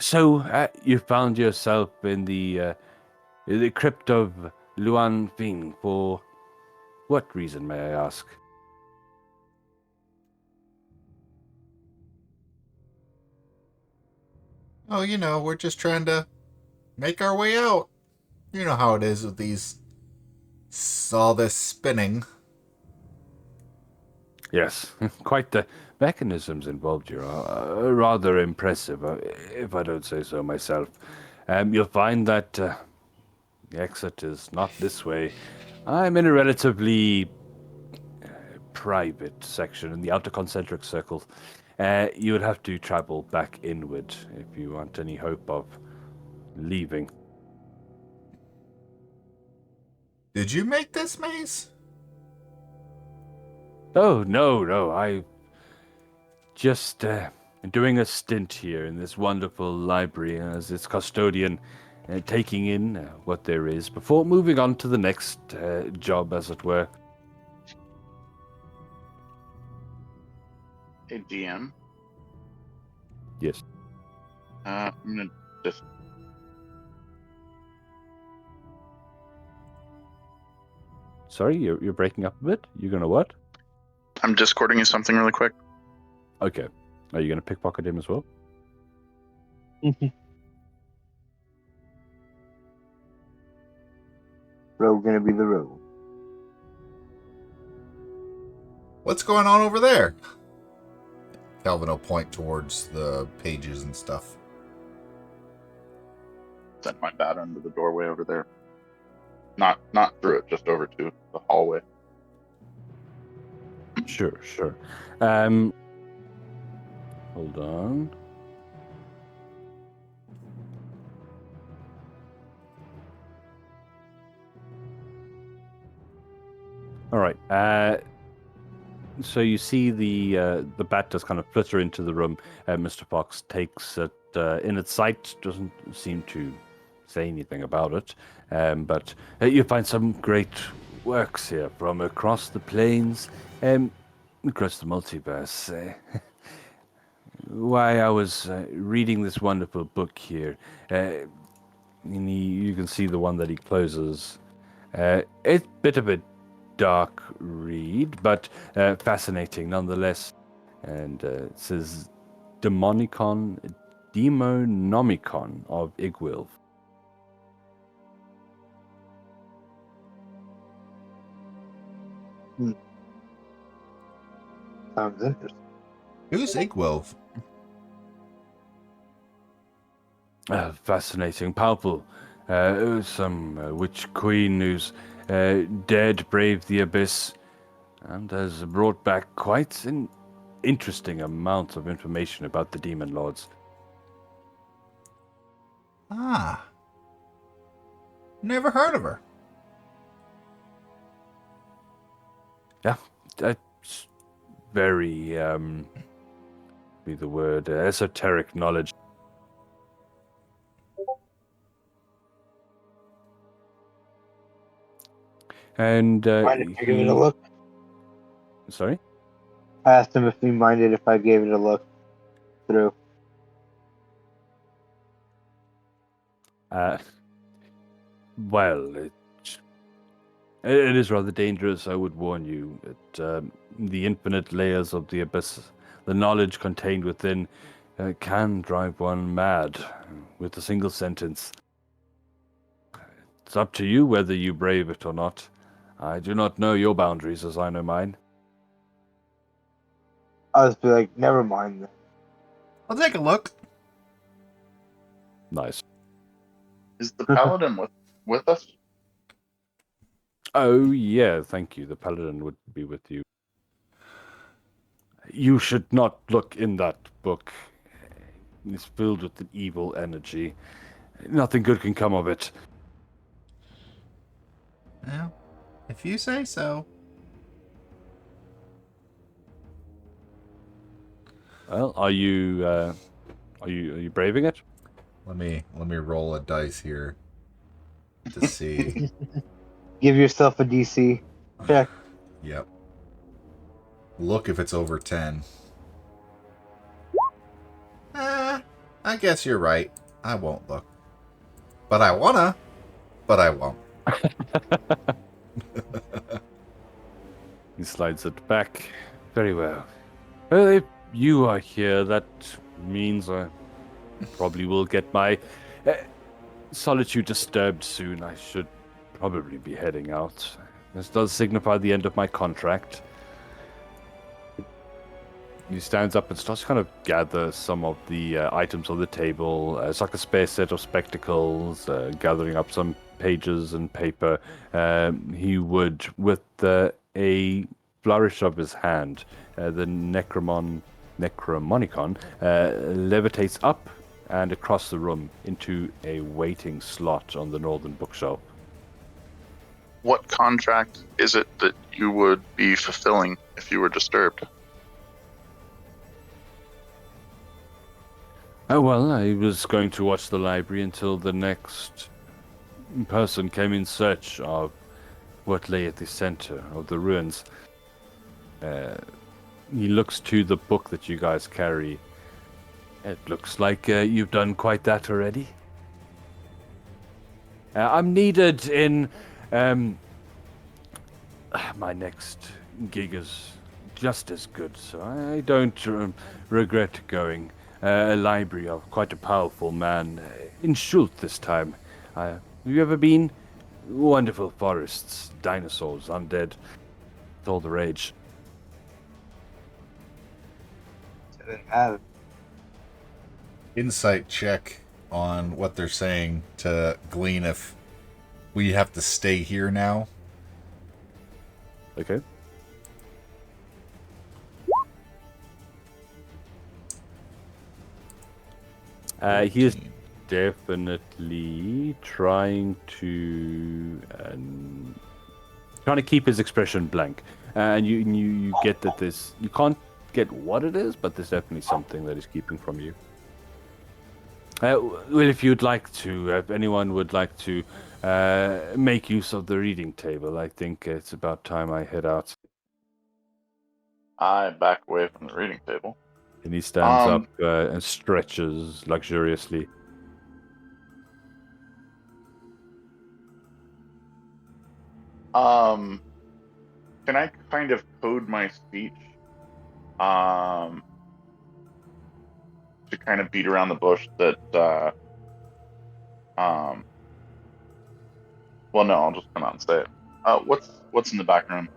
[SPEAKER 1] So, you found yourself in the crypt of Luan Fing for what reason, may I ask?
[SPEAKER 3] Oh, we're just trying to make our way out. You know how it is with all this spinning.
[SPEAKER 1] Yes, quite the mechanisms involved here are rather impressive, if I don't say so myself. You'll find that the exit is not this way. I'm in a relatively private section in the outer concentric circle. You would have to travel back inward if you want any hope of leaving.
[SPEAKER 3] Did you make this maze?
[SPEAKER 1] Oh, no, I just doing a stint here in this wonderful library as its custodian, taking in what there is before moving on to the next job, as it were.
[SPEAKER 4] Hey, DM.
[SPEAKER 1] Yes.
[SPEAKER 4] I'm gonna just.
[SPEAKER 1] Sorry, you're breaking up a bit. You're gonna what?
[SPEAKER 4] I'm discording you something really quick.
[SPEAKER 1] Okay. Are you gonna pickpocket him as well?
[SPEAKER 2] Rogue gonna be the rogue.
[SPEAKER 3] What's going on over there? Calvin will point towards the pages and stuff.
[SPEAKER 4] Sent my bat under the doorway over there. Not through it, just over to the hallway.
[SPEAKER 1] Sure. Hold on. All right. So you see the bat does kind of flitter into the room. Mr. Fox takes it in its sight. Doesn't seem to say anything about it. But you find some great works here from across the plains, across the multiverse. Why, I was reading this wonderful book here. And you can see the one that he closes. It's a bit of a dark read, but fascinating nonetheless. And it says Demonomicon of Igwilf.
[SPEAKER 2] Sounds interesting.
[SPEAKER 3] Who's Igwilf?
[SPEAKER 1] Fascinating, powerful. Some witch queen who's dared brave the abyss and has brought back quite an interesting amount of information about the demon lords.
[SPEAKER 3] Ah. Never heard of her.
[SPEAKER 1] Yeah, that's very, be the word, esoteric knowledge. And
[SPEAKER 2] Mind if I give it a look?
[SPEAKER 1] Sorry?
[SPEAKER 2] I asked him if he minded if I gave it a look through.
[SPEAKER 1] Well, it is rather dangerous, I would warn you. The infinite layers of the abyss, the knowledge contained within, can drive one mad with a single sentence. It's up to you whether you brave it or not. I do not know your boundaries as I know mine.
[SPEAKER 2] I'll just be like, never mind then.
[SPEAKER 3] I'll take a look.
[SPEAKER 1] Nice.
[SPEAKER 4] Is the paladin with us?
[SPEAKER 1] Oh, yeah, thank you. The paladin would be with you. You should not look in that book. It's filled with an evil energy. Nothing good can come of it.
[SPEAKER 3] Well, if you say so.
[SPEAKER 1] Well, are you braving it?
[SPEAKER 3] Let me roll a dice here to see.
[SPEAKER 2] Give yourself a DC check.
[SPEAKER 3] Yep. Look if it's over 10. I guess you're right. I won't look. But I wanna, but I won't.
[SPEAKER 1] He slides it back. Very well. Well, if you are here, that means I probably will get my solitude disturbed soon. I should probably be heading out. This does signify the end of my contract. He stands up and starts to kind of gather some of the items on the table. It's like a spare set of spectacles, gathering up some pages and paper. He would, with a flourish of his hand, the Necromonicon levitates up and across the room into a waiting slot on the northern bookshelf.
[SPEAKER 4] What contract is it that you would be fulfilling if you were disturbed?
[SPEAKER 1] Oh, well, I was going to watch the library until the next person came in search of what lay at the center of the ruins. He looks to the book that you guys carry. It looks like you've done quite that already. I'm needed in... my next gig is just as good, so I don't regret going. A library of quite a powerful man in Schult this time. Have you ever been? Wonderful forests, dinosaurs, undead. It's all the rage.
[SPEAKER 2] I didn't have
[SPEAKER 3] Insight check on what they're saying to glean if we have to stay here now.
[SPEAKER 1] Okay. He is
[SPEAKER 3] 14.
[SPEAKER 1] definitely trying to keep his expression blank, and you get that this you can't get what it is, but there's definitely something that is keeping from you. Well, if you'd like to, if anyone would like to make use of the reading table, I think it's about time I head out.
[SPEAKER 4] I back away from the reading table.
[SPEAKER 1] And he stands up and stretches luxuriously.
[SPEAKER 4] Can I kind of code my speech to kind of beat around the bush that well, no, I'll just come out and say it. What's in the background?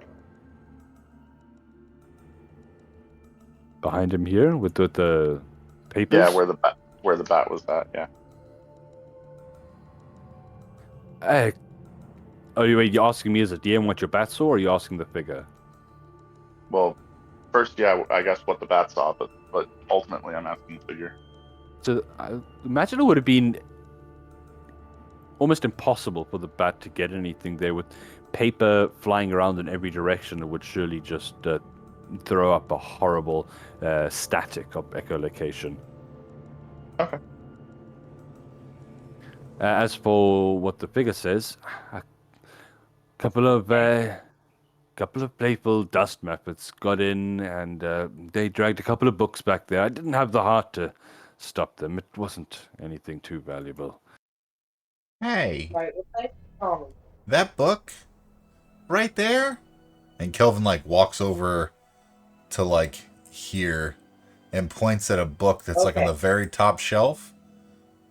[SPEAKER 1] Behind him here with the papers?
[SPEAKER 4] Yeah, where the bat was at, yeah.
[SPEAKER 1] You're asking me as a DM what your bat saw, or are you asking the figure?
[SPEAKER 4] Well, first, yeah, I guess what the bat saw, but ultimately I'm asking the figure.
[SPEAKER 1] So I imagine it would have been almost impossible for the bat to get anything there with paper flying around in every direction. It would surely just throw up a horrible static of echolocation.
[SPEAKER 4] Okay.
[SPEAKER 1] As for what the figure says, a couple of playful dust methods got in, and they dragged a couple of books back there. I didn't have the heart to stop them. It wasn't anything too valuable.
[SPEAKER 3] Hey,
[SPEAKER 6] Right, well, thanks for calling.
[SPEAKER 3] that book right there? And Kelvin walks over to here and points at a book that's on
[SPEAKER 6] Okay.
[SPEAKER 3] the very top shelf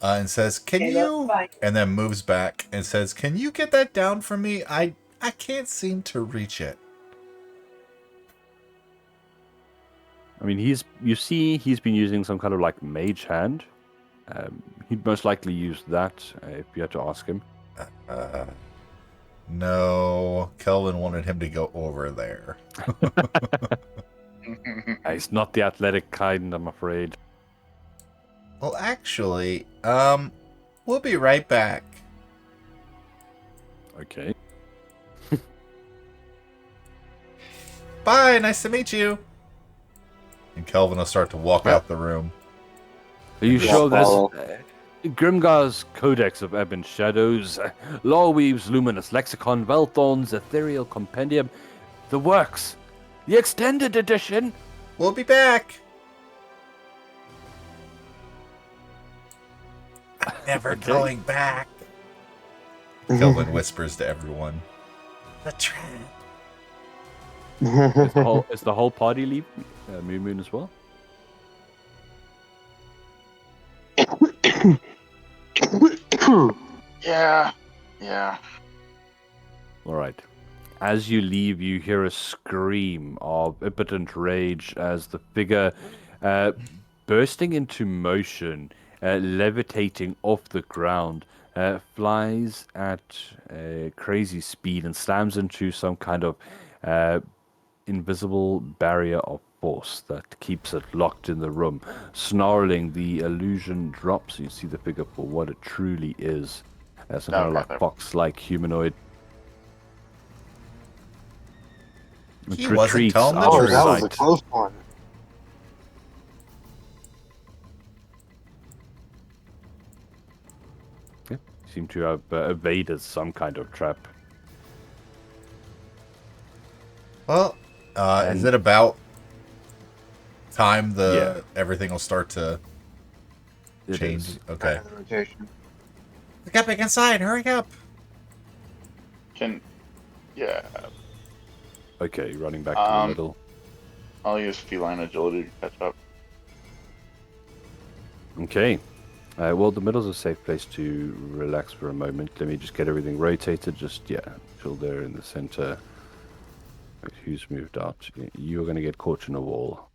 [SPEAKER 3] and says, "Can
[SPEAKER 6] Okay, that's
[SPEAKER 3] you?"
[SPEAKER 6] fine.
[SPEAKER 3] And then moves back and says, "Can you get that down for me? I can't seem to reach it."
[SPEAKER 1] I mean, he's been using some kind of mage hand. He'd most likely use that if you had to ask him.
[SPEAKER 3] No, Kelvin wanted him to go over there.
[SPEAKER 1] He's not the athletic kind, I'm afraid.
[SPEAKER 3] Well, actually, we'll be right back.
[SPEAKER 1] Okay.
[SPEAKER 3] Bye, nice to meet you. And Kelvin will start to walk out the room.
[SPEAKER 1] Are you
[SPEAKER 2] Yeah,
[SPEAKER 1] sure
[SPEAKER 2] follow.
[SPEAKER 1] there's Grimgar's Codex of Ebon Shadows, Lawweave's Luminous Lexicon, Velthorn's Ethereal Compendium, the works, the extended edition?
[SPEAKER 3] We'll be back. I'm never
[SPEAKER 1] Okay.
[SPEAKER 3] going back. Kelvin whispers to everyone. The trap.
[SPEAKER 1] Is the whole party leaving? Moon as well?
[SPEAKER 4] Yeah. Yeah.
[SPEAKER 1] All right. As you leave, you hear a scream of impotent rage as the figure, bursting into motion, levitating off the ground, flies at a crazy speed and slams into some kind of invisible barrier of force that keeps it locked in the room. Snarling, the illusion drops. You see the figure for what it truly is. Some kind of
[SPEAKER 4] Okay.
[SPEAKER 1] like fox-like humanoid.
[SPEAKER 3] He
[SPEAKER 1] It
[SPEAKER 3] wasn't
[SPEAKER 1] retreats
[SPEAKER 3] telling the
[SPEAKER 1] out
[SPEAKER 2] Oh,
[SPEAKER 1] of
[SPEAKER 3] truth.
[SPEAKER 2] that was a
[SPEAKER 1] sight.
[SPEAKER 2] close one.
[SPEAKER 1] Seem to have evaded some kind of trap.
[SPEAKER 3] Well, is
[SPEAKER 1] And-
[SPEAKER 3] it about time
[SPEAKER 1] Yeah.
[SPEAKER 3] everything will start to
[SPEAKER 1] It
[SPEAKER 3] change?
[SPEAKER 1] is.
[SPEAKER 3] Okay.
[SPEAKER 2] Back in the rotation.
[SPEAKER 3] Get back inside! Hurry up!
[SPEAKER 4] Yeah.
[SPEAKER 1] Okay, running back to the middle.
[SPEAKER 4] I'll use feline agility to catch up.
[SPEAKER 1] Okay. Well, the middle's a safe place to relax for a moment. Let me just get everything rotated. Just, yeah, chill there in the center. Wait, who's moved out? You're going to get caught in a wall.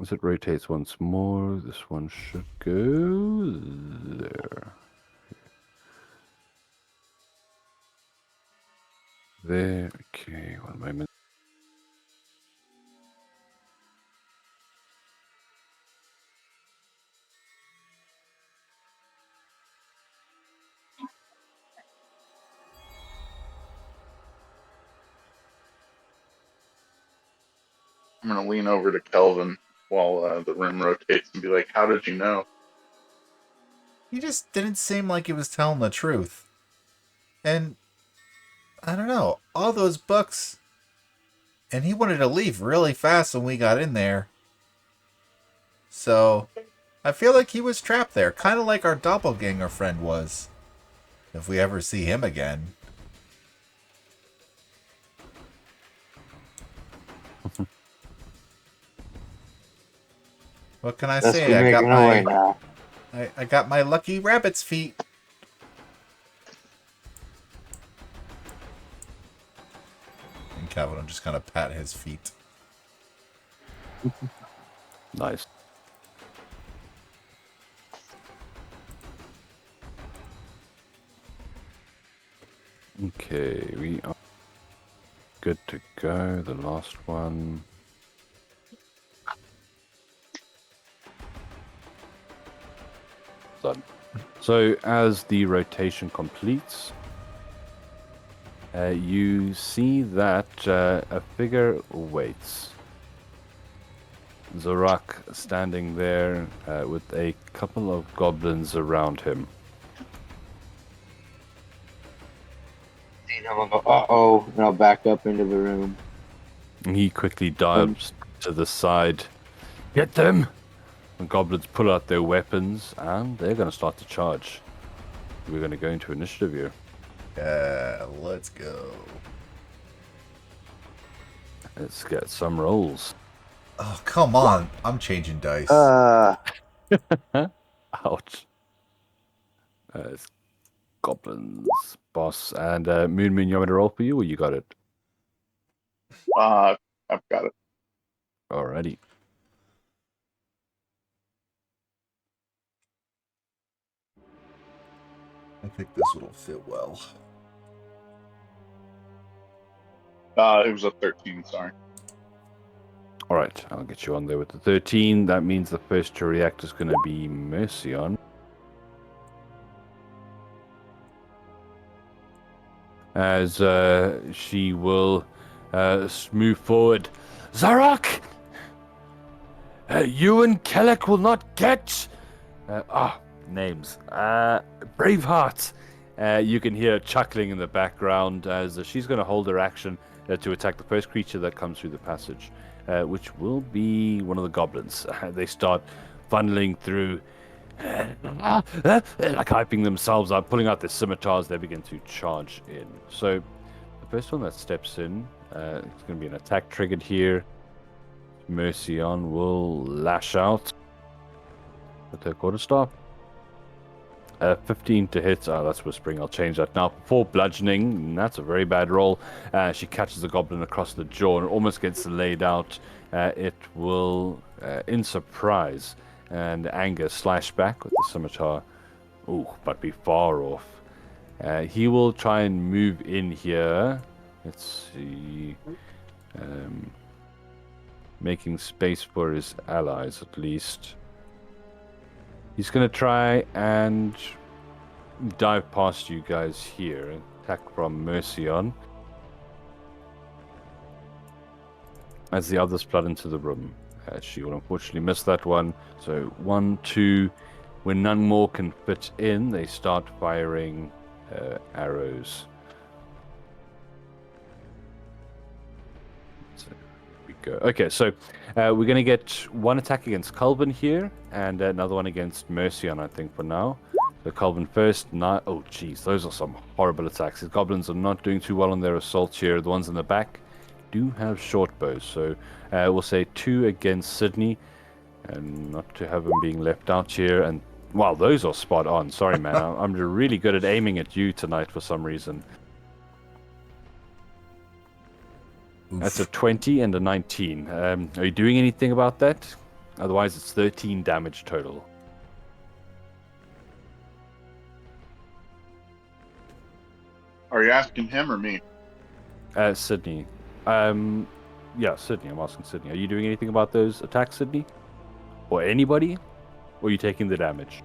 [SPEAKER 1] As it rotates once more, this one should go there. There. Okay, one moment.
[SPEAKER 4] I'm gonna lean over to Kelvin while the room rotates and be like, "How did you know?"
[SPEAKER 3] He just didn't seem like he was telling the truth. And I don't know, all those books. And he wanted to leave really fast when we got in there. So, I feel like he was trapped there, kind of like our doppelganger friend was. If we ever see him again. What can I
[SPEAKER 2] Let's
[SPEAKER 3] say?
[SPEAKER 2] be making our way now.
[SPEAKER 3] I got my lucky rabbit's feet. And Kevin, I'm just gonna pat his feet.
[SPEAKER 1] Nice. Okay, we are good to go. The last one. Done. So as the rotation completes, you see that a figure waits. Zorak standing there with a couple of goblins around him.
[SPEAKER 2] See them, I'll go, uh-oh, and I'll back up into the room.
[SPEAKER 1] He quickly dives to the side. Get them! The goblins pull out their weapons and they're going to start to charge. We're going to go into initiative here.
[SPEAKER 3] Yeah, let's go.
[SPEAKER 1] Let's get some rolls.
[SPEAKER 3] Oh, come on. I'm changing dice.
[SPEAKER 1] Ouch. It's goblins, boss. And Moon, you want me to roll for you or you got it?
[SPEAKER 4] I've got it.
[SPEAKER 1] Alrighty.
[SPEAKER 3] I think this will fit well.
[SPEAKER 4] It was a 13. Sorry.
[SPEAKER 1] All right, I'll get you on there with the 13. That means the first to react is going to be Mercion. As she will move forward. Zarak! You and Kelek will not get... names. Braveheart. You can hear chuckling in the background as she's going to hold her action to attack the first creature that comes through the passage. Which will be one of the goblins. They start funneling through, like hyping themselves up, pulling out their scimitars. They begin to charge in. So the first one that steps in, it's going to be an attack triggered here. Mercion will lash out. with her quarterstaff. 15 to hit. Oh, that's whispering. I'll change that now. 4 bludgeoning. That's a very bad roll. She catches the goblin across the jaw and almost gets laid out. It will, in surprise and anger, slash back with the scimitar. Ooh, but be far off. He will try and move in here. Let's see. Making space for his allies, at least. He's going to try and dive past you guys here. Attack from Mercion. As the others flood into the room. She will unfortunately miss that one. So 1, 2. When none more can fit in, they start firing arrows. So we go. Okay, so we're going to get one attack against Calvin here, and another one against Mercion, I think, for now. So Calvin first. Oh, jeez, those are some horrible attacks. His goblins are not doing too well on their assaults here. The ones in the back do have short bows, so we'll say 2 against Sydney, and not to have him being left out here. And wow, those are spot on. Sorry, man. I'm really good at aiming at you tonight for some reason.
[SPEAKER 3] Oof.
[SPEAKER 1] That's a 20 and a 19. Are you doing anything about that? Otherwise, it's 13 damage total.
[SPEAKER 4] Are you asking him or me?
[SPEAKER 1] Sydney. Yeah, Sydney. I'm asking Sydney. Are you doing anything about those attacks, Sydney? Or anybody? Or are you taking the damage?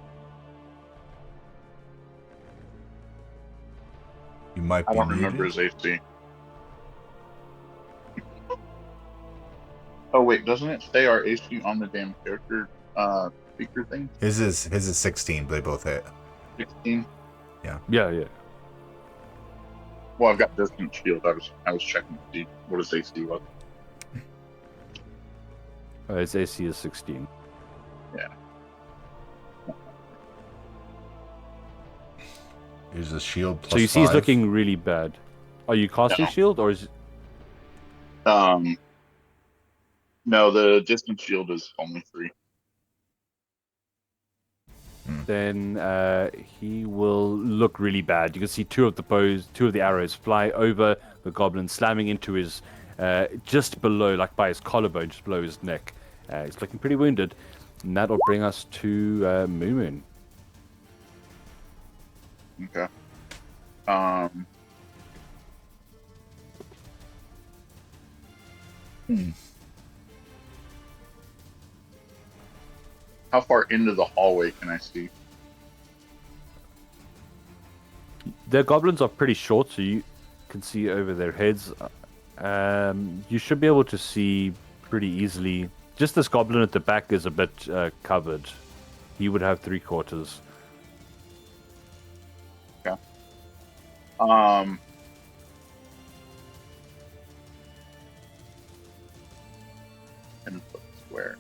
[SPEAKER 3] You might
[SPEAKER 4] I
[SPEAKER 3] be
[SPEAKER 4] don't remember
[SPEAKER 3] muted.
[SPEAKER 4] his AC. Oh wait, doesn't it say our AC on the damn character speaker thing?
[SPEAKER 3] His is 16, but they both hit.
[SPEAKER 4] 16.
[SPEAKER 1] Yeah.
[SPEAKER 4] Well, I've got distant shield. I was checking to see what his AC was.
[SPEAKER 1] His AC is 16.
[SPEAKER 4] Yeah.
[SPEAKER 3] Here's a shield plus
[SPEAKER 1] So you see he's
[SPEAKER 3] 5.
[SPEAKER 1] looking really bad. Are you casting
[SPEAKER 4] No.
[SPEAKER 1] shield, or is it...
[SPEAKER 4] No, the distant shield is only 3.
[SPEAKER 1] Then he will look really bad. You can see 2 of the arrows fly over the goblin, slamming into his just below, like by his collarbone, just below his neck. He's looking pretty wounded, and that'll bring us to Moomoon.
[SPEAKER 4] Okay.
[SPEAKER 3] Hmm.
[SPEAKER 4] How far into the hallway can I see?
[SPEAKER 1] The goblins are pretty short, so you can see over their heads. You should be able to see pretty easily. Just this goblin at the back is a bit covered. He would have 3/4.
[SPEAKER 4] Okay. 10-foot square.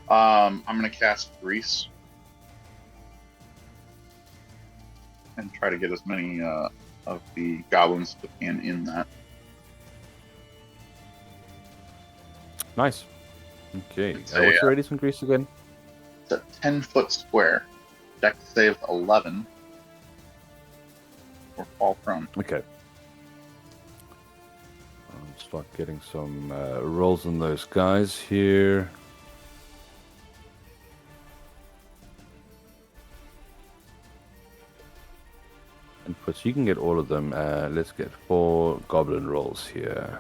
[SPEAKER 4] I'm gonna cast Grease and try to get as many of the goblins as I can in that.
[SPEAKER 1] Nice. Okay.
[SPEAKER 4] It's
[SPEAKER 1] What's
[SPEAKER 4] a,
[SPEAKER 1] your radius increase again?
[SPEAKER 4] It's a 10-foot square. Dex save 11 or fall prone.
[SPEAKER 1] Okay. I'll start getting some rolls on those guys here. Inputs, you can get all of them. Let's get 4 goblin rolls here.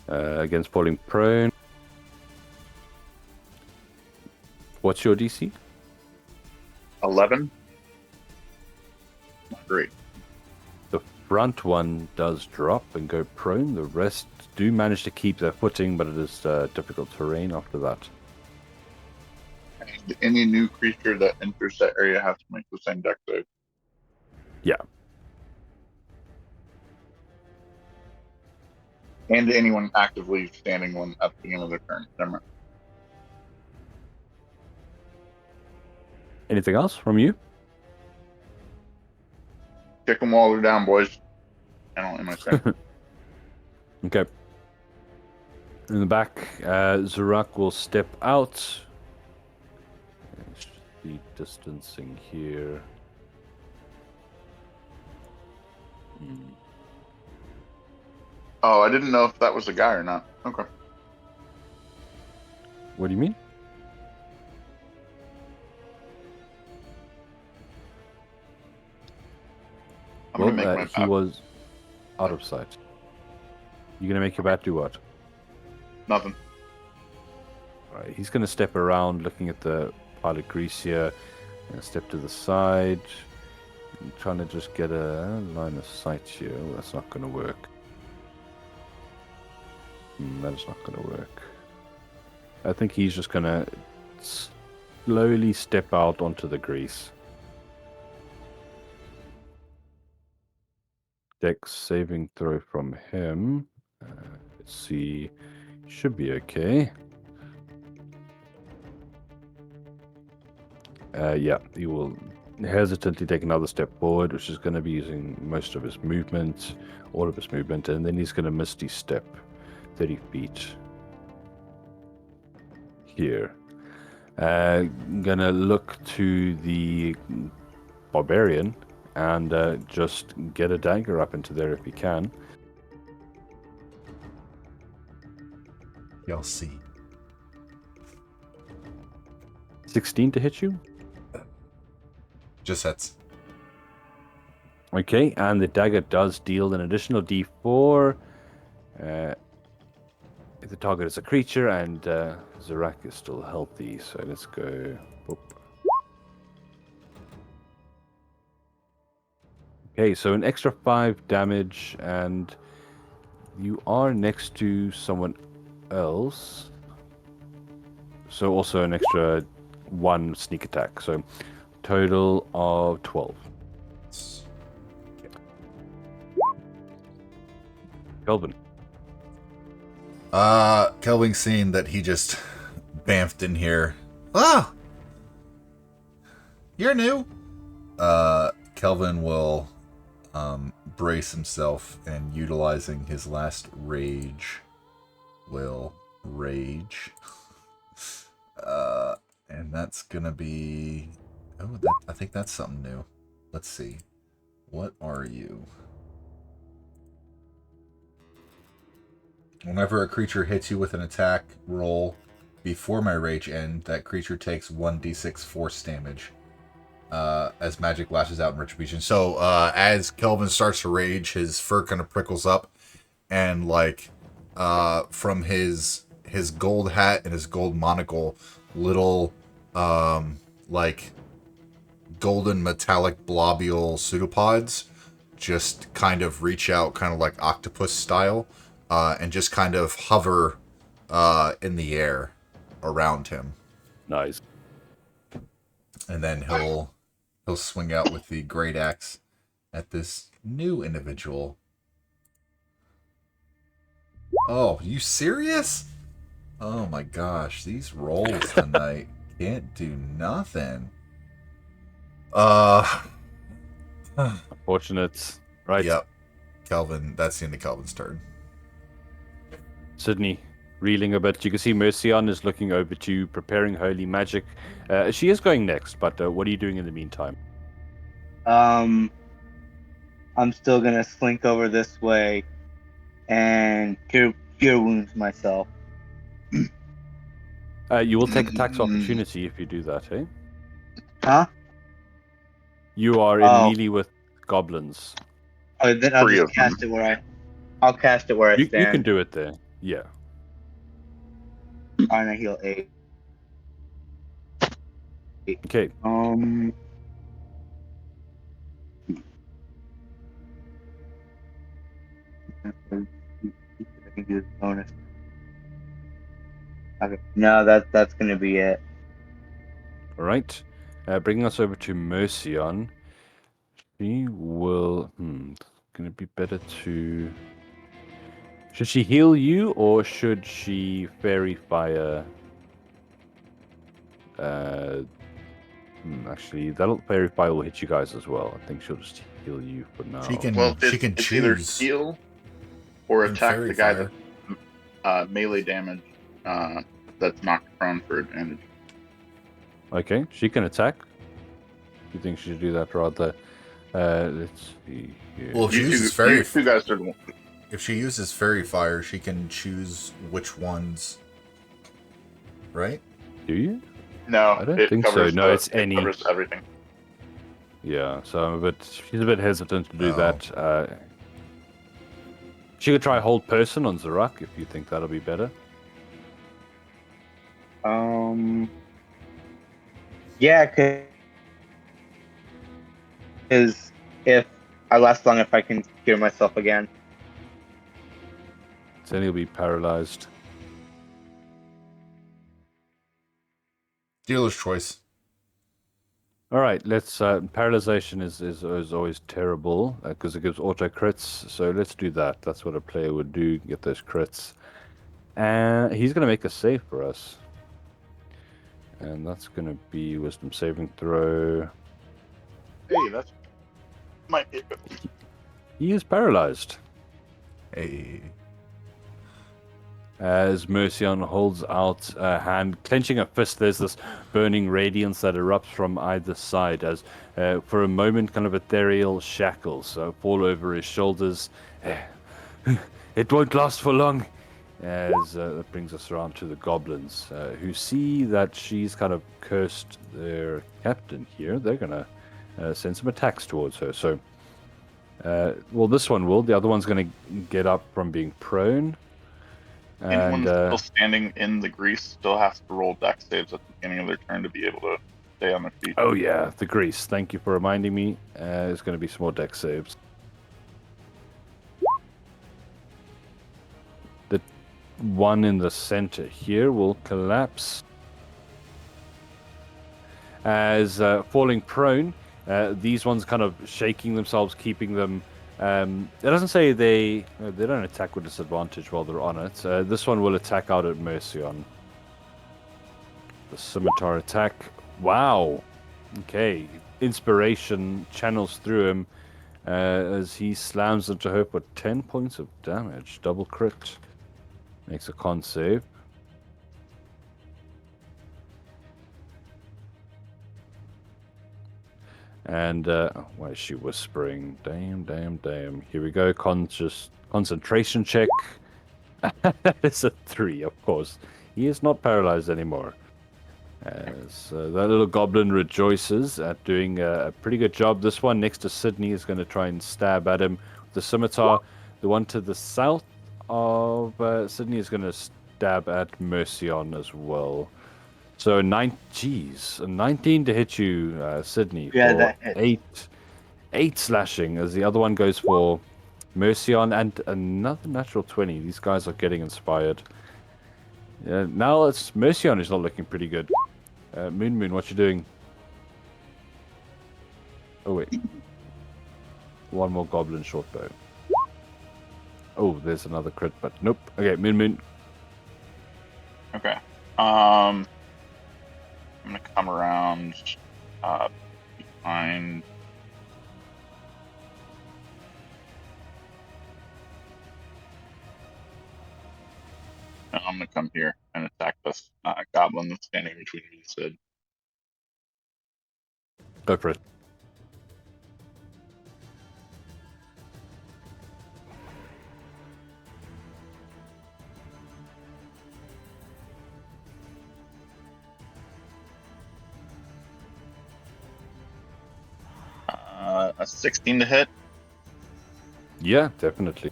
[SPEAKER 1] Against falling prone. What's your DC?
[SPEAKER 4] 11? Not great.
[SPEAKER 1] The front one does drop and go prone. The rest do manage to keep their footing, but it is difficult terrain after that.
[SPEAKER 4] And any new creature that enters that area has to make the same dex save.
[SPEAKER 1] Yeah.
[SPEAKER 4] And anyone actively standing one at the beginning of their turn. Never mind.
[SPEAKER 1] Anything else from you?
[SPEAKER 4] Kick them while they're down, boys. I don't know my turn.
[SPEAKER 1] Okay. In the back, Zurak will step out. Should be distancing here.
[SPEAKER 4] Oh, I didn't know if that was a guy or not. Okay.
[SPEAKER 1] What do you mean?
[SPEAKER 4] I'm gonna make my
[SPEAKER 1] He
[SPEAKER 4] map.
[SPEAKER 1] was out of sight. You gonna make your bat do what?
[SPEAKER 4] Nothing.
[SPEAKER 1] Alright, he's gonna step around looking at the pilot grease here. And step to the side. Trying to just get a line of sight here. Well, that's not gonna work. That's not gonna work. I think he's just gonna slowly step out onto the grease. Dex saving throw from him. Let's see. Should be okay. Yeah, he will hesitantly take another step forward, which is going to be using most of his movement, all of his movement, and then he's going to misty step 30 feet here. Gonna look to the barbarian and just get a dagger up into there if he can.
[SPEAKER 3] You'll see.
[SPEAKER 1] 16 to hit you.
[SPEAKER 3] Just hits.
[SPEAKER 1] Okay, and the dagger does deal an additional d4. If the target is a creature, and Zurak is still healthy, so let's go. Boop. Okay, so an extra 5 damage, and you are next to someone else. So also an extra 1 sneak attack. So total of 12. Kelvin.
[SPEAKER 3] Kelvin seeing that he just bamfed in here. Ah! You're new! Kelvin will brace himself, and utilizing his last rage will rage. And that's gonna be... Oh, I think that's something new. Let's see. What are you? Whenever a creature hits you with an attack roll before my rage end, that creature takes 1d6 force damage as magic lashes out in retribution. So as Kelvin starts to rage, his fur kind of prickles up, and like from his gold hat and his gold monocle, little like golden metallic blobule pseudopods just kind of reach out, kind of like octopus style. And just kind of hover in the air around him.
[SPEAKER 1] Nice.
[SPEAKER 3] And then he'll swing out with the great axe at this new individual. Oh, you serious? Oh my gosh, these rolls tonight can't do nothing.
[SPEAKER 1] Unfortunate. Right.
[SPEAKER 3] Yep. Kelvin, that's the end of Kelvin's turn.
[SPEAKER 1] Sydney, reeling a bit. You can see Mercian is looking over to you, preparing holy magic. She is going next, but what are you doing in the meantime?
[SPEAKER 2] I'm still gonna slink over this way and cure wounds myself.
[SPEAKER 1] You will take a tax opportunity if you do that, eh?
[SPEAKER 2] Huh?
[SPEAKER 1] You are in melee with goblins.
[SPEAKER 2] Oh, then I'll
[SPEAKER 4] 3
[SPEAKER 2] just
[SPEAKER 4] of them.
[SPEAKER 2] cast it where I'll cast it where I
[SPEAKER 1] You
[SPEAKER 2] stand.
[SPEAKER 1] can do it there. Yeah.
[SPEAKER 2] On a heal 8.
[SPEAKER 1] Okay.
[SPEAKER 2] I can do this bonus. Okay. No, that's gonna be it.
[SPEAKER 1] All right. Bringing us over to Mercian. She will... Going to be better to... Should she heal you, or should she fairy fire... Actually, that'll fairy fire will hit you guys as well. I think she'll just heal you for now.
[SPEAKER 3] She can
[SPEAKER 4] Well,
[SPEAKER 3] she can
[SPEAKER 4] it's either
[SPEAKER 3] choose
[SPEAKER 4] heal or
[SPEAKER 3] in
[SPEAKER 4] attack
[SPEAKER 3] fairy
[SPEAKER 4] the guy
[SPEAKER 3] fire.
[SPEAKER 4] melee damage that's knocked prone for advantage.
[SPEAKER 1] Okay, she can attack. You think she should do that rather? Let's see here.
[SPEAKER 3] Well, if she
[SPEAKER 4] You
[SPEAKER 3] uses
[SPEAKER 4] two guys are the one.
[SPEAKER 3] if she uses fairy fire, she can choose which ones. Right?
[SPEAKER 1] Do you?
[SPEAKER 4] No,
[SPEAKER 1] I don't
[SPEAKER 4] it
[SPEAKER 1] think so.
[SPEAKER 4] covers
[SPEAKER 1] No, it's
[SPEAKER 4] it
[SPEAKER 1] any.
[SPEAKER 4] covers everything.
[SPEAKER 1] Yeah, so she's a bit hesitant to do
[SPEAKER 3] Oh.
[SPEAKER 1] that. She could try hold person on Zarak if you think that'll be better.
[SPEAKER 2] Yeah, because if I last long, if I can cure myself again.
[SPEAKER 1] Then he'll be paralyzed.
[SPEAKER 3] Dealer's choice.
[SPEAKER 1] All right, let's. Paralyzation is always terrible because it gives auto crits. So let's do that. That's what a player would do. Get those crits. And he's going to make a save for us. And that's going to be wisdom saving throw.
[SPEAKER 4] Hey, that's might be a good one.
[SPEAKER 1] He is paralyzed.
[SPEAKER 3] Hey.
[SPEAKER 1] As Mercian holds out a hand, clenching a fist, there's this burning radiance that erupts from either side as, for a moment, kind of ethereal shackles fall over his shoulders. It won't last for long. As that brings us around to the goblins, who see that she's kind of cursed their captain here. They're going to send some attacks towards her. So, well, this one will. The other one's going to get up from being prone.
[SPEAKER 4] Anyone
[SPEAKER 1] And
[SPEAKER 4] still standing in the grease still has to roll dex saves at the beginning of their turn to be able to stay on their feet.
[SPEAKER 1] oh yeah, the grease. Thank you for reminding me. There's going to be some more dex saves. The one in the center here will collapse. As falling prone, these ones kind of shaking themselves, keeping them. It doesn't say they don't attack with disadvantage while they're on it. This one will attack out at Mercian. The scimitar attack. Wow. Okay. Inspiration channels through him as he slams into her for 10 points of damage. Double crit. Makes a con save. And why is she whispering? Damn. Here we go. Concentration check. It's a 3, of course. He is not paralyzed anymore. As that little goblin rejoices at doing a pretty good job. This one next to Sydney is going to try and stab at him with the scimitar. The one to the south of Sydney is going to stab at Mercian as well. So a 19 to hit you, Sydney,
[SPEAKER 2] Yeah,
[SPEAKER 1] for
[SPEAKER 2] that hits.
[SPEAKER 1] eight slashing, as the other one goes for Mercian and another natural 20. These guys are getting inspired. Now it's Mercian is not looking pretty good. Moon, what you doing? Oh wait, one more goblin short bow. Oh, there's another crit, but nope. Okay, Moon.
[SPEAKER 4] Okay. I'm gonna come around behind. No, I'm gonna come here and attack this goblin that's standing between me and Sid.
[SPEAKER 1] Go for it.
[SPEAKER 4] A 16 to hit.
[SPEAKER 1] Yeah, definitely.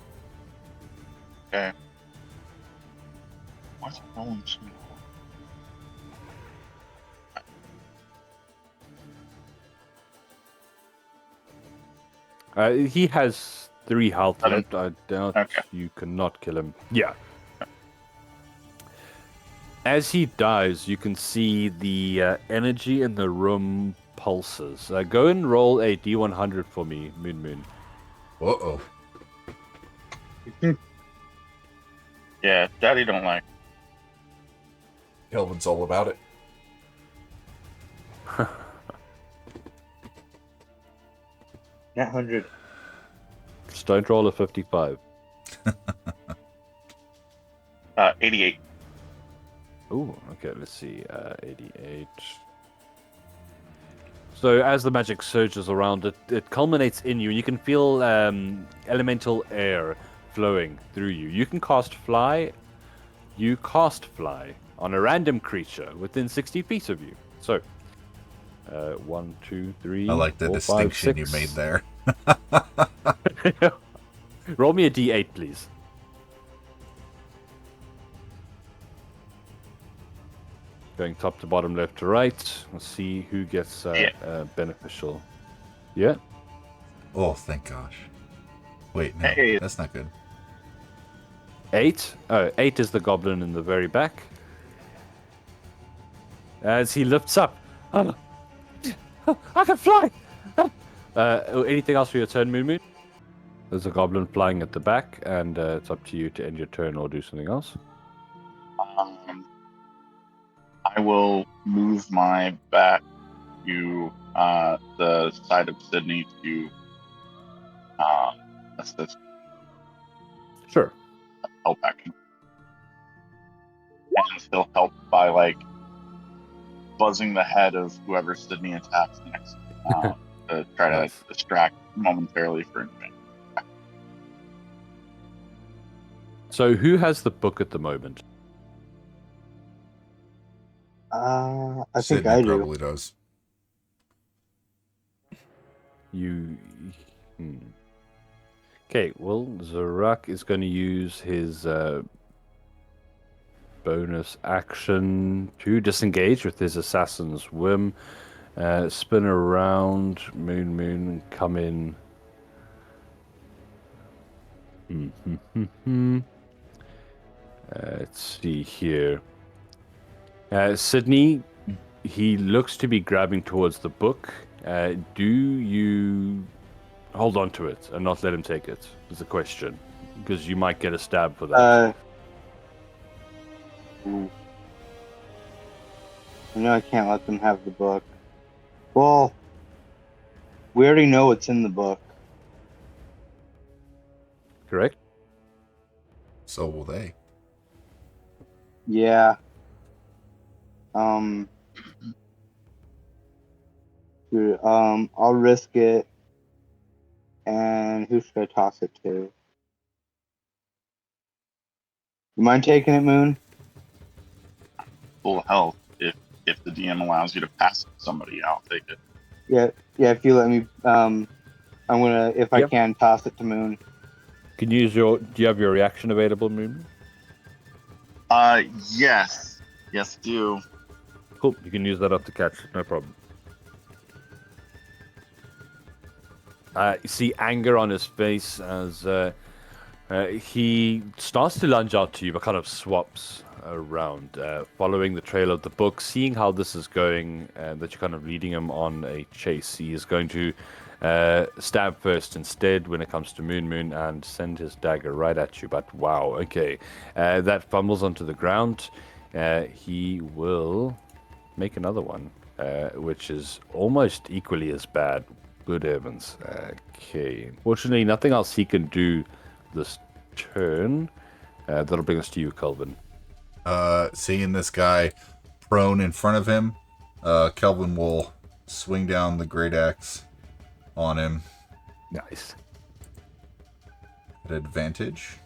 [SPEAKER 4] Okay. What's it rolling so
[SPEAKER 1] He has 3 health
[SPEAKER 4] Seven.
[SPEAKER 1] left. I doubt
[SPEAKER 4] Okay.
[SPEAKER 1] you cannot kill him. Yeah. As he dies, you can see the energy in the room pulses. Go and roll a D100 for me, Moon.
[SPEAKER 3] Uh-oh.
[SPEAKER 4] Yeah, Daddy don't like.
[SPEAKER 3] Kelvin's all about it.
[SPEAKER 2] Not 100.
[SPEAKER 1] Just don't roll a 55.
[SPEAKER 4] 88.
[SPEAKER 1] Oh, okay, let's see. 88. So as the magic surges around, it culminates in you, and you can feel elemental air flowing through you. You can cast fly. You cast fly on a random creature within 60 feet of you. So, 1, 2, 3.
[SPEAKER 3] I like the
[SPEAKER 1] 4, 5,
[SPEAKER 3] distinction you
[SPEAKER 1] 6.
[SPEAKER 3] made there.
[SPEAKER 1] Roll me a d8, please. Going top to bottom, left to right. Let's see who gets beneficial. Yeah.
[SPEAKER 3] Oh, thank gosh. Wait, no,
[SPEAKER 4] Hey.
[SPEAKER 3] that's not good.
[SPEAKER 1] 8. Oh, 8 is the goblin in the very back. As he lifts up. Oh, I can fly! Anything else for your turn, Moon Moon? There's a goblin flying at the back, and it's up to you to end your turn or do something else.
[SPEAKER 4] I will move my back to the side of Sydney to assist
[SPEAKER 1] Sure.
[SPEAKER 4] help action. And he'll help by like buzzing the head of whoever Sydney attacks next to try
[SPEAKER 1] Nice.
[SPEAKER 4] to distract momentarily for advantage.
[SPEAKER 1] So who has the book at the moment?
[SPEAKER 2] I think
[SPEAKER 3] Sydney
[SPEAKER 2] I do.
[SPEAKER 3] probably does.
[SPEAKER 1] You. Okay, well, Zarak is going to use his bonus action to disengage with his assassin's whim. Spin around, Moon, come in. Let's see here. Sydney, he looks to be grabbing towards the book. Do you hold on to it and not let him take it? Is the question. Because you might get a stab for that.
[SPEAKER 2] I know I can't let them have the book. Well, we already know what's in the book.
[SPEAKER 1] Correct?
[SPEAKER 3] So will they.
[SPEAKER 2] Yeah. I'll risk it. And who should I toss it to? You mind taking it, Moon?
[SPEAKER 4] Full health. If the DM allows you to pass it to somebody, I'll take it.
[SPEAKER 2] Yeah. If you let me, I'm gonna, if I
[SPEAKER 1] Yep.
[SPEAKER 2] can, toss it to Moon.
[SPEAKER 1] Can you use your? Do you have your reaction available, Moon?
[SPEAKER 4] Yes, do.
[SPEAKER 1] Cool. You can use that up to catch. No problem. You see anger on his face as he starts to lunge out to you, but kind of swaps around, following the trail of the book, seeing how this is going, that you're kind of leading him on a chase. He is going to stab first instead when it comes to Moon and send his dagger right at you. But wow, okay. That fumbles onto the ground. He will make another one, which is almost equally as bad. Good heavens. Okay. Fortunately, nothing else he can do this turn. That'll bring us to you, Kelvin.
[SPEAKER 3] Seeing this guy prone in front of him, Kelvin will swing down the great axe on him
[SPEAKER 1] Nice.
[SPEAKER 3] at advantage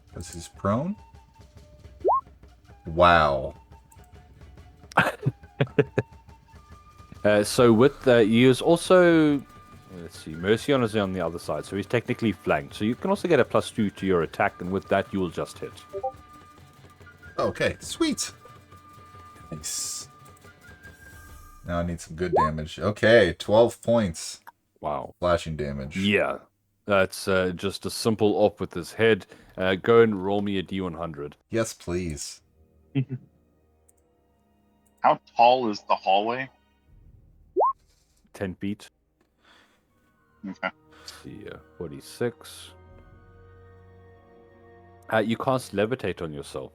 [SPEAKER 3] because he's prone. Wow.
[SPEAKER 1] So with he is also, let's see, Mercion is on the other side, so he's technically flanked. So you can also get a +2 to your attack, and with that you will just hit.
[SPEAKER 3] Okay, sweet. Nice. Now I need some good damage. Okay, 12 points.
[SPEAKER 1] Wow.
[SPEAKER 3] Flashing damage.
[SPEAKER 1] Yeah. That's just a simple off with his head. Go and roll me a D100.
[SPEAKER 3] Yes, please.
[SPEAKER 4] How tall is the hallway?
[SPEAKER 1] 10 feet.
[SPEAKER 4] Okay.
[SPEAKER 1] Let's see, 46. You cast levitate on yourself.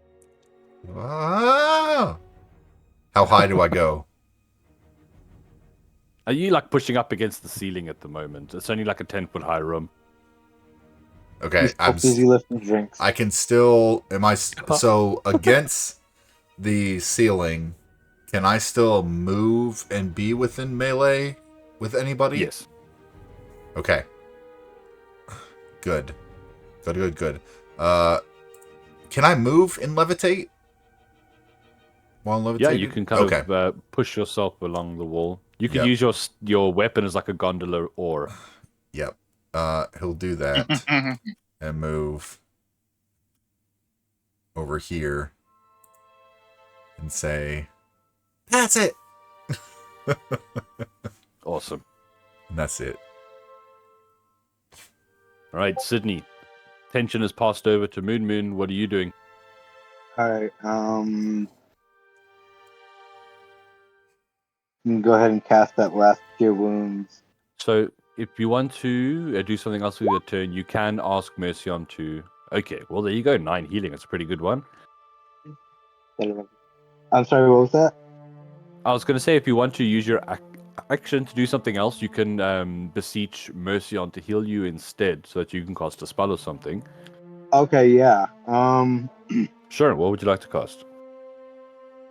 [SPEAKER 3] Ah! How high do I go?
[SPEAKER 1] Are you like pushing up against the ceiling at the moment? It's only like a 10-foot high room.
[SPEAKER 3] Okay,
[SPEAKER 2] He's so busy lifting drinks.
[SPEAKER 3] I can still. So against the ceiling? Can I still move and be within melee with anybody?
[SPEAKER 1] Yes.
[SPEAKER 3] Okay. Good. Good. Can I move and levitate? While levitating?
[SPEAKER 1] Yeah, you can kind
[SPEAKER 3] okay.
[SPEAKER 1] of push yourself along the wall. You can
[SPEAKER 3] Yep.
[SPEAKER 1] use your weapon as like a gondola or.
[SPEAKER 3] Yep. He'll do that and move over here and say, "That's it."
[SPEAKER 1] Awesome.
[SPEAKER 3] And that's it.
[SPEAKER 1] All right, Sydney. Tension has passed over to Moon Moon. What are you doing?
[SPEAKER 2] Alright, you can go ahead and cast that last cure wounds.
[SPEAKER 1] So, if you want to do something else with your turn, you can ask Mercion to. Okay, well, there you go. 9 healing. That's a pretty good one.
[SPEAKER 2] I'm sorry, what was that?
[SPEAKER 1] I was going to say, if you want to use your action to do something else, you can beseech Mercion to heal you instead, so that you can cast a spell or something.
[SPEAKER 2] Okay, yeah.
[SPEAKER 1] Sure. What would you like to cast?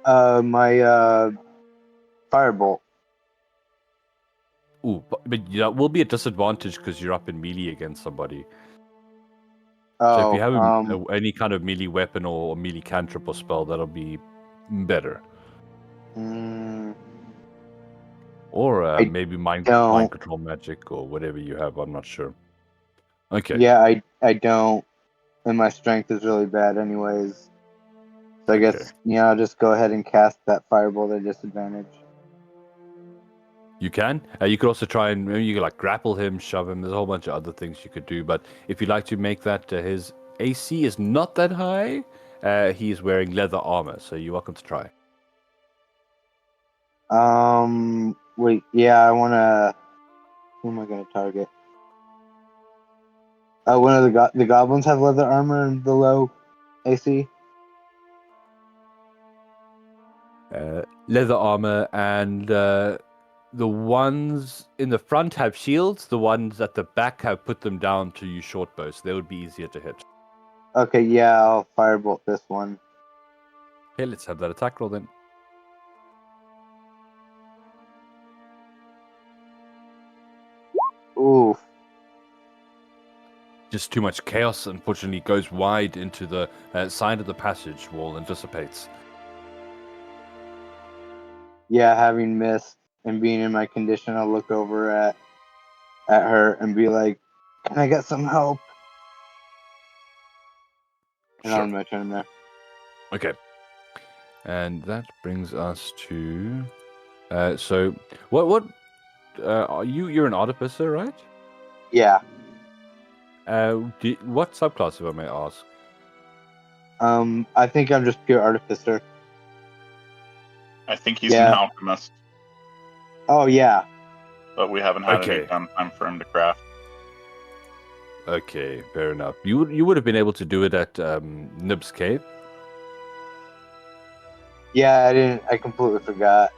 [SPEAKER 2] My firebolt.
[SPEAKER 1] Ooh, but that will be a disadvantage because you're up in melee against somebody. So if you have any kind of melee weapon or melee cantrip or spell, that'll be better. Or maybe mind control magic or whatever you have. I'm not sure. Okay.
[SPEAKER 2] Yeah, I don't. And my strength is really bad anyways. So I guess, I'll just go ahead and cast that firebolt at disadvantage.
[SPEAKER 1] You can. You could also try and maybe you could like grapple him, shove him. There's a whole bunch of other things you could do. But if you'd like to make that his AC is not that high, he's wearing leather armor, so you're welcome to try.
[SPEAKER 2] Wait, yeah, I wanna. Who am I gonna target? One of the goblins have leather armor and below AC.
[SPEAKER 1] Leather armor, and the ones in the front have shields. The ones at the back have put them down to use short bows. So they would be easier to hit.
[SPEAKER 2] Okay, yeah, I'll firebolt this one.
[SPEAKER 1] Okay, let's have that attack roll then.
[SPEAKER 2] Oof.
[SPEAKER 1] Just too much chaos, unfortunately, goes wide into the side of the passage wall and dissipates.
[SPEAKER 2] Yeah, having missed and being in my condition, I'll look over at her and be like, "Can I get some help?" And
[SPEAKER 1] Sure.
[SPEAKER 2] I'll end my turn there.
[SPEAKER 1] Okay. And that brings us to. So, what? Are you? You're an artificer, right?
[SPEAKER 2] Yeah.
[SPEAKER 1] What subclass, if I may ask?
[SPEAKER 2] I think I'm just pure artificer.
[SPEAKER 4] I think he's an alchemist.
[SPEAKER 2] Oh yeah.
[SPEAKER 4] But we haven't had any time for him to craft.
[SPEAKER 1] Okay, fair enough. You would have been able to do it at Nib's Cave.
[SPEAKER 2] Yeah, I didn't. I completely forgot.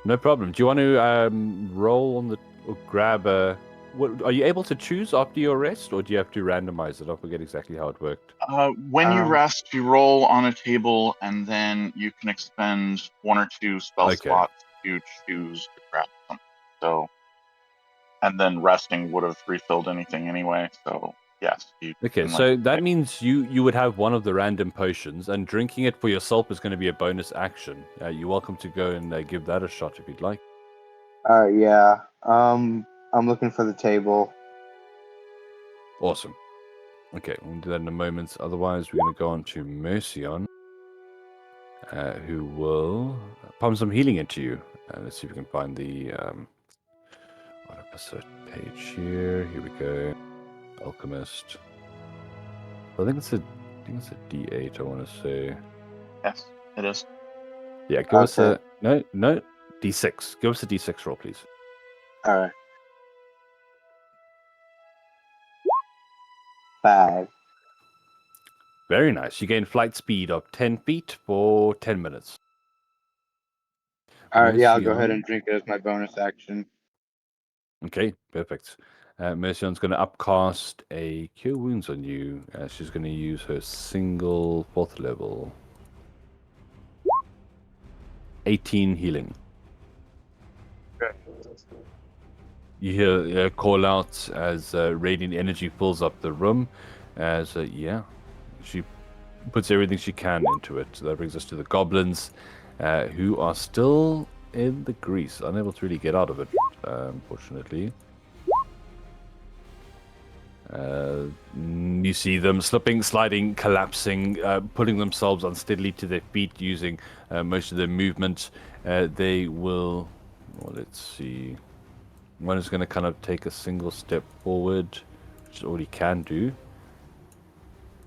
[SPEAKER 1] No problem. Do you want to roll on the or grab a? What are you able to choose after your rest, or do you have to randomize it? I forget exactly how it worked.
[SPEAKER 4] When you rest, you roll on a table, and then you can expend 1 or 2 spell slots to choose to craft them. So, and then resting would have refilled anything anyway. So, yes.
[SPEAKER 1] Okay, so that means you would have one of the random potions, and drinking it for yourself is going to be a bonus action. You're welcome to go and give that a shot if you'd like.
[SPEAKER 2] Yeah. I'm looking for the table.
[SPEAKER 1] Awesome. Okay, we'll do that in a moment. Otherwise, we're going to go on to Mercion, who will pump some healing into you. Let's see if we can find the artificer page here. Here we go. Alchemist. I think it's a D8. I want to say.
[SPEAKER 4] Yes, it is.
[SPEAKER 1] Yeah, give us a no D6. Give us a D6 roll, please.
[SPEAKER 2] All right. 5.
[SPEAKER 1] Very nice. You gain flight speed of 10 feet for 10 minutes.
[SPEAKER 2] All right. Yeah, I'll go ahead and drink it as my bonus action.
[SPEAKER 1] Okay, perfect. Mercion's going to upcast a Cure Wounds on you. She's going to use her single 4th level. 18 healing. You hear call out as radiant energy fills up the room. As she puts everything she can into it. So that brings us to the goblins, who are still in the grease, unable to really get out of it, unfortunately. You see them slipping, sliding, collapsing, pulling themselves unsteadily to their feet using most of their movement. They will, well, let's see. One is going to kind of take a single step forward, which is all he can do,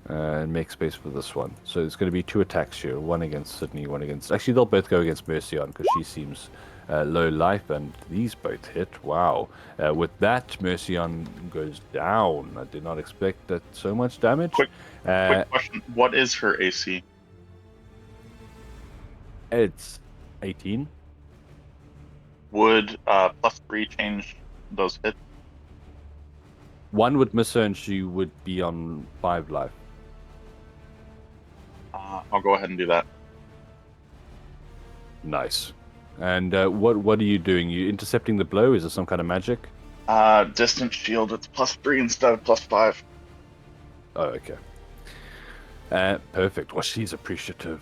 [SPEAKER 1] and make space for this one. So it's going to be 2 attacks here, one against Sydney, one against... Actually, they'll both go against Mercion because she seems low life, and these both hit. Wow. With that, Mercion goes down. I did not expect that so much damage.
[SPEAKER 4] Quick question. What is her AC?
[SPEAKER 1] It's 18.
[SPEAKER 4] Would +3 change those hits?
[SPEAKER 1] One would miss her and she would be on 5 life.
[SPEAKER 4] I'll go ahead and do that.
[SPEAKER 1] Nice. And what are you doing? You intercepting the blow? Is there some kind of magic?
[SPEAKER 4] Distant shield, it's +3 instead of +5.
[SPEAKER 1] Oh, okay. Perfect. Well, she's appreciative.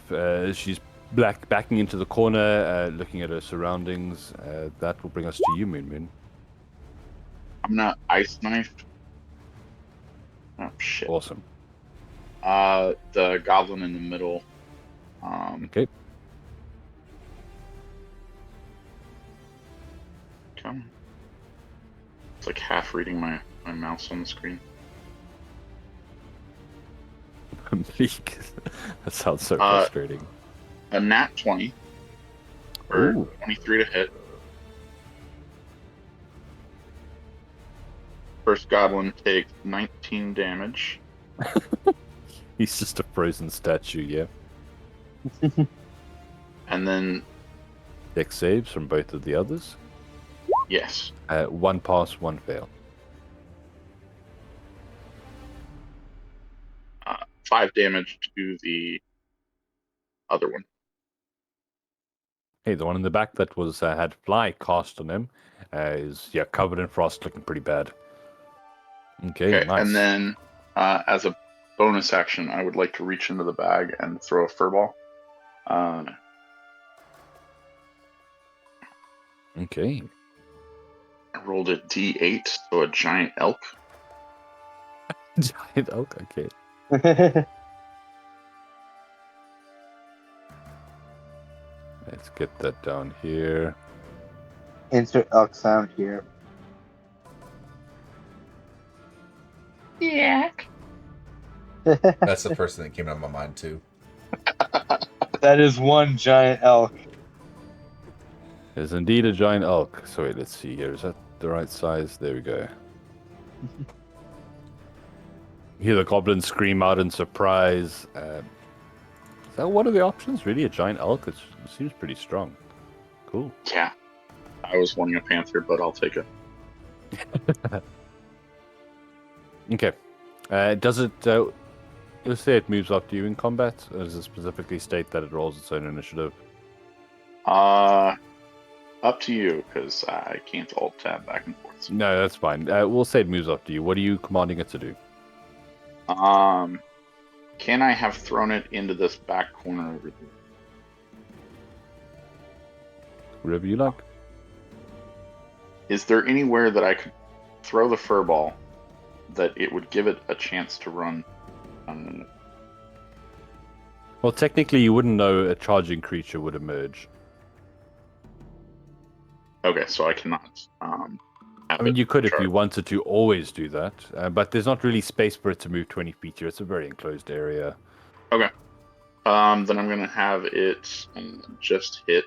[SPEAKER 1] She's backing into the corner, looking at her surroundings. That will bring us to you, Moon Moon.
[SPEAKER 4] I'm gonna ice knife. Oh shit.
[SPEAKER 1] Awesome.
[SPEAKER 4] The goblin in the middle.
[SPEAKER 1] Okay.
[SPEAKER 4] Come on. It's like half reading my mouse on the screen.
[SPEAKER 1] Bleak. That sounds so frustrating.
[SPEAKER 4] A nat 20. Or
[SPEAKER 1] Ooh.
[SPEAKER 4] 23 to hit. First goblin takes 19 damage.
[SPEAKER 1] He's just a frozen statue, yeah.
[SPEAKER 4] And then,
[SPEAKER 1] Dex saves from both of the others.
[SPEAKER 4] yes.
[SPEAKER 1] 1 pass, 1 fail.
[SPEAKER 4] 5 damage to the other one.
[SPEAKER 1] Hey, the one in the back that was had fly cast on him is covered in frost, looking pretty bad. Okay, nice.
[SPEAKER 4] And then as a bonus action, I would like to reach into the bag and throw a furball.
[SPEAKER 1] Okay.
[SPEAKER 4] I rolled a D8, so a giant elk.
[SPEAKER 1] Giant elk, okay. Let's get that down here.
[SPEAKER 2] Insert elk sound here.
[SPEAKER 4] Yeah.
[SPEAKER 3] That's the first thing that came to my mind too.
[SPEAKER 2] That is one giant elk.
[SPEAKER 1] There's indeed a giant elk. So wait, let's see here. Is that the right size? There we go. You hear the goblin scream out in surprise. Is that one of the options? Really, a giant elk? It seems pretty strong. Cool.
[SPEAKER 4] Yeah. I was wanting a panther, but I'll take it.
[SPEAKER 1] Okay. Does it... let's say it moves after you in combat, or does it specifically state that it rolls its own initiative?
[SPEAKER 4] Up to you, because I can't alt-tab back and forth.
[SPEAKER 1] No, that's fine. We'll say it moves after you. What are you commanding it to do?
[SPEAKER 4] Can I have thrown it into this back corner over here?
[SPEAKER 1] Whatever you like.
[SPEAKER 4] Is there anywhere that I could throw the furball that it would give it a chance to run?
[SPEAKER 1] Well, technically, you wouldn't know a charging creature would emerge.
[SPEAKER 4] Okay, so I cannot.
[SPEAKER 1] I mean, you could if you wanted to always do that, but there's not really space for it to move 20 feet here. It's a very enclosed area.
[SPEAKER 4] Okay. Then I'm going to have it just hit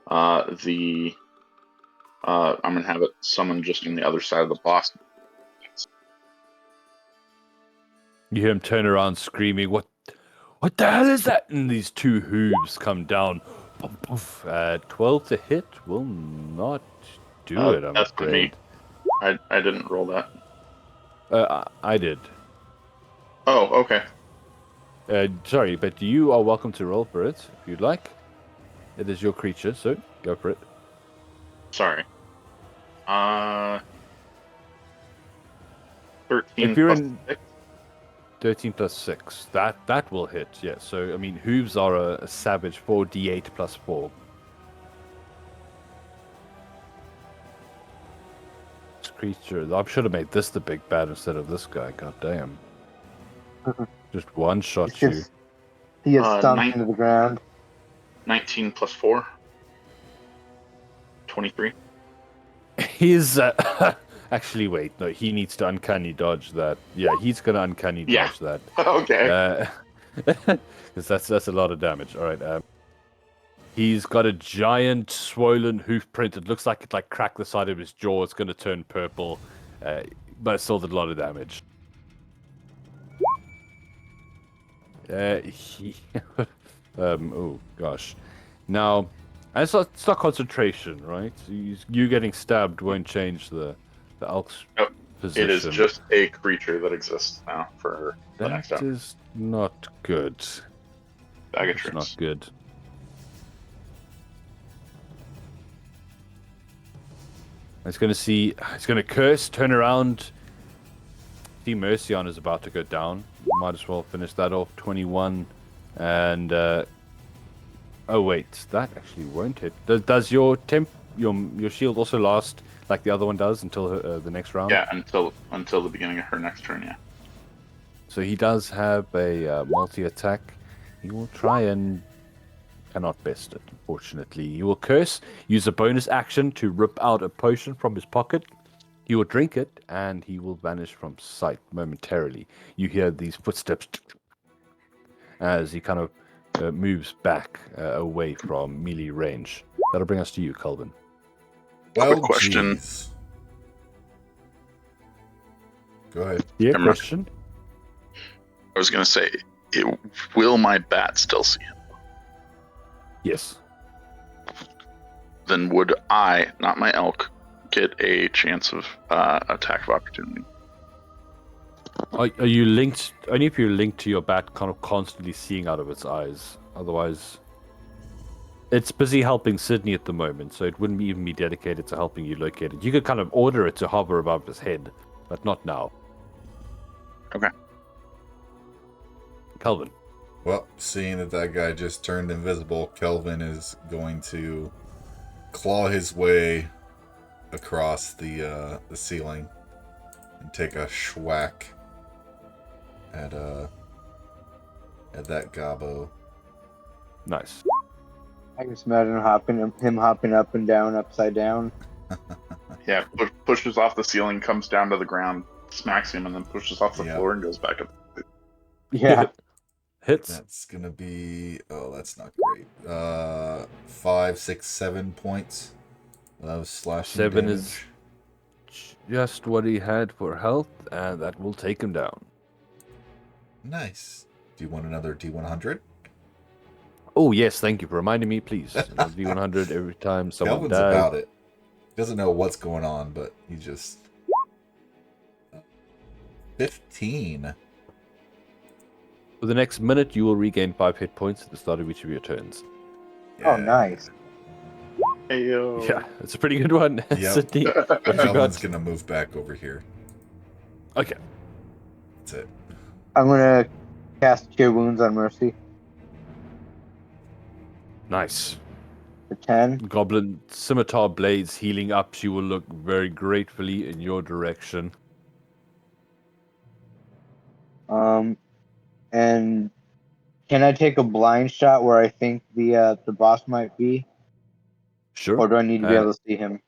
[SPEAKER 4] the... I'm going to have it summon just on the other side of the boss.
[SPEAKER 1] You hear him turn around screaming, What the hell is that? And these 2 hooves come down. Poof, poof. 12 to hit will not do it, I'm
[SPEAKER 4] that's for me.
[SPEAKER 1] afraid.
[SPEAKER 4] I didn't roll that.
[SPEAKER 1] I did.
[SPEAKER 4] Oh, okay.
[SPEAKER 1] Sorry, but you are welcome to roll for it if you'd like. It is your creature, so go for it.
[SPEAKER 4] Sorry. 13
[SPEAKER 1] If you're
[SPEAKER 4] plus
[SPEAKER 1] in
[SPEAKER 4] 6.
[SPEAKER 1] 13 plus 6, that will hit, yes. So, I mean, hooves are a savage 4d8 plus 4. This creature, I should have made this the big bad instead of this guy, god damn. Just one shot
[SPEAKER 2] It's
[SPEAKER 1] you.
[SPEAKER 2] just he gets stomped
[SPEAKER 4] nine-
[SPEAKER 2] into the ground.
[SPEAKER 4] 19 plus 4. 23.
[SPEAKER 1] He's actually wait, no, he needs to uncanny dodge that. Yeah, he's gonna uncanny
[SPEAKER 4] Yeah.
[SPEAKER 1] dodge that.
[SPEAKER 4] Okay.
[SPEAKER 1] Because that's a lot of damage. All right. He's got a giant swollen hoof print. It looks like it cracked the side of his jaw. It's gonna turn purple, but it still did a lot of damage. Oh gosh. Now, it's not concentration, right? You getting stabbed won't change the elk's
[SPEAKER 4] Nope.
[SPEAKER 1] position.
[SPEAKER 4] It is just a creature that exists now for the next
[SPEAKER 1] That
[SPEAKER 4] round.
[SPEAKER 1] is not good.
[SPEAKER 4] Bag of
[SPEAKER 1] It's
[SPEAKER 4] tricks.
[SPEAKER 1] not good. It's gonna curse, turn around. See Mercion is about to go down. Might as well finish that off. 21. And oh wait, that actually won't hit. Does your your shield also last like the other one does until the next round?
[SPEAKER 4] Yeah, until the beginning of her next turn, yeah.
[SPEAKER 1] So he does have a multi-attack. He will try and cannot best it, unfortunately. He will curse, use a bonus action to rip out a potion from his pocket. He will drink it, and he will vanish from sight momentarily. You hear these footsteps as he kind of moves back away from melee range. That'll bring us to you, Calvin.
[SPEAKER 3] Well,
[SPEAKER 4] Quick question.
[SPEAKER 3] jeez. Go ahead.
[SPEAKER 1] Yeah,
[SPEAKER 4] Emma.
[SPEAKER 1] question?
[SPEAKER 4] I was going to say, will my bat still see him?
[SPEAKER 1] Yes.
[SPEAKER 4] Then would I, not my elk, get a chance of attack of opportunity?
[SPEAKER 1] Are you linked? Only if you're linked to your bat, kind of constantly seeing out of its eyes. Otherwise, it's busy helping Sydney at the moment, so it wouldn't even be dedicated to helping you locate it. You could kind of order it to hover above his head, but not now.
[SPEAKER 4] Okay.
[SPEAKER 1] Calvin.
[SPEAKER 3] Well, seeing that guy just turned invisible, Kelvin is going to claw his way across the ceiling and take a schwack at that gobbo.
[SPEAKER 1] Nice.
[SPEAKER 2] I can just imagine him hopping up and down, upside down.
[SPEAKER 4] Yeah, pushes off the ceiling, comes down to the ground, smacks him, and then pushes off the
[SPEAKER 3] Yeah.
[SPEAKER 4] floor and goes back up.
[SPEAKER 2] Yeah.
[SPEAKER 1] Hits.
[SPEAKER 3] That's gonna be that's not great. 5, 6, 7 points of slashing
[SPEAKER 1] 7
[SPEAKER 3] damage.
[SPEAKER 1] is just what he had for health, and that will take him down.
[SPEAKER 3] Nice. Do you want another D100?
[SPEAKER 1] Oh yes, thank you for reminding me, please. D100 every time someone
[SPEAKER 3] Kelvin's
[SPEAKER 1] dies.
[SPEAKER 3] about it. Doesn't know what's going on, but he just 15.
[SPEAKER 1] For the next minute, you will regain 5 hit points at the start of each of your turns.
[SPEAKER 2] Oh, nice.
[SPEAKER 4] Hey, yo.
[SPEAKER 1] Yeah, it's a pretty good one.
[SPEAKER 3] Yep.
[SPEAKER 1] Sydney, what you
[SPEAKER 3] Kelvin's
[SPEAKER 1] got?
[SPEAKER 3] gonna move back over here.
[SPEAKER 1] Okay,
[SPEAKER 3] That's it.
[SPEAKER 2] I'm gonna cast Cure Wounds on Mercy
[SPEAKER 1] nice.
[SPEAKER 2] for 10.
[SPEAKER 1] Goblin scimitar blades healing up. She will look very gratefully in your direction.
[SPEAKER 2] And can I take a blind shot where I think the boss might be,
[SPEAKER 1] Sure.
[SPEAKER 2] or do I need to be able to see him?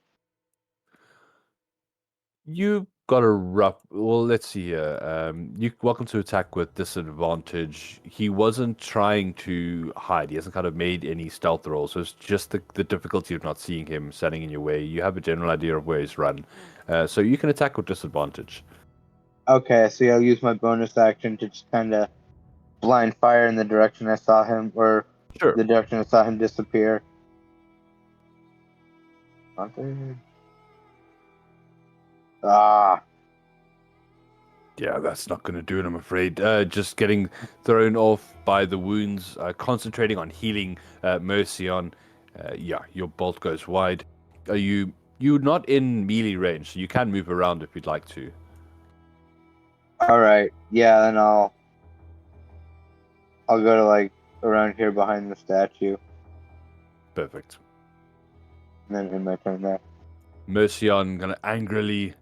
[SPEAKER 1] You got a rough. Well, let's see here. You welcome to attack with disadvantage. He wasn't trying to hide. He hasn't kind of made any stealth rolls. So it's just the difficulty of not seeing him standing in your way. You have a general idea of where he's run. So you can attack with disadvantage.
[SPEAKER 2] Okay, so I'll use my bonus action to just kind of blind fire in the direction I saw him, or
[SPEAKER 1] Sure.
[SPEAKER 2] the direction I saw him disappear. Not there. Ah,
[SPEAKER 1] Yeah, that's not going to do it, I'm afraid. Just getting thrown off by the wounds, concentrating on healing Mercion. Yeah, your bolt goes wide. Are you're not in melee range, so you can move around if you'd like to.
[SPEAKER 2] all right. Yeah, then I'll go to like around here behind the statue,
[SPEAKER 1] Perfect.
[SPEAKER 2] and then in my turn there.
[SPEAKER 1] Mercion gonna angrily,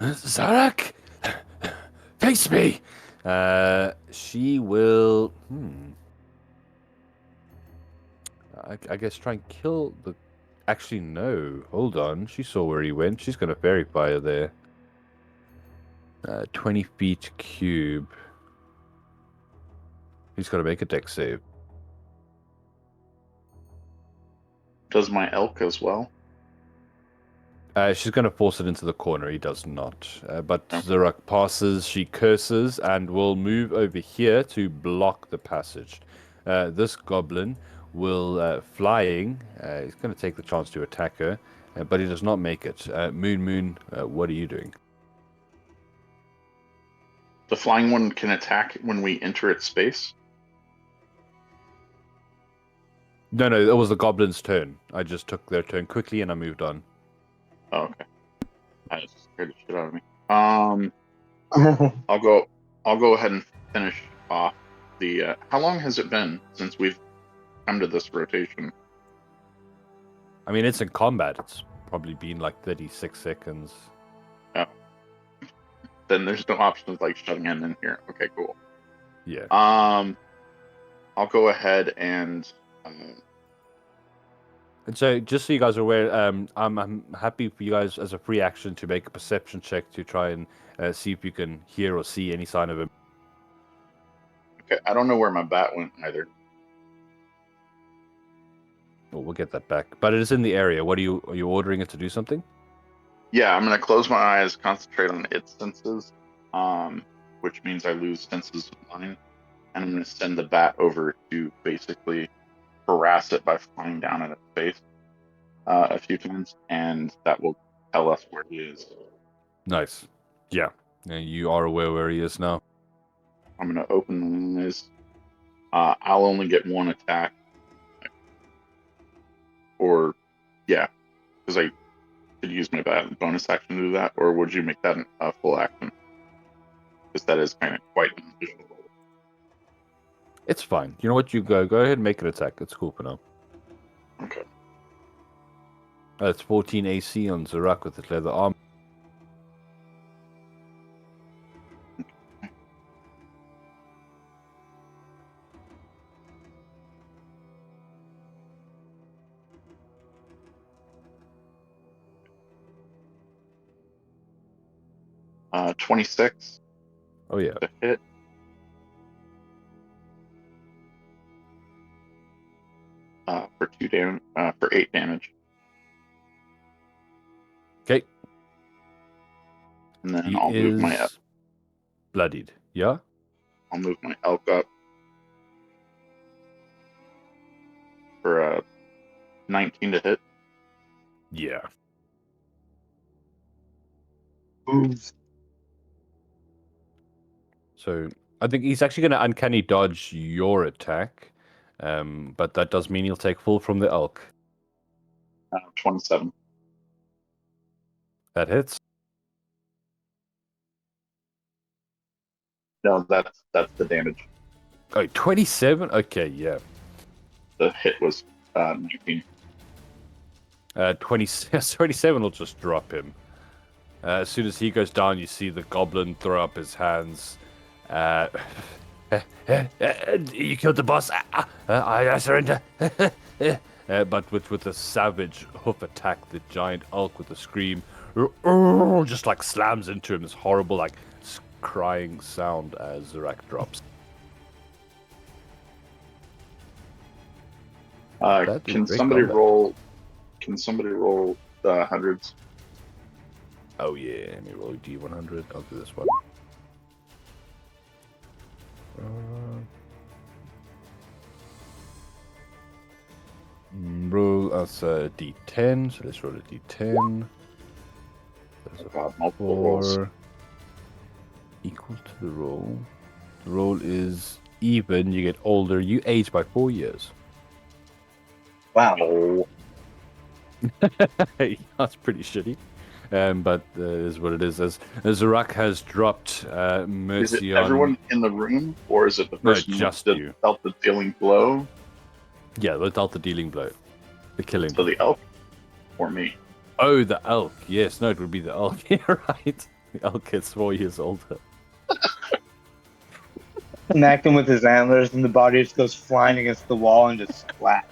[SPEAKER 1] Zarak, face me. She will. I guess try and kill the. Actually, no. Hold on. She saw where he went. She's gonna fairy fire there. 20 feet cube. He's got to make a deck save.
[SPEAKER 4] Does my elk as well?
[SPEAKER 1] She's going to force it into the corner. He does not. But
[SPEAKER 4] Oh.
[SPEAKER 1] Zarak passes. She curses and will move over here to block the passage. This goblin will flying. He's going to take the chance to attack her, but he does not make it. Moon, what are you doing?
[SPEAKER 4] The flying one can attack when we enter its space.
[SPEAKER 1] No, it was the goblin's turn. I just took their turn quickly and I moved on.
[SPEAKER 4] Oh, okay. That just scared the shit out of me. I'll go ahead and finish off the. How long has it been since we've come to this rotation?
[SPEAKER 1] I mean, it's in combat. It's probably been like 36 seconds.
[SPEAKER 4] Then there's no options like shutting in here. Okay, cool.
[SPEAKER 1] Yeah.
[SPEAKER 4] I'll go ahead and.
[SPEAKER 1] And so, just so you guys are aware, I'm happy for you guys as a free action to make a perception check to try and see if you can hear or see any sign of him.
[SPEAKER 4] Okay, I don't know where my bat went either.
[SPEAKER 1] Well, we'll get that back. But it is in the area. Are you ordering it to do something?
[SPEAKER 4] Yeah, I'm gonna close my eyes, concentrate on its senses, which means I lose senses of mine, and I'm gonna send the bat over to basically harass it by flying down at its face a few times, and that will tell us where he is.
[SPEAKER 1] Nice. Yeah. You are aware where he is now.
[SPEAKER 4] I'm gonna open my eyes. I'll only get one attack, or yeah, because I could use my bonus action to do that, or would you make that a full action? Because that is kind of quite unusual.
[SPEAKER 1] It's fine. You know what? You go ahead and make an attack. It's cool for now.
[SPEAKER 4] Okay.
[SPEAKER 1] It's 14 AC on Zarak with the leather arm.
[SPEAKER 4] Uh, 26
[SPEAKER 1] Oh yeah.
[SPEAKER 4] to hit. For 8 damage.
[SPEAKER 1] Okay.
[SPEAKER 4] And then
[SPEAKER 1] He
[SPEAKER 4] I'll move my
[SPEAKER 1] is bloodied. Yeah.
[SPEAKER 4] elk up for 19 to hit.
[SPEAKER 1] Yeah.
[SPEAKER 2] Moves.
[SPEAKER 1] So I think he's actually going to uncanny dodge your attack, but that does mean he'll take full from the elk.
[SPEAKER 4] 27.
[SPEAKER 1] That hits.
[SPEAKER 4] No, that's the damage.
[SPEAKER 1] Oh, 27? Okay, yeah.
[SPEAKER 4] The hit was 19.
[SPEAKER 1] 27 will just drop him. As soon as he goes down, you see the goblin throw up his hands.
[SPEAKER 5] You killed the boss. I surrender.
[SPEAKER 1] But with a savage hoof attack, the giant elk with a scream just like slams into him. This horrible like crying sound as Zarak drops. That is
[SPEAKER 4] Can
[SPEAKER 1] great
[SPEAKER 4] somebody
[SPEAKER 1] combat.
[SPEAKER 4] roll? Can somebody roll the hundreds?
[SPEAKER 1] Oh yeah, let me roll a D100. I'll do this one. Roll as a D10. So let's roll a D10.
[SPEAKER 4] Oh god, multiple rolls.
[SPEAKER 1] 4 equal to the roll. The roll is even. You get older. You age by 4 years.
[SPEAKER 2] Wow.
[SPEAKER 4] Oh,
[SPEAKER 1] That's pretty shitty. But it is what it is. As Zarak has dropped
[SPEAKER 4] is it
[SPEAKER 1] mercy on.
[SPEAKER 4] everyone in the room, or is it the
[SPEAKER 1] No,
[SPEAKER 4] person
[SPEAKER 1] just
[SPEAKER 4] that
[SPEAKER 1] you.
[SPEAKER 4] dealt the dealing blow?
[SPEAKER 1] Yeah, without the dealing blow, the killing.
[SPEAKER 4] So the elf, or me?
[SPEAKER 1] Oh, the elk. Yes, no, it would be the elk. Yeah, right. The elk gets 4 years older.
[SPEAKER 2] Smacked him with his antlers, and the body just goes flying against the wall and just splat.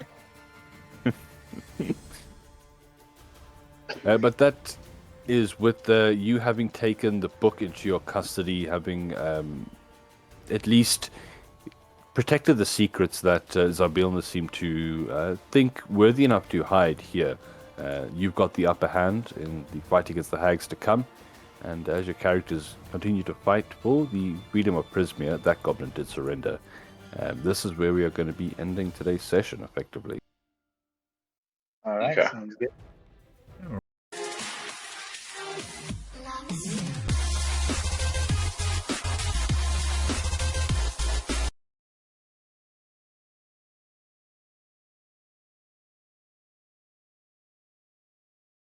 [SPEAKER 1] But that is with you having taken the book into your custody, having at least protected the secrets that Zybilna seemed to think worthy enough to hide here. You've got the upper hand in the fight against the hags to come, and as your characters continue to fight for the freedom of Prismia, that goblin did surrender. This is where we are going to be ending today's session, effectively.
[SPEAKER 2] All right,
[SPEAKER 4] Okay.
[SPEAKER 2] sounds good.